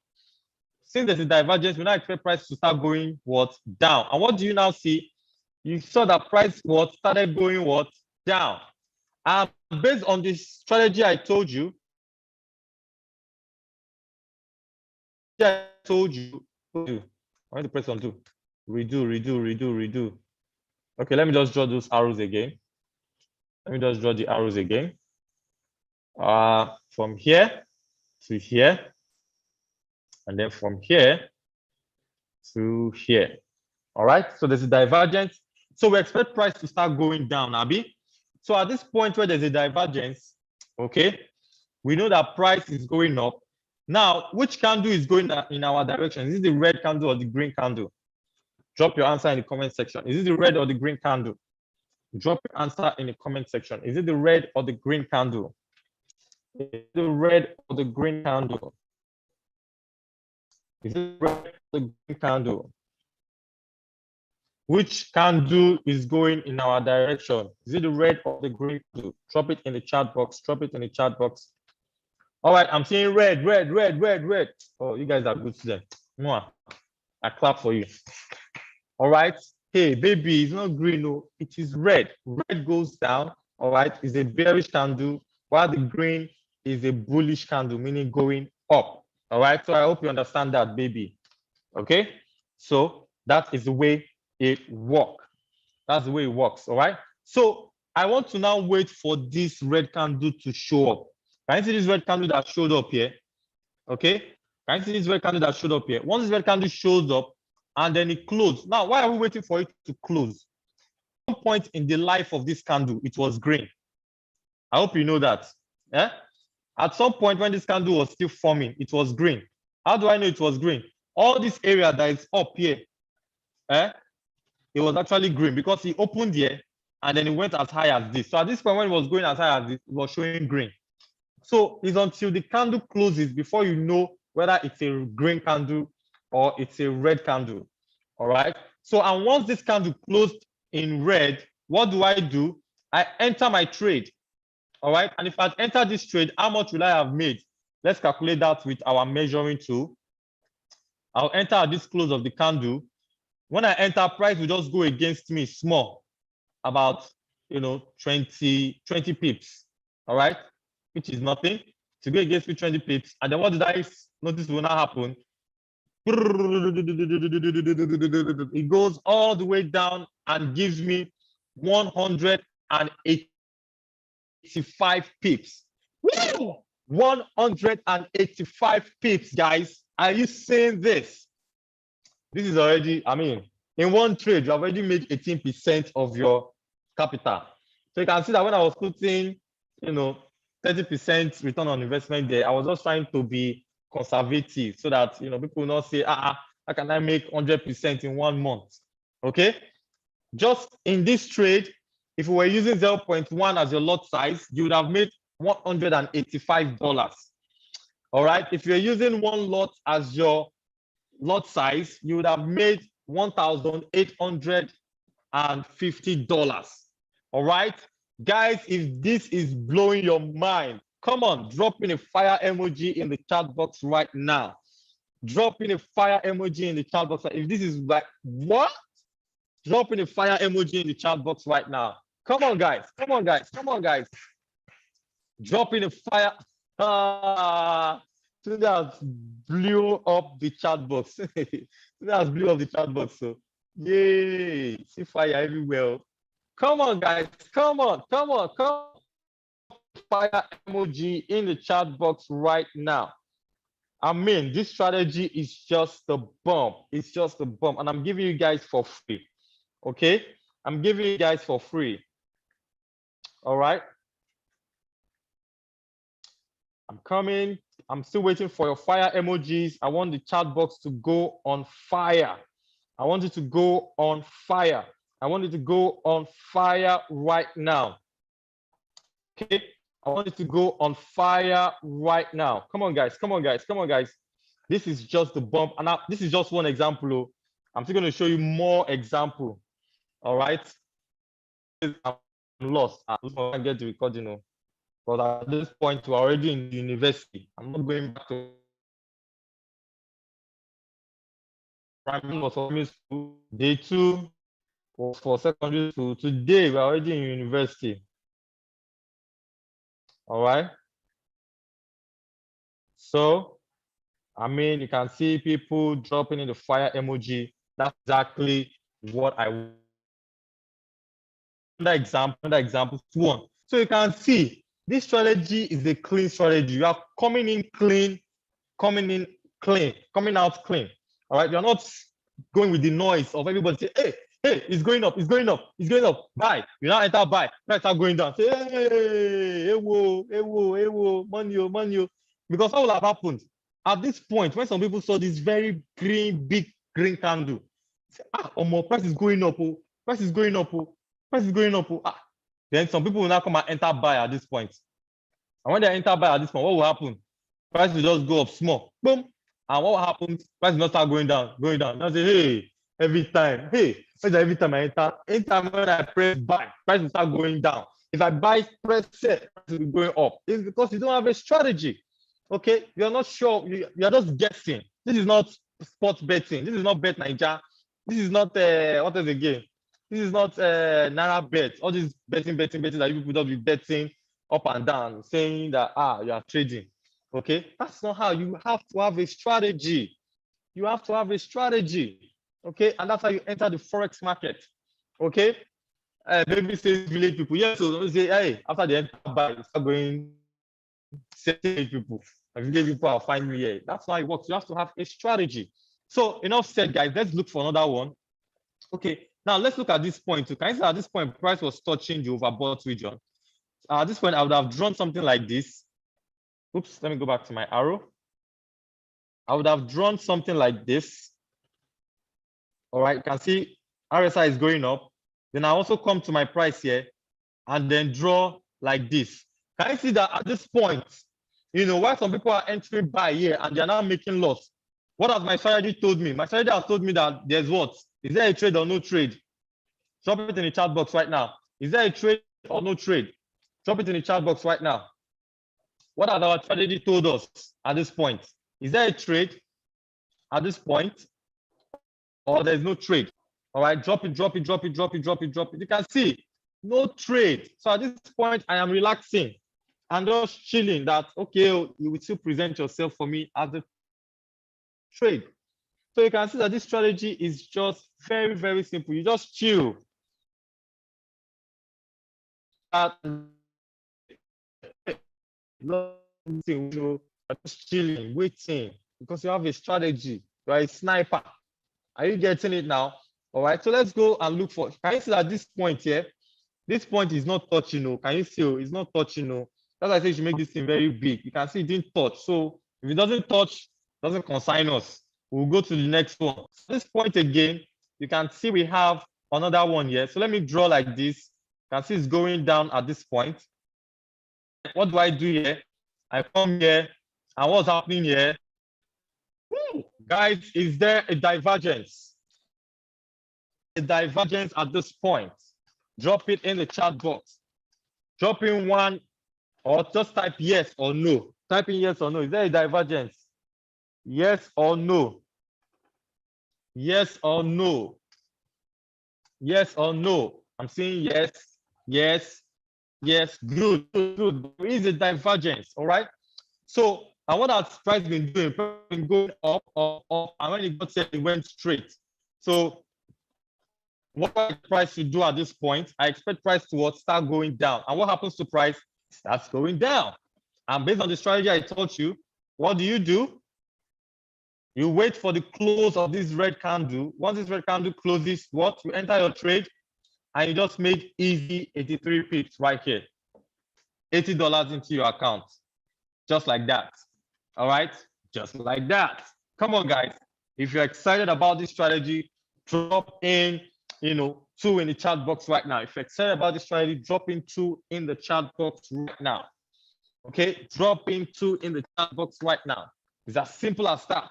Since there's a divergence, we now expect price to start going what? Down. And what do you now see? You saw that price what? Started going what? Down. And based on this strategy I told you, I want to press on do. Redo, redo, redo, redo. Okay, let me just draw those arrows again. Let me just draw the arrows again. From here to here, and then from here to here. All right, so there's a divergence. So we expect price to start going down, Abby. So at this point where there's a divergence, okay, we know that price is going up. Now, which candle is going in our direction? Is it the red candle or the green candle? Drop your answer in the comment section. Is it the red or the green candle? Drop your answer in the comment section. Is it the red or the green candle? Is it the red or the green candle? Is it the red or the green candle? Which candle is going in our direction? Is it the red or the green candle? Drop it in the chat box. Drop it in the chat box. All right, I'm seeing red, red, red, red, red. Oh, you guys are good today. I clap for you. All right. Hey, baby, it's not green. No, it is red. Red goes down. All right. It's a bearish candle, while the green is a bullish candle, meaning going up. All right. So I hope you understand that, baby. Okay. So that is the way it works. That's the way it works. All right. So I want to now wait for this red candle to show up. Can you see this red candle that showed up here? Okay. Can you see this red candle that showed up here? Once this red candle shows up and then it closed. Now, why are we waiting for it to close? At some point in the life of this candle, it was green. I hope you know that. Yeah? At some point when this candle was still forming, it was green. How do I know it was green? All this area that is up here, it was actually green because it opened here and then it went as high as this. So at this point, when it was going as high as this, it was showing green. So it's until the candle closes before you know whether it's a green candle or it's a red candle. All right. So, and once this candle closed in red, what do? I enter my trade. All right. And if I enter this trade, how much will I have made? Let's calculate that with our measuring tool. I'll enter at this close of the candle. When I enter, price will just go against me small, about 20 pips. All right, which is nothing. To go against me 20 pips. And then what did I notice will not happen? It goes all the way down and gives me 185 pips. Woo! 185 pips, guys. Are you seeing this? This is already, I mean, in one trade, you have already made 18% of your capital. So you can see that when I was putting, 30% return on investment there, I was just trying to be conservative so that, people will not say, how can I make 100% in 1 month? Okay. Just in this trade, if we were using 0.1 as your lot size, you would have made $185. All right. If you're using one lot as your lot size, you would have made $1,850. All right, guys, if this is blowing your mind, come on, drop in a fire emoji in the chat box right now. Drop in a fire emoji in the chat box. If this is like, what? Drop in a fire emoji in the chat box right now. Come on, guys. Come on, guys. Come on, guys. Dropping the fire. So that blew up the chat box. So that blew up the chat box. So yay! See fire everywhere. Come on, guys. Come on. Come on. Come on. Fire emoji in the chat box right now. I mean, this strategy is just a bump. It's just a bump. And I'm giving you guys for free. Okay? I'm giving you guys for free. All right? I'm coming. I'm still waiting for your fire emojis. I want the chat box to go on fire. I want it to go on fire. I want it to go on fire right now. Okay? I want it to go on fire right now. Come on, guys. Come on, guys. Come on, guys. This is just the bump. And this is just one example. I'm still going to show you more example. All right? I'm lost. I don't want to get the recording. But at this point, we're already in the university. I'm not going back to primary or primary school. Day 2 was for secondary school. Today, we're already in university. All right? So, I mean, you can see people dropping in the fire emoji. That's exactly what I want. Another example, one. So you can see this strategy is a clean strategy. You are coming in clean, coming in clean, coming out clean. All right, you're not going with the noise of everybody say, hey, hey, it's going up, it's going up, it's going up. Buy. You now enter buy. Price start going down. Say, hey, whoa, hey, whoa, hey, whoa, money. Because what will have happened at this point when some people saw this very big green candle? Say, more price is going up, price is going up, price is going up. Then some people will now come and enter buy at this point. And when they enter buy at this point, what will happen? Price will just go up small. Boom. And what happens? Price will not start going down. Now say, hey, every time I enter, anytime when I press buy, price will start going down. If I buy, press sell, price will be going up. It's because you don't have a strategy. Okay, you're not sure, you're just guessing. This is not sports betting. This is not Bet Naija. This is not what is the game? This is not Naira bet. All these betting that you people don't be betting up and down, saying that you are trading. Okay, that's not how. You have to have a strategy. You have to have a strategy. Okay, and that's how you enter the Forex market. Okay, maybe say village people. Yes, so say, hey, after they enter buy, start going certain people. And village people are finding here. That's how it works. You have to have a strategy. So enough said, guys. Let's look for another one. Okay, now let's look at this point. So can you see at this point, price was touching the overbought region. At this point, I would have drawn something like this. Oops, let me go back to my arrow. I would have drawn something like this. All right, you can see RSI is going up. Then I also come to my price here and then draw like this. Can you see that at this point, why some people are entering buy here and they're now making loss? What has my strategy told me? My strategy has told me that there's what? Is there a trade or no trade? Drop it in the chat box right now. Is there a trade or no trade? Drop it in the chat box right now. What has our strategy told us at this point? Is there a trade at this point? Or there's no trade? All right, drop it. You can see no trade. So at this point, I am relaxing and just chilling that, okay, you will still present yourself for me as a trade. So you can see that this strategy is just very, very simple. You just chill. Just chilling, waiting, because you have a strategy. You are a sniper. Are you getting it now? All right, so let's go and look for. Can you see that this point here? This point is not touching. Can you see? It's not touching. That's why I say you should make this thing very big. You can see it didn't touch. So if it doesn't touch, it doesn't consign us. We'll go to the next one. So this point again, you can see we have another one here. So let me draw like this. You can see it's going down at this point. What do I do here? I come here, and what's happening here? Woo! Guys, is there a divergence? A divergence at this point. Drop it in the chat box. Drop in one, or just type yes or no. Type in yes or no. Is there a divergence? Yes or no? Yes or no? Yes or no? I'm saying yes, yes, Yes, good, good, good. There is a divergence, all right? So, and what has price been doing? Price been going up, up, up, and when it got here, it went straight. So, what I expect price to do at this point? I expect price to what? Start going down. And what happens to price? It starts going down. And based on the strategy I taught you, what do? You wait for the close of this red candle. Once this red candle closes, what? You enter your trade, and you just made easy 83 pips right here. $80 into your account, just like that. All right, just like that. Come on, guys. If you're excited about this strategy, drop in, 2 in the chat box right now. If you're excited about this strategy, drop in 2 in the chat box right now. Okay, drop in 2 in the chat box right now. It's as simple as that.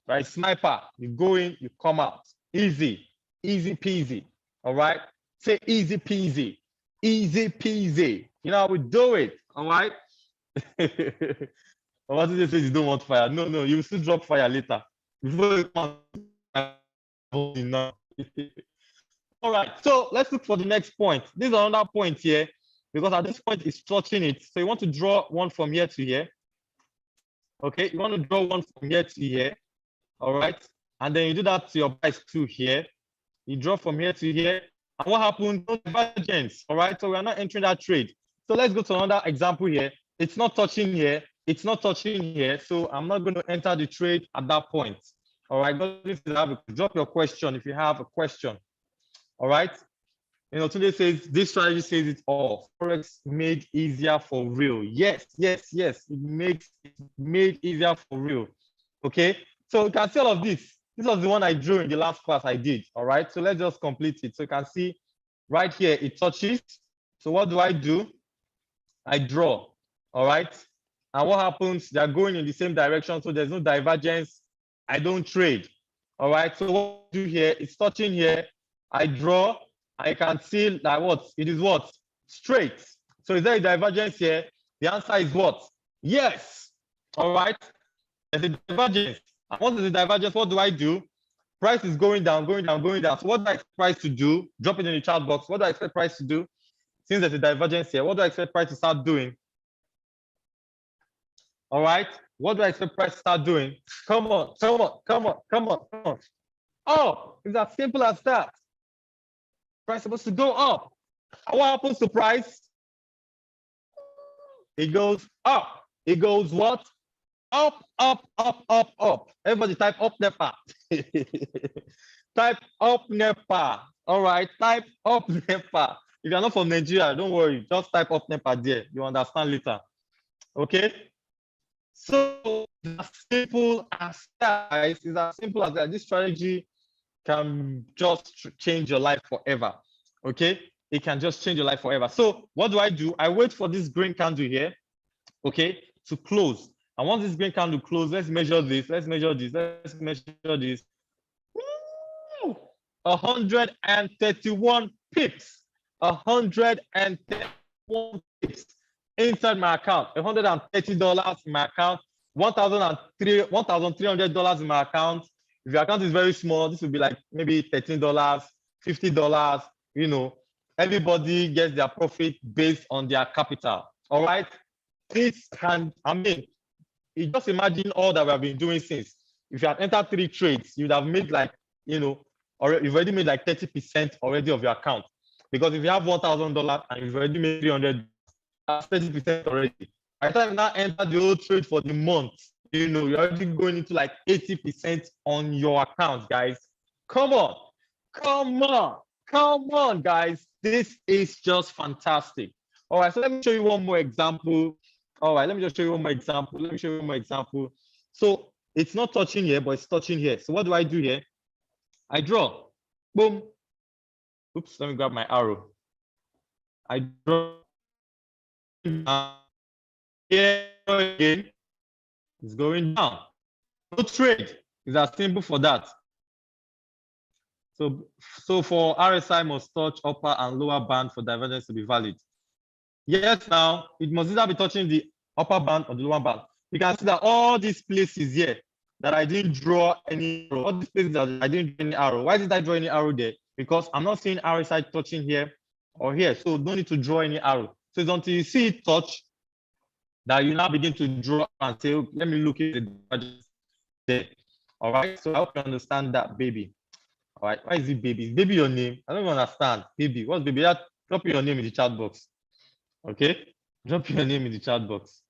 Right, sniper, you go in, you come out. Easy, easy peasy. All right, say easy peasy, easy peasy. You know how we do it. All right. What did they say? You don't want fire? No, no, you will still drop fire later. Before you come. All right, so let's look for the next point. This is another point here, because at this point it's touching it. So you want to draw one from here to here. Okay, you want to draw one from here to here. All right, and then you do that to your price too here. You draw from here to here. And what happened? No divergence. All right, so we are not entering that trade. So let's go to another example here. It's not touching here. It's not touching here. So I'm not going to enter the trade at that point. All right, drop your question if you have a question. All right. Today says this strategy says it all. Forex made easier for real. Yes, yes, yes. It made easier for real. Okay. So you can see all of this. This was the one I drew in the last class I did. All right. So let's just complete it. So you can see right here it touches. So what do? I draw. All right. And what happens? They're going in the same direction. So there's no divergence. I don't trade. All right. So what I do here? It's touching here. I draw. I can see that what? It is what? Straight. So is there a divergence here? The answer is what? Yes. All right. There's a divergence. And once there's a divergence, what do? Price is going down, going down, going down. So what do I expect price to do? Drop it in the chat box. What do I expect price to do? Since there's a divergence here, what do I expect price to start doing? All right. What do I expect price to start doing? Come on, come on, come on, come on, come on. Oh, it's as simple as that. Price is supposed to go up. What happens to price? It goes up. It goes what? Up, up, up, up, up. Everybody type up NEPA. Type up NEPA. All right, type up NEPA. If you're not from Nigeria, don't worry. Just type up NEPA there. You understand later. Okay? So as simple as that, guys. It's as simple as that. This strategy can just change your life forever. Okay? It can just change your life forever. So what do? I wait for this green candle here, okay, to close. And once this green candle close, let's measure this. Let's measure this. Let's measure this. Woo! 131 pips. 131 pips inside my account. $130 in my account. $1,300 in my account. If your account is very small, this will be like maybe $13, $50. Everybody gets their profit based on their capital. All right. This can, you just imagine all that we have been doing since. If you had entered 3 trades, you'd have made like, you've already made like 30% already of your account. Because if you have $1,000 and you've already made $300, that's 30% already. By the time you now enter the whole trade for the month, you're already going into like 80% on your account, guys. Come on, come on, come on, guys. This is just fantastic. All right, so let me show you one more example. All right, let me just show you one more example. Let me show you one more example. So it's not touching here, but it's touching here. So what do I do here? I draw. Boom. Oops, let me grab my arrow. I draw. Here again. It's going down. No trade. It's as simple for that. So for RSI must touch upper and lower band for divergence to be valid. Yes, now it must either be touching the upper band or the lower band. You can see that all these places here that I didn't draw any arrow, all these places that I didn't draw any arrow. Why did I draw any arrow there? Because I'm not seeing RSI touching here or here, so don't need to draw any arrow. So it's until you see it touch that you now begin to draw and say, okay, let me look at the divergence there. All right. So I hope you understand that, baby. All right. Why is it baby? Is baby your name? I don't understand. Baby. What's baby? Drop your name in the chat box. Okay. Drop your name in the chat box.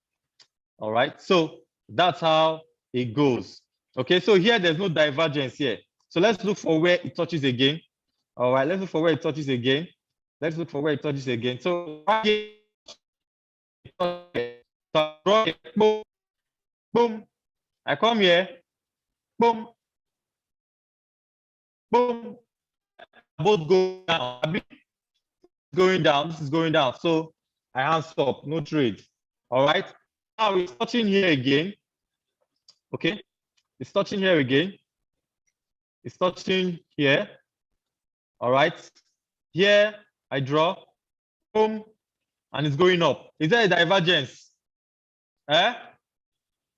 All right. So that's how it goes. Okay. So here there's no divergence here. So let's look for where it touches again. All right. Let's look for where it touches again. Let's look for where it touches again. So right here, boom, boom. I come here, boom, boom. Both going down. Going down. This is going down. So I hand stop. No trade. All right. Now it's touching here again. Okay. It's touching here again. It's touching here. All right. Here I draw. Boom. And it's going up. Is there a divergence? Eh?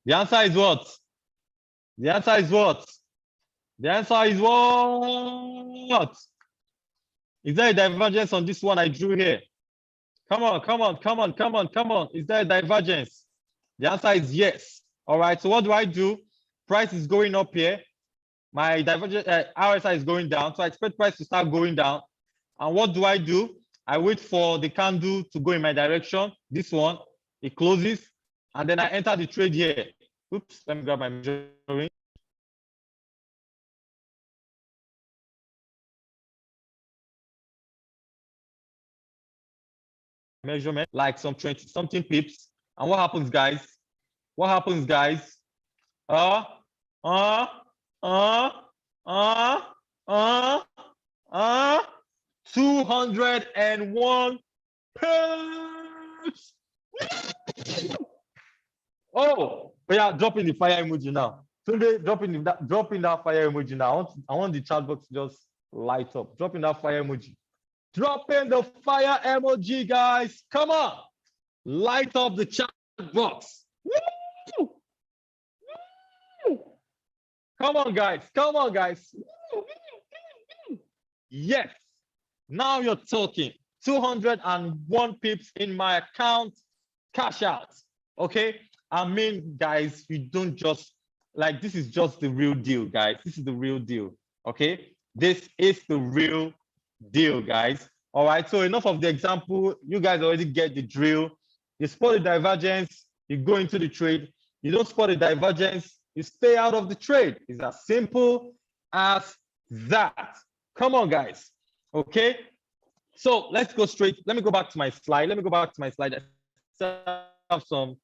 The answer is what? The answer is what? The answer is what? Is there a divergence on this one I drew here? Come on, come on, come on, come on, come on. Is there a divergence? The answer is yes. All right, so what do? Price is going up here. My divergence, RSI is going down. So I expect price to start going down. And what do? I wait for the candle to go in my direction. This one, it closes. And then I enter the trade here. Oops, let me grab my measuring. Measurement, like some 20 something pips. And what happens, guys? What happens, guys? 201 pips. Oh, yeah, drop in the fire emoji now. Today, drop in that fire emoji now. I want the chat box to just light up. Drop in that fire emoji. Drop in the fire emoji, guys. Come on. Light up the chat box. Woo! Woo! Come on, guys. Come on, guys. Yes. Now you're talking. 201 pips in my account. Cash out. Okay. I mean, guys, you don't just like this is just the real deal, guys. This is the real deal. Okay. This is the real deal, guys. All right. So enough of the example. You guys already get the drill. You spot the divergence, you go into the trade. You don't spot the divergence, you stay out of the trade. It's as simple as that. Come on, guys. Okay. So let's go straight. Let me go back to my slide. I have some.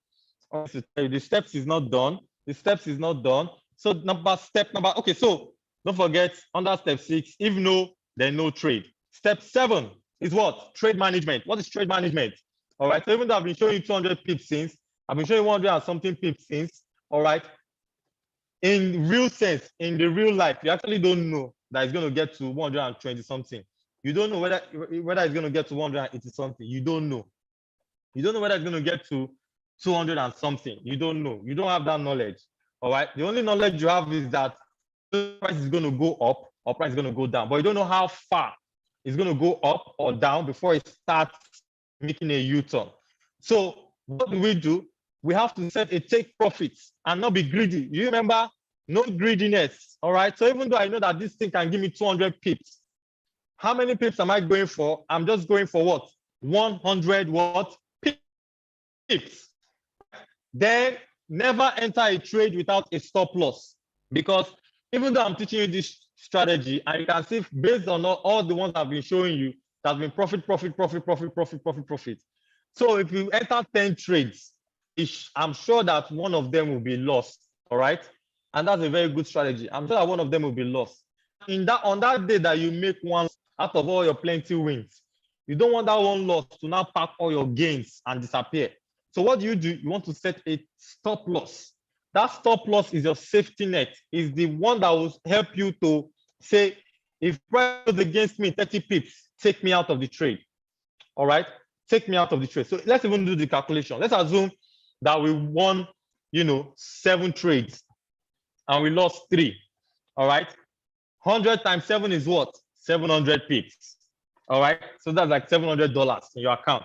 The steps is not done. The steps is not done. So step number. Okay. So don't forget under step 6, if no, then no trade. Step 7 is what? Trade management. What is trade management? All right. So even though I've been showing you 200 pips since, I've been showing you 100 and something pips since. All right. In real sense, in the real life, you actually don't know that it's going to get to 120 something. You don't know whether it's going to get to 180 something. You don't know. You don't know whether it's going to get to 200 and something. You don't know. You don't have that knowledge. All right. The only knowledge you have is that the price is going to go up or price is going to go down, but you don't know how far it's going to go up or down before it starts making a U-turn. So what do? We have to set a take profits and not be greedy. You remember? No greediness. All right. So even though I know that this thing can give me 200 pips, how many pips am I going for? I'm just going for what? 100 what? Pips. Then never enter a trade without a stop loss, because even though I'm teaching you this strategy, and you can see based on all the ones I've been showing you, that's been profit. So if you enter 10 trades, I'm sure that one of them will be lost. All right. And that's a very good strategy. I'm sure that one of them will be lost. On that day that you make one out of all your plenty wins, you don't want that one loss to now pack all your gains and disappear. So what do? You want to set a stop loss. That stop loss is your safety net. Is the one that will help you to say, if price goes against me 30 pips, take me out of the trade. All right, take me out of the trade. So let's even do the calculation. Let's assume that we won, 7 trades and we lost 3. All right, 100 times 7 is what? 700 pips. All right, so that's like $700 in your account.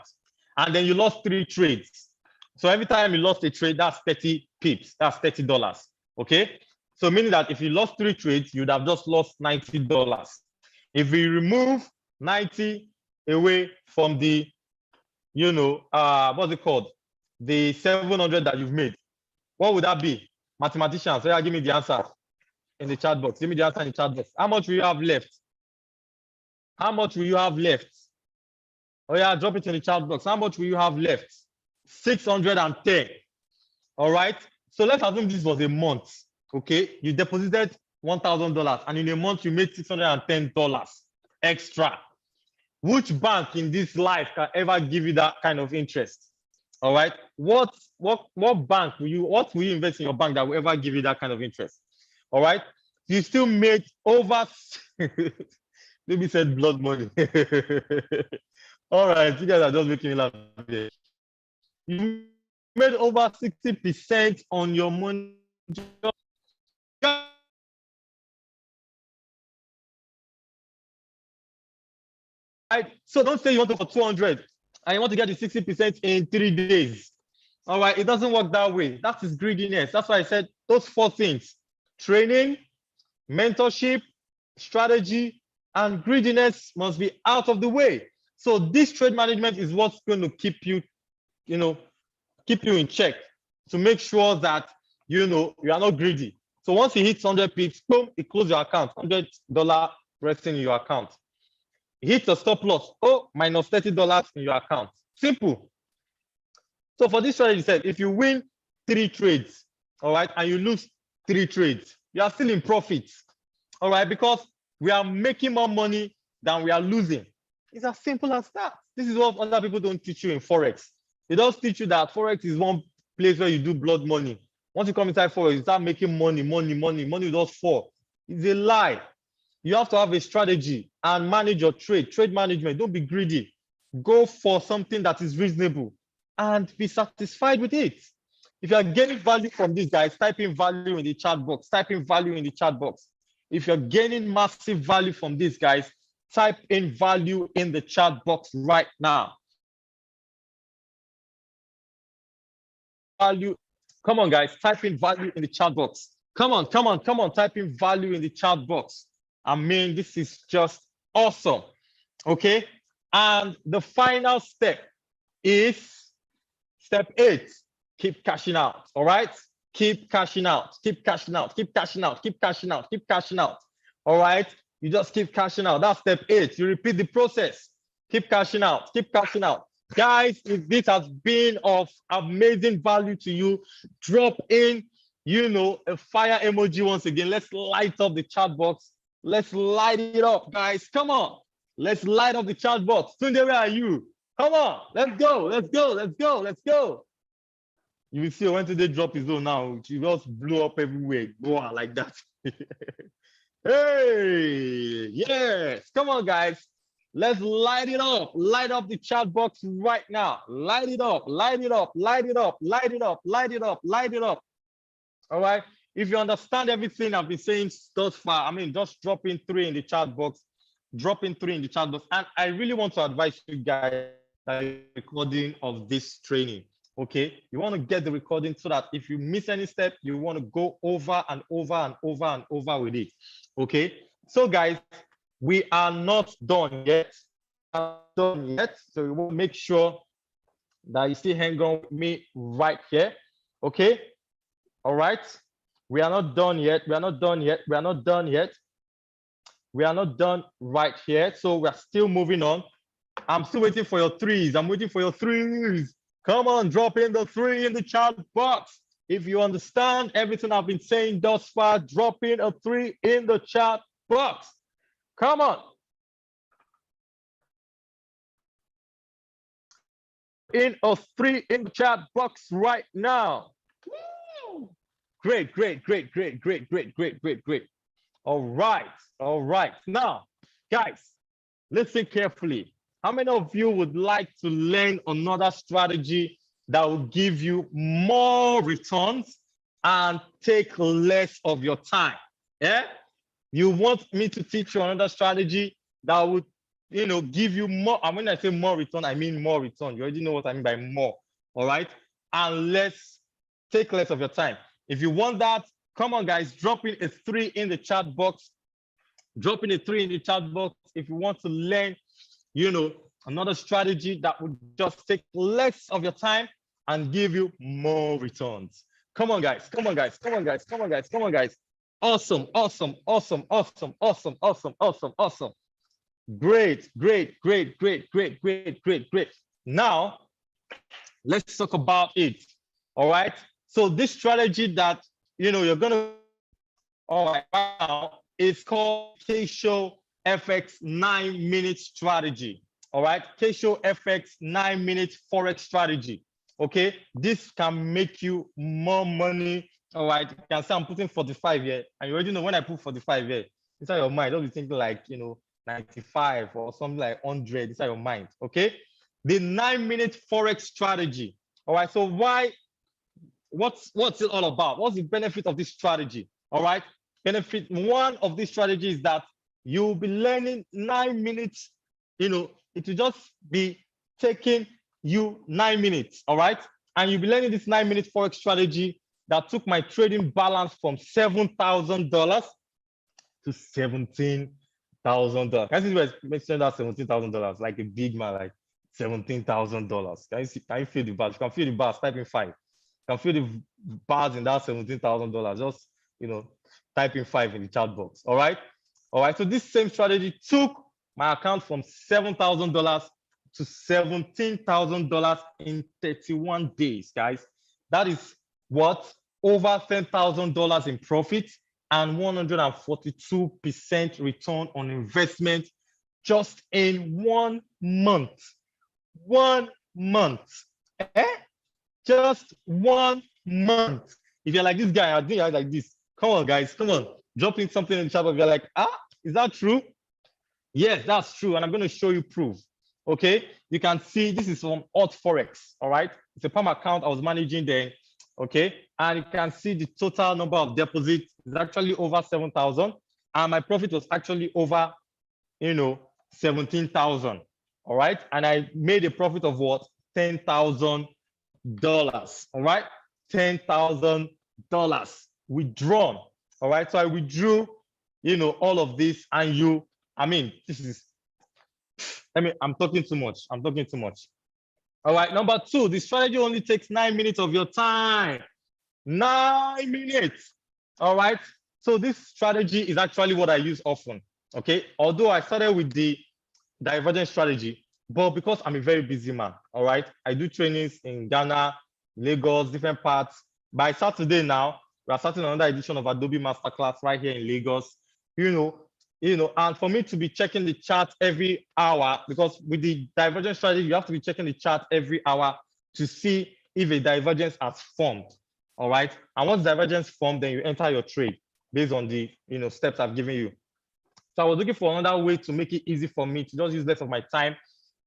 and then you lost 3 trades. So every time you lost a trade, that's 30 pips. That's $30. Okay. So meaning that if you lost 3 trades, you'd have just lost $90. If we remove 90 away from the, what's it called? The 700 that you've made, what would that be? Mathematicians, so yeah, give me the answer in the chat box. Give me the answer in the chat box. How much will you have left? How much will you have left? Oh yeah, drop it in the chat box. How much will you have left? 610. All right. So let's assume this was a month. Okay. You deposited $1,000 and in a month you made $610 extra. Which bank in this life can ever give you that kind of interest? All right. What bank will you invest in your bank that will ever give you that kind of interest? All right. You still made over maybe said blood money. All right, you guys are just making me laugh. You made over 60% on your money. Right? So don't say you want to for 200 and you want to get the 60% in 3 days. All right, it doesn't work that way. That is greediness. That's why I said those 4 things: training, mentorship, strategy, and greediness must be out of the way. So this trade management is what's going to keep you, keep you in check, to make sure that you are not greedy. So once you hit 100 pips, boom, it closes your account. $100 resting in your account. Hit a stop loss, minus $30 in your account. Simple. So for this strategy, said if you win 3 trades, all right, and you lose 3 trades, you are still in profit. All right, because we are making more money than we are losing. It's as simple as that. This is what other people don't teach you in Forex. They don't teach you that Forex is one place where you do blood money. Once you come inside Forex, you start making money will just fall. It's a lie. You have to have a strategy and manage your trade management. Don't be greedy. Go for something that is reasonable and be satisfied with it. If you are getting value from these guys, type in value in the chat box. Type in value in the chat box. If you're gaining massive value from these guys, type in value in the chat box right now. Value. Come on, guys. Type in value in the chat box. Come on. Type in value in the chat box. I mean, this is just awesome. Okay. And the final step is step 8. Keep cashing out. All right. Keep cashing out. All right. You just keep cashing out. That's step 8. You repeat the process. Keep cashing out. Guys, if this has been of amazing value to you, drop in, a fire emoji once again. Let's light up the chat box. Let's light it up, guys. Come on. Let's light up the chat box. Tunde, where are you? Come on. Let's go. You will see when today drop his own now. She just blew up everywhere. Go on like that. Hey, yes. Come on, guys. Let's light it up. Light up the chat box right now. Light it up. All right. If you understand everything I've been saying thus far, just drop in 3 in the chat box. And I really want to advise you guys the recording of this training. Okay, you want to get the recording so that if you miss any step, you want to go over and over with it. Okay, so guys, we are not done yet. So we will make sure that you still hang on with me right here. Okay, all right. We are not done yet. We are not done right here. So we are still moving on. I'm still waiting for your 3s. Come on, drop in the 3 in the chat box. If you understand everything I've been saying thus far, drop in a 3 in the chat box. Come on. In a 3 in the chat box right now. Woo! Great. All right. Now, guys, listen carefully. How many of you would like to learn another strategy that will give you more returns and take less of your time? Yeah? You want me to teach you another strategy that would give you more. And when I say more return, I mean more return. You already know what I mean by more. All right. And take less of your time. If you want that, come on, guys, drop in a 3 in the chat box. Drop in a 3 in the chat box if you want to learn, another strategy that would just take less of your time and give you more returns. Come on, guys. Come on, guys. Come on, guys. Come on, guys. Come on, guys. Awesome, awesome, awesome, awesome, awesome, awesome, awesome, awesome. Great, great, great, great, great, great, great, great. Now, let's talk about it. All right. So this strategy that you're gonna now is called K-Show FX 9-minute strategy. All right, K-Show FX 9-minute Forex strategy. Okay, this can make you more money. All right, you can say I'm putting 45 here, and you already know when I put 45 here, inside your mind, don't be thinking like 95 or something like 100 inside your mind. Okay, the 9-minute Forex strategy. All right, so what's it all about? What's the benefit of this strategy? All right, benefit one of this strategy is that you'll be learning 9 minutes. It will just be taking you 9 minutes. All right, and you'll be learning this 9-minute Forex strategy that took my trading balance from $7,000 to $17,000. Can you see mentioned that $17,000 like a big man, like $17,000? Can you feel the bars? You can feel the bars. Type in 5. You can feel the bars in that $17,000. Just type in 5 in the chat box. All right. So this same strategy took my account from $7,000 to $17,000 in 31 days, guys. That is what? Over $10,000 in profit and 142% return on investment just in 1 month. 1 month. Just 1 month. If you're like this guy, I think you're like this. Come on, guys. Come on. Drop in something in the chat. If you're like, is that true? Yes, that's true. And I'm going to show you proof. Okay. You can see this is from Hot Forex. All right. It's a PAM account I was managing then. Okay. And you can see the total number of deposits is actually over 7,000. And my profit was actually over, 17,000. All right. And I made a profit of what? $10,000. All right. $10,000 withdrawn. All right. So I withdrew, all of this, and I'm talking too much. I'm talking too much. All right. Number 2, the strategy only takes 9 minutes of your time. 9 minutes. All right. So this strategy is actually what I use often. Okay. Although I started with the divergence strategy, but because I'm a very busy man, all right, I do trainings in Ghana, Lagos, different parts. By Saturday now, we are starting another edition of Adobe Masterclass right here in Lagos. And for me to be checking the chart every hour, because with the divergence strategy, you have to be checking the chart every hour to see if a divergence has formed. All right. And once divergence formed, then you enter your trade based on the steps I've given you. So I was looking for another way to make it easy for me to just use less of my time.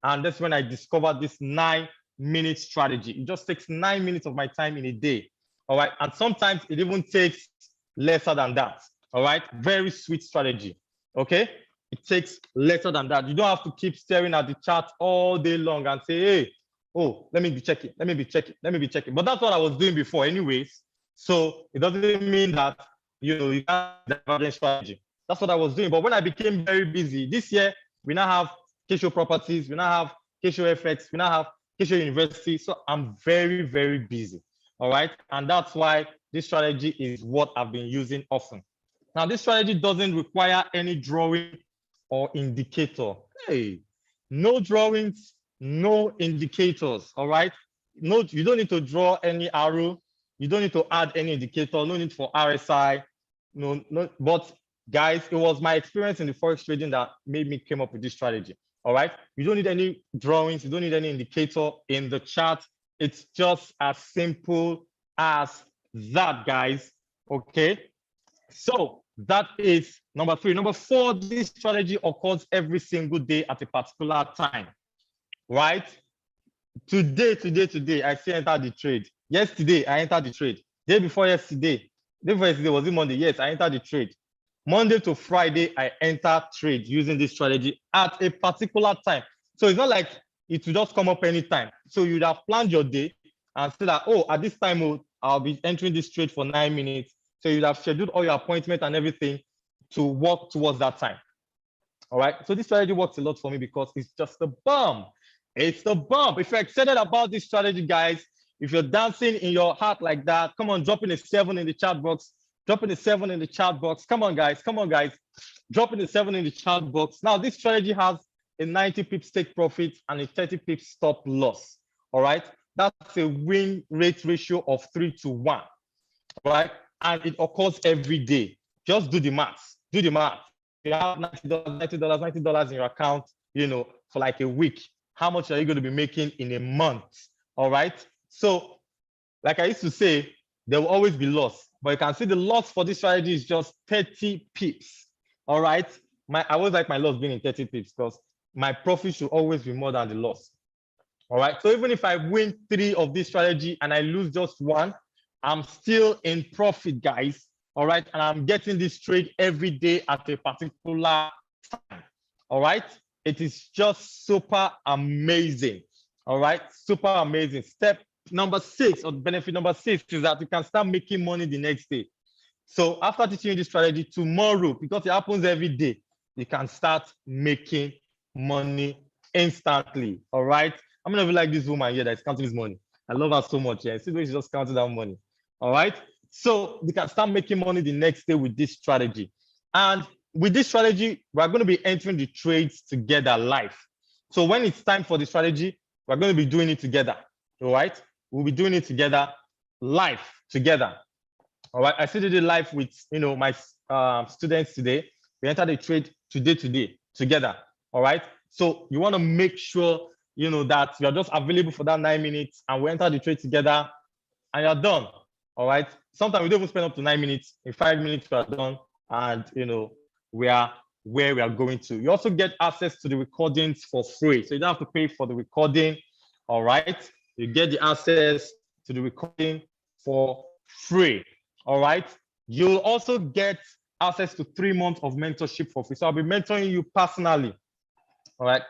And that's when I discovered this 9-minute strategy. It just takes 9 minutes of my time in a day. All right. And sometimes it even takes lesser than that. All right. Very sweet strategy. Okay. It takes lesser than that. You don't have to keep staring at the chart all day long and say, hey, let me be checking. Let me be checking. Let me be checking. But that's what I was doing before anyways. So it doesn't mean that, you can't divergence strategy. That's what I was doing. But when I became very busy this year, we now have K-Show Properties. We now have K-Show FX. We now have K-Show University. So I'm very, very busy. All right. And that's why this strategy is what I've been using often. Now, this strategy doesn't require any drawing or indicator. Hey, no drawings, no indicators. All right. No, you don't need to draw any arrow. You don't need to add any indicator. No need for RSI. No. But guys, it was my experience in the Forex trading that made me come up with this strategy. All right. You don't need any drawings. You don't need any indicator in the chart. It's just as simple as that, guys. Okay. So that is number 3. Number 4, this strategy occurs every single day at a particular time, right? Today, I still entered the trade. Yesterday, I entered the trade. Day before yesterday was it Monday? Yes, I entered the trade. Monday to Friday, I enter trade using this strategy at a particular time. So it's not like it will just come up anytime. So you'd have planned your day and say that, oh, at this time, I'll be entering this trade for 9 minutes. So you'd have scheduled all your appointment and everything to work towards that time. All right. So this strategy works a lot for me because it's just the bomb. It's the bomb. If you're excited about this strategy, guys, if you're dancing in your heart like that, come on, drop in a 7 in the chat box. Drop in a 7 in the chat box. Come on, guys. Come on, guys. Drop in a 7 in the chat box. Now, this strategy has a 90 pips take profit and a 30 pips stop loss. All right. That's a win rate ratio of 3-1. All right. And it occurs every day. Just do the maths. Do the math. You have $90 in your account, for like a week. How much are you going to be making in a month? All right. So, like I used to say, there will always be loss, but you can see the loss for this strategy is just 30 pips. All right. I always like my loss being in 30 pips because my profit should always be more than the loss. All right. So even if I win 3 of this strategy and I lose just 1, I'm still in profit, guys. All right. And I'm getting this trade every day at a particular time. All right. It is just super amazing. All right. Super amazing. Step number 6, or benefit number 6, is that you can start making money the next day. So after teaching you this strategy, tomorrow, because it happens every day, you can start making money instantly. All right. I'm gonna be like this woman here that's counting this money. I love her so much. Yeah, see the way she's just counting that money. All right. So you can start making money the next day with this strategy. And with this strategy, we're going to be entering the trades together live. So when it's time for the strategy, we're going to be doing it together. All right. We'll be doing it together live together. All right. I still did it live with my students today. We entered the trade today together. All right. So you want to make sure that you're just available for that 9 minutes, and we enter the trade together, and you're done. All right. Sometimes we don't even spend up to 9 minutes. In 5 minutes, we are done, and we are where we are going to. You also get access to the recordings for free, so you don't have to pay for the recording. All right. You get the access to the recording for free. All right. You'll also get access to 3 months of mentorship for free. So I'll be mentoring you personally. All right.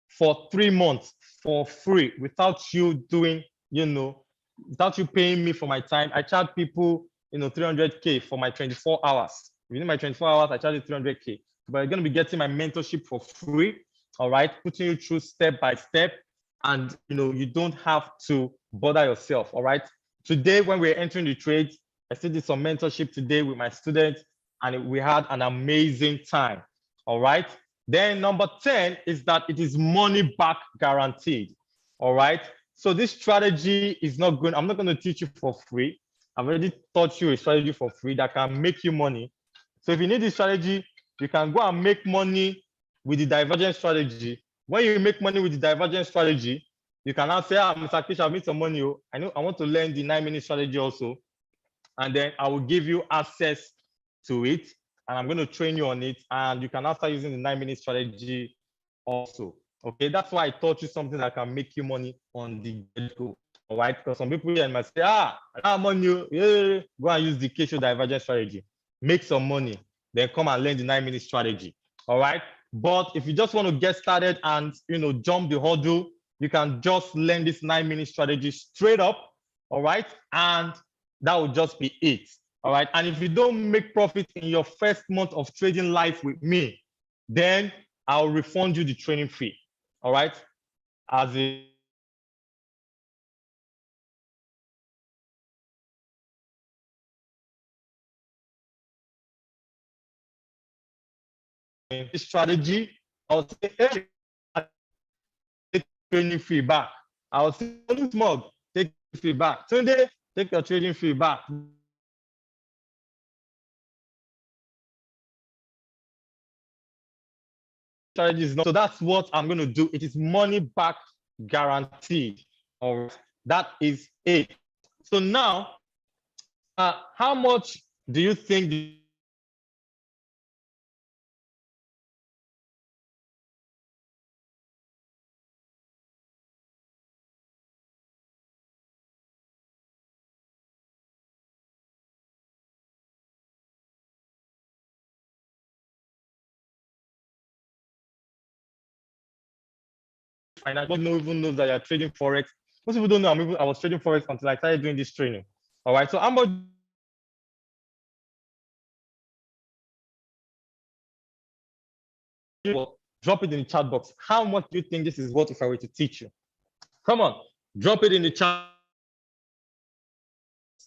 For 3 months for free without you doing, without you paying me for my time. I charge people, 300K for my 24 hours. Within my 24 hours, I charge you 300K. But you're going to be getting my mentorship for free. All right. Putting you through step by step. And, you don't have to bother yourself. All right. Today, when we're entering the trades, I still did some mentorship today with my students, and we had an amazing time. All right. Then number 10 is that it is money back guaranteed. All right. So this strategy is not good. I'm not going to teach you for free. I've already taught you a strategy for free that can make you money. So if you need this strategy, you can go and make money with the divergence strategy. When you make money with the divergence strategy, you can now say, Mr. Kish, I've made some money. I want to learn the 9-minute strategy also. And then I will give you access to it, and I'm going to train you on it, and you can now start using the 9-minute strategy also. Okay, that's why I taught you something that can make you money on the get-go. All right, because some people here might say, I'm on you. Yeah, go and use the K-show divergence strategy. Make some money, then come and learn the 9-minute strategy. All right. But if you just want to get started and jump the hurdle, you can just learn this 9-minute strategy straight up. All right. And that will just be it. All right. And if you don't make profit in your first month of trading live with me, then I'll refund you the training fee. All right. As a strategy, I'll say, hey, take training fee back. I'll say, Smog, take fee back. Sunday, take your trading fee back. Strategies. So that's what I'm going to do. It is money back guaranteed. All right. That is it. So now, how much do you think financial. No even knows that you're trading Forex. Most people don't know I was trading Forex until I started doing this training. All right. So how much drop it in the chat box. How much do you think this is worth if I were to teach you? Come on, drop it in the chat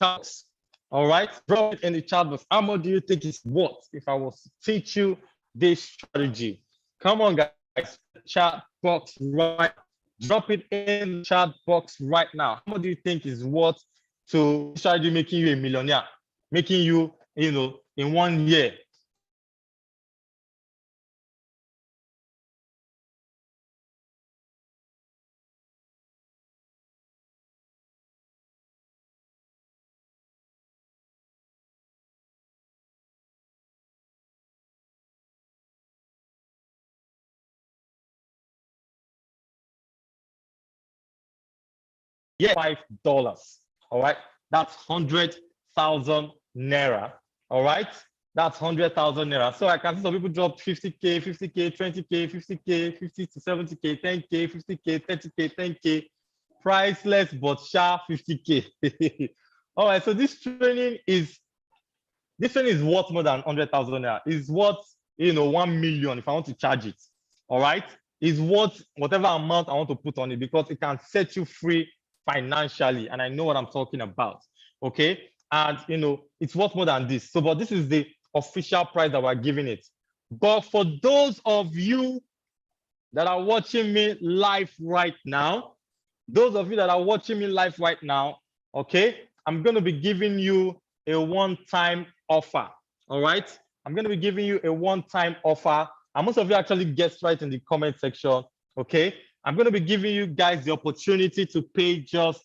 box. All right, drop it in the chat box. How much do you think it's worth if I was to teach you this strategy? Come on, guys, chat box right. Drop it in the chat box right now. How much do you think is worth to strategy making you a millionaire, making you, in 1 year? Yeah, $5. All right, that's 100,000 naira. All right, that's 100,000 naira. So I can see some people drop 50K, 50K, 20K, 50K, 50 to 70K, 10K, 50K, 30K, 10K. Priceless, but sharp 50K. All right, so this training is worth more than 100,000 naira. It's worth 1 million if I want to charge it. All right, it's worth whatever amount I want to put on it because it can set you free financially, and I know what I'm talking about. Okay, and it's worth more than this. So, but this is the official price that we're giving it. But for those of you that are watching me live right now, okay, I'm going to be giving you a one-time offer. All right, I'm going to be giving you a one-time offer, and most of you actually guessed right in the comment section. Okay, I'm going to be giving you guys the opportunity to pay just,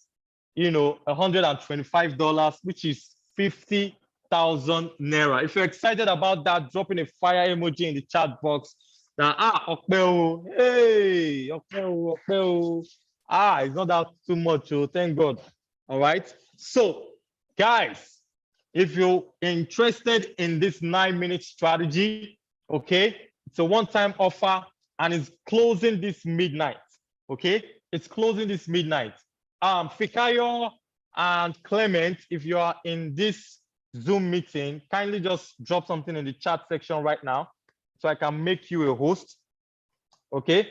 $125, which is 50,000 naira. If you're excited about that, drop in a fire emoji in the chat box. Now, hey, it's not that too much, thank God. All right. So, guys, if you're interested in this 9-minute strategy, okay, it's a one-time offer and it's closing this midnight. Okay, it's closing this midnight. Fikayo and Clement, if you are in this Zoom meeting, kindly just drop something in the chat section right now so I can make you a host. Okay,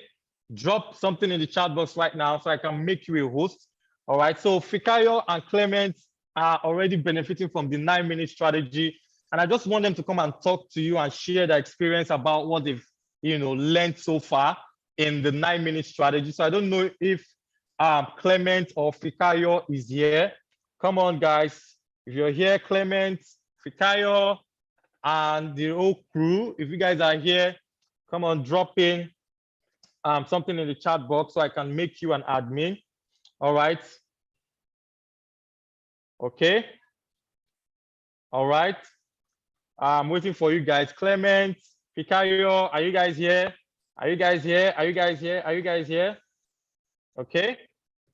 drop something in the chat box right now so I can make you a host. All right, so Fikayo and Clement are already benefiting from the 9-minute strategy, and I just want them to come and talk to you and share their experience about what they've learned so far in the 9-minute strategy. So I don't know if Clement or Fikayo is here. Come on, guys. If you're here, Clement, Fikayo, and the whole crew, if you guys are here, come on, drop in something in the chat box so I can make you an admin. All right. Okay. All right. I'm waiting for you guys. Clement, Fikayo, are you guys here? Are you guys here? Are you guys here? Are you guys here? Okay.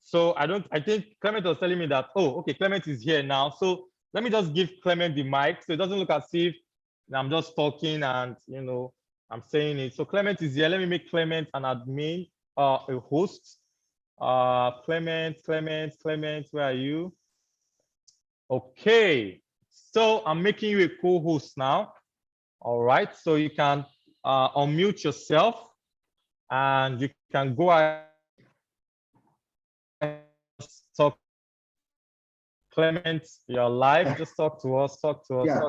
So I think Clement was telling me that, oh, okay, Clement is here now. So let me just give Clement the mic so it doesn't look as if I'm just talking and, I'm saying it. So Clement is here. Let me make Clement an admin, a host. Clement, where are you? Okay. So I'm making you a co-host now. All right. So you can unmute yourself and you can go ahead and talk. Clement, you're live. Just talk to us. Yeah,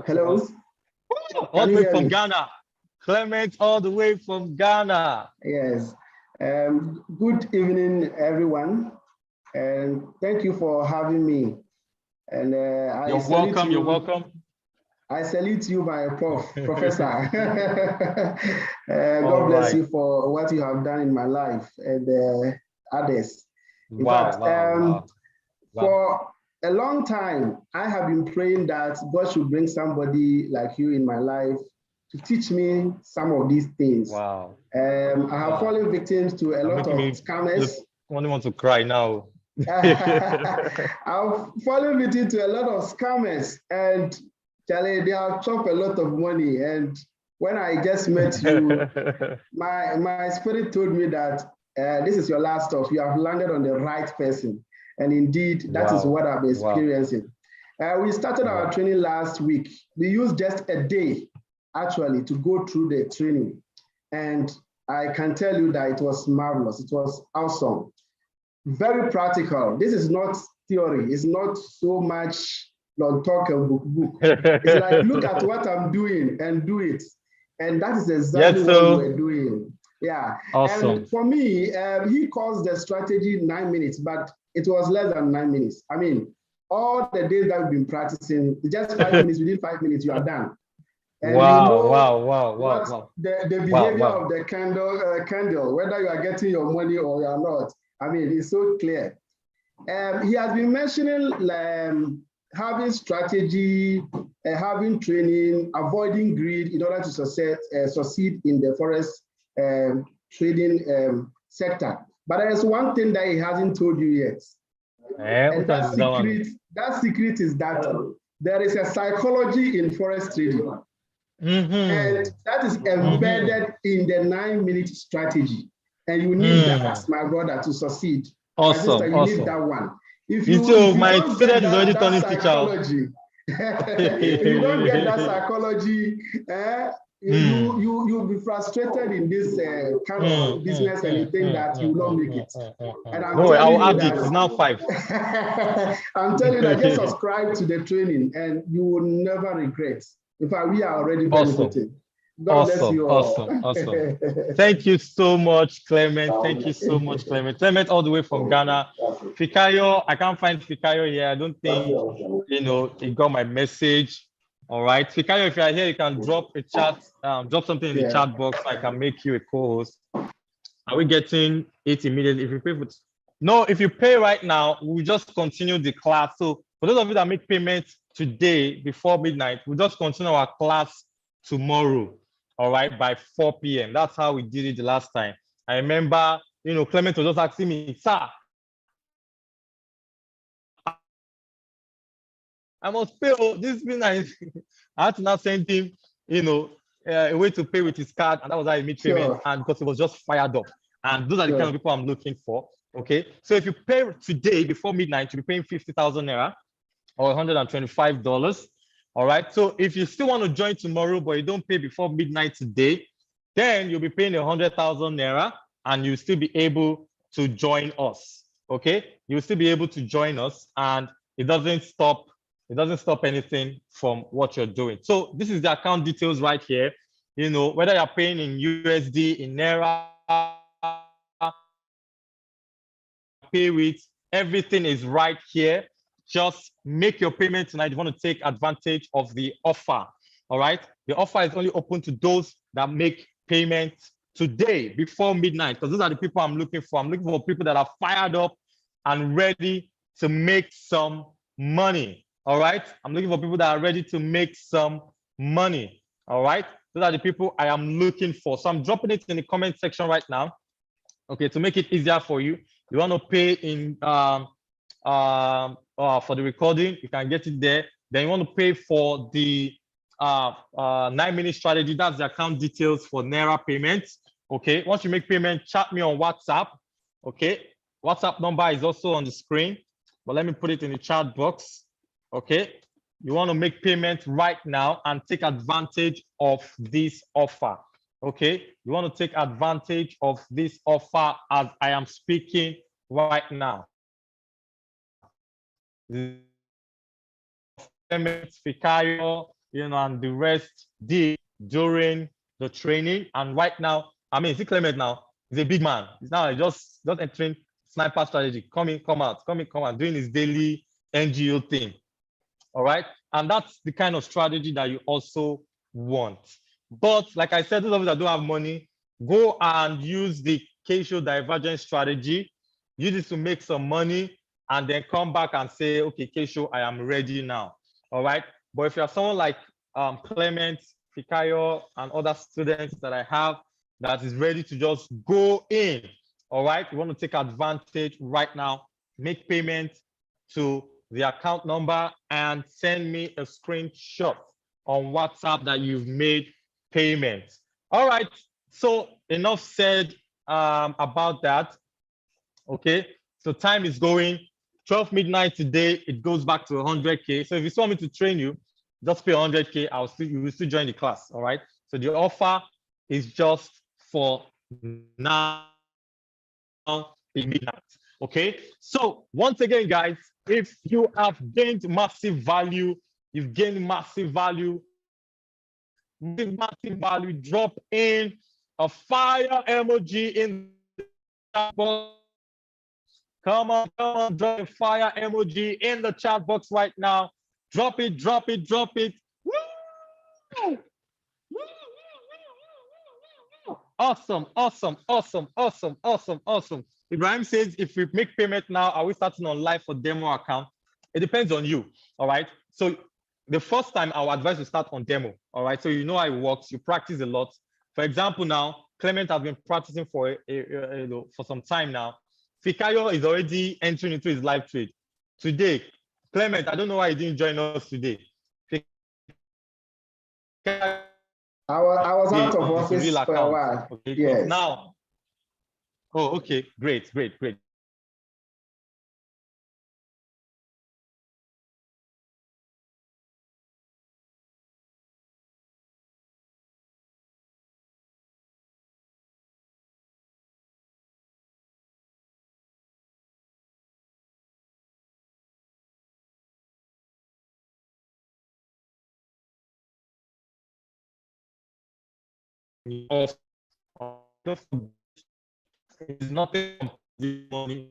hello. All the way from Ghana. Clement, all the way from Ghana. Yes. Good evening, everyone. And thank you for having me. And you're welcome. You're welcome. I salute you, my professor. God bless you for what you have done in my life and others. In fact, for a long time, I have been praying that God should bring somebody like you in my life to teach me some of these things. Wow. I have fallen victims to a lot of scammers. I only want to cry now. I've fallen victim to a lot of scammers, and Charlie, they have chopped a lot of money. And when I just met you, my spirit told me that this is your last stop. You have landed on the right person. And indeed, that is what I'm experiencing. We started our training last week. We used just a day, actually, to go through the training. And I can tell you that it was marvelous. It was awesome. Very practical. This is not theory. It's not so much talk and book. It's like, look at what I'm doing and do it. And that is exactly what we're doing. Yeah. Awesome. And for me, he calls the strategy 9 minutes, but it was less than 9 minutes. I mean, all the days that we've been practicing, just 5 minutes, within 5 minutes, you are done. And wow. The behavior of the candle, whether you are getting your money or you are not, I mean, it's so clear. He has been mentioning having strategy, having training, avoiding greed in order to succeed in the Forex trading sector. But there is one thing that he hasn't told you yet. And that secret is that there is a psychology in Forex trading. And that is embedded in the 9-minute strategy. And you need that, my brother, to succeed. My sister, you need that one. If you don't get that psychology, if you don't get that psychology, you'll be frustrated in this kind of business, and you think that you will not make it. And I'll add it. It's now 5. I'm telling you that, just subscribe to the training and you will never regret. In fact, we are already benefiting. God bless you all. Awesome. Thank you so much, Clement. Thank you so much, Clement. Clement all the way from Ghana. Fikayo, I can't find Fikayo here. I don't think, he got my message. All right. Fikayo, if you are here, you can drop a chat, drop something in the chat box so I can make you a co-host. Are we getting it immediately? If you pay if you pay right now, we'll just continue the class. So for those of you that make payments today before midnight, we'll just continue our class tomorrow. All right, by 4 p.m. That's how we did it the last time. I remember, Clement was just asking me, sir, I must pay this midnight. I had to now send him, a way to pay with his card, and that was how he made payment. And because it was just fired up. And those are the kind of people I'm looking for. Okay, so if you pay today before midnight, you'll be paying 50,000 naira or $125. All right. So if you still want to join tomorrow, but you don't pay before midnight today, then you'll be paying 100,000 naira and you'll still be able to join us. Okay. You'll still be able to join us, and it doesn't stop anything from what you're doing. So this is the account details right here. Whether you're paying in USD, in Naira, pay with, everything is right here. Just make your payment tonight. You want to take advantage of the offer. All right. The offer is only open to those that make payment today before midnight, because those are the people I'm looking for. I'm looking for people that are fired up and ready to make some money. All right. I'm looking for people that are ready to make some money. All right. Those are the people I am looking for. So I'm dropping it in the comment section right now. Okay. To make it easier for you, you want to pay in for the recording, you can get it there. Then you want to pay for the 9-minute strategy. That's the account details for Naira payments. Okay. Once you make payment, chat me on WhatsApp. Okay. WhatsApp number is also on the screen, but let me put it in the chat box. Okay. You want to make payment right now and take advantage of this offer. Okay. You want to take advantage of this offer as I am speaking right now. Fikayo, and the rest did during the training. And right now, is it Clement now? He's a big man. He's now just entering sniper strategy. Come in, come out, doing his daily NGO thing. All right. And that's the kind of strategy that you also want. But like I said, those of you that don't have money, go and use the Is Divergence strategy. Use this to make some money, and then come back and say, okay, Keisho, I am ready now. All right. But if you're someone like Clement, Fikayo, and other students that I have that is ready to just go in, all right, you want to take advantage right now, make payment to the account number and send me a screenshot on WhatsApp that you've made payment. All right. So enough said about that. Okay, so time is going. 12 midnight today, it goes back to 100K. So if you want me to train you, just pay 100K. You will still join the class. All right. So the offer is just for now, midnight. Okay. So once again, guys, if you have gained massive value, you've gained massive value, drop in a fire emoji in the chat box. Come on, drop a fire emoji in the chat box right now. Drop it, drop it, drop it. Woo! Awesome, awesome, awesome, awesome, awesome, awesome. Ibrahim says, if we make payment now, are we starting on live for demo account? It depends on you, all right? So the first time I would advise you start on demo, all right? So you know how it works, you practice a lot. For example, now, Clement has been practicing for some time now. Fikayo is already entering into his live trade. Today, Clement, I don't know why he didn't join us today. I was out of office for a while. Okay, yes. Now, oh, okay, great, great, great. It's nothing money.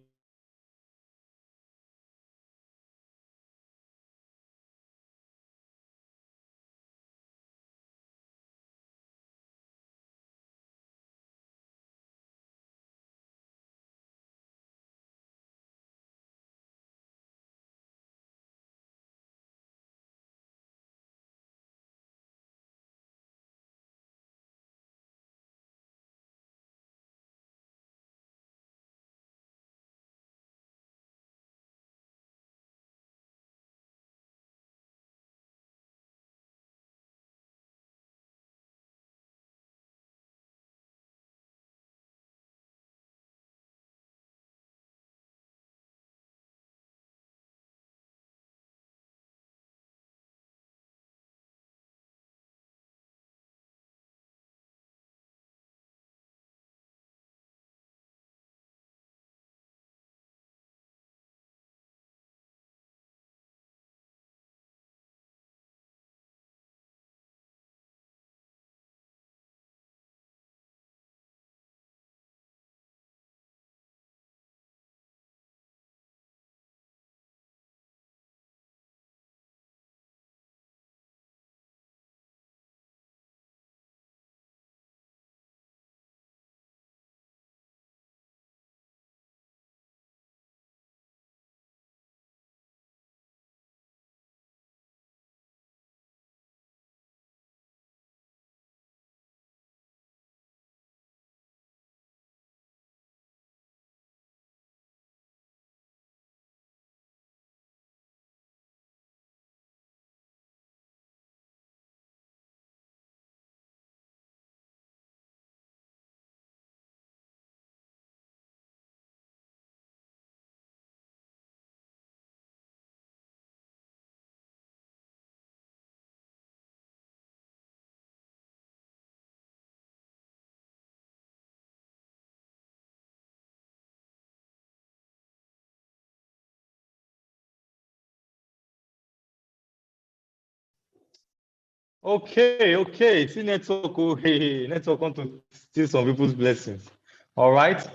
Okay. See network. Oh, hey, network want to steal some people's blessings. All right.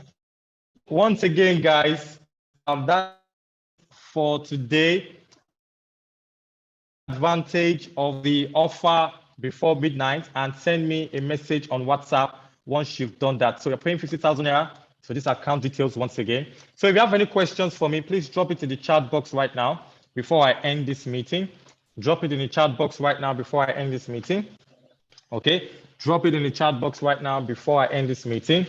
Once again, guys, that's for today. Advantage of the offer before midnight and send me a message on WhatsApp once you've done that. So you're paying 50,000 naira. So these account details once again. So if you have any questions for me, please drop it in the chat box right now before I end this meeting. Drop it in the chat box right now before I end this meeting. Okay, drop it in the chat box right now before I end this meeting.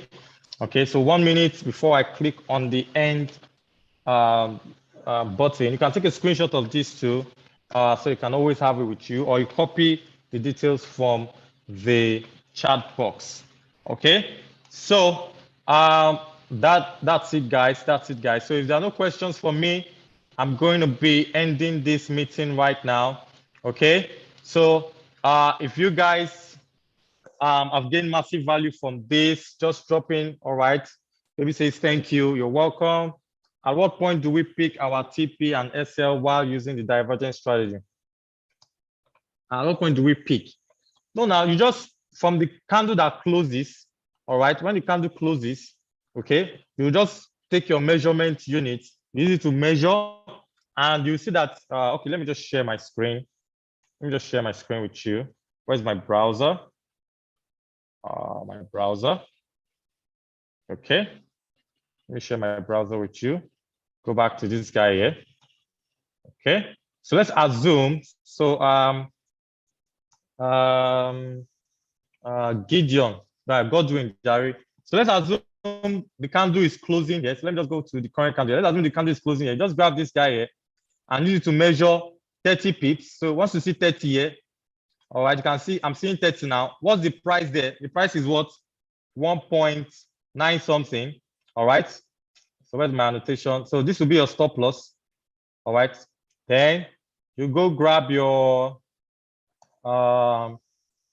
Okay, so 1 minute before I click on the end button. You can take a screenshot of this too, so you can always have it with you, or you copy the details from the chat box. Okay, so That's it, guys. That's it, guys. So if there are no questions for me, I'm going to be ending this meeting right now. Okay. So if you guys have gained massive value from this, just drop in. All right. Maybe says thank you. You're welcome. At what point do we pick our TP and SL while using the divergence strategy? At what point do we pick? No, now you just from the candle that closes. All right. When the candle closes, okay, you just take your measurement unit, use it to measure, and you see that. Okay, let me just share my screen. Let me just share my screen with you. Where's my browser? My browser. Okay. Let me share my browser with you. Go back to this guy here. Okay. So let's assume. So Gideon, Godwin, Jerry. So let's assume the candle is closing here. So let me just go to the current candle. Let's assume the candle is closing here. Just grab this guy here and use it to measure 30 pips. So once you see 30 here, all right, you can see I'm seeing 30 now. What's the price there? The price is what? 1.9 something. All right. So where's my annotation? So this will be your stop loss. All right. Then you go grab your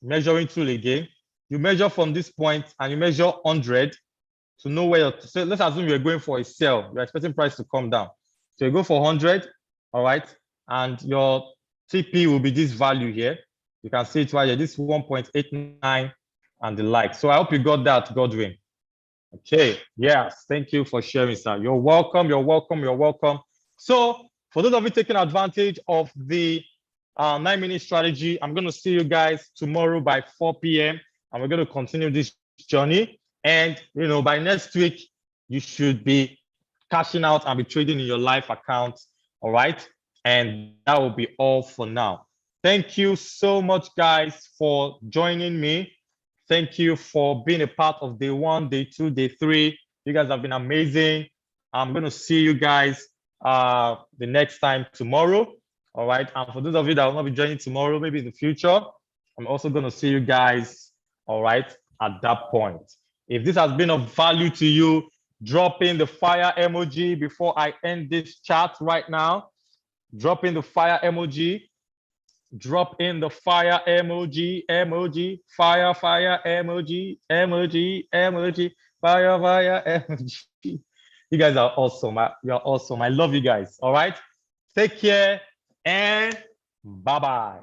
measuring tool again. You measure from this point and you measure 100 to know where you're. So let's assume you're going for a sell. You're expecting price to come down. So you go for 100, all right, and your TP will be this value here. You can see it right here, this 1.89 and the like. So I hope you got that, Godwin. Okay, yes, thank you for sharing, sir. You're welcome, you're welcome, you're welcome. So for those of you taking advantage of the 9-minute strategy, I'm going to see you guys tomorrow by 4 p.m. and we're going to continue this journey. And by next week, you should be cashing out and be trading in your live account. All right. And that will be all for now. Thank you so much, guys, for joining me. Thank you for being a part of day 1, day 2, day 3. You guys have been amazing. I'm going to see you guys the next time tomorrow. All right. And for those of you that will not be joining tomorrow, maybe in the future, I'm also going to see you guys, all right, at that point. If this has been of value to you, drop in the fire emoji before I end this chat right now. Drop in the fire emoji. Drop in the fire emoji, fire emoji, fire emoji. You guys are awesome. You're awesome. I love you guys. All right. Take care and bye-bye.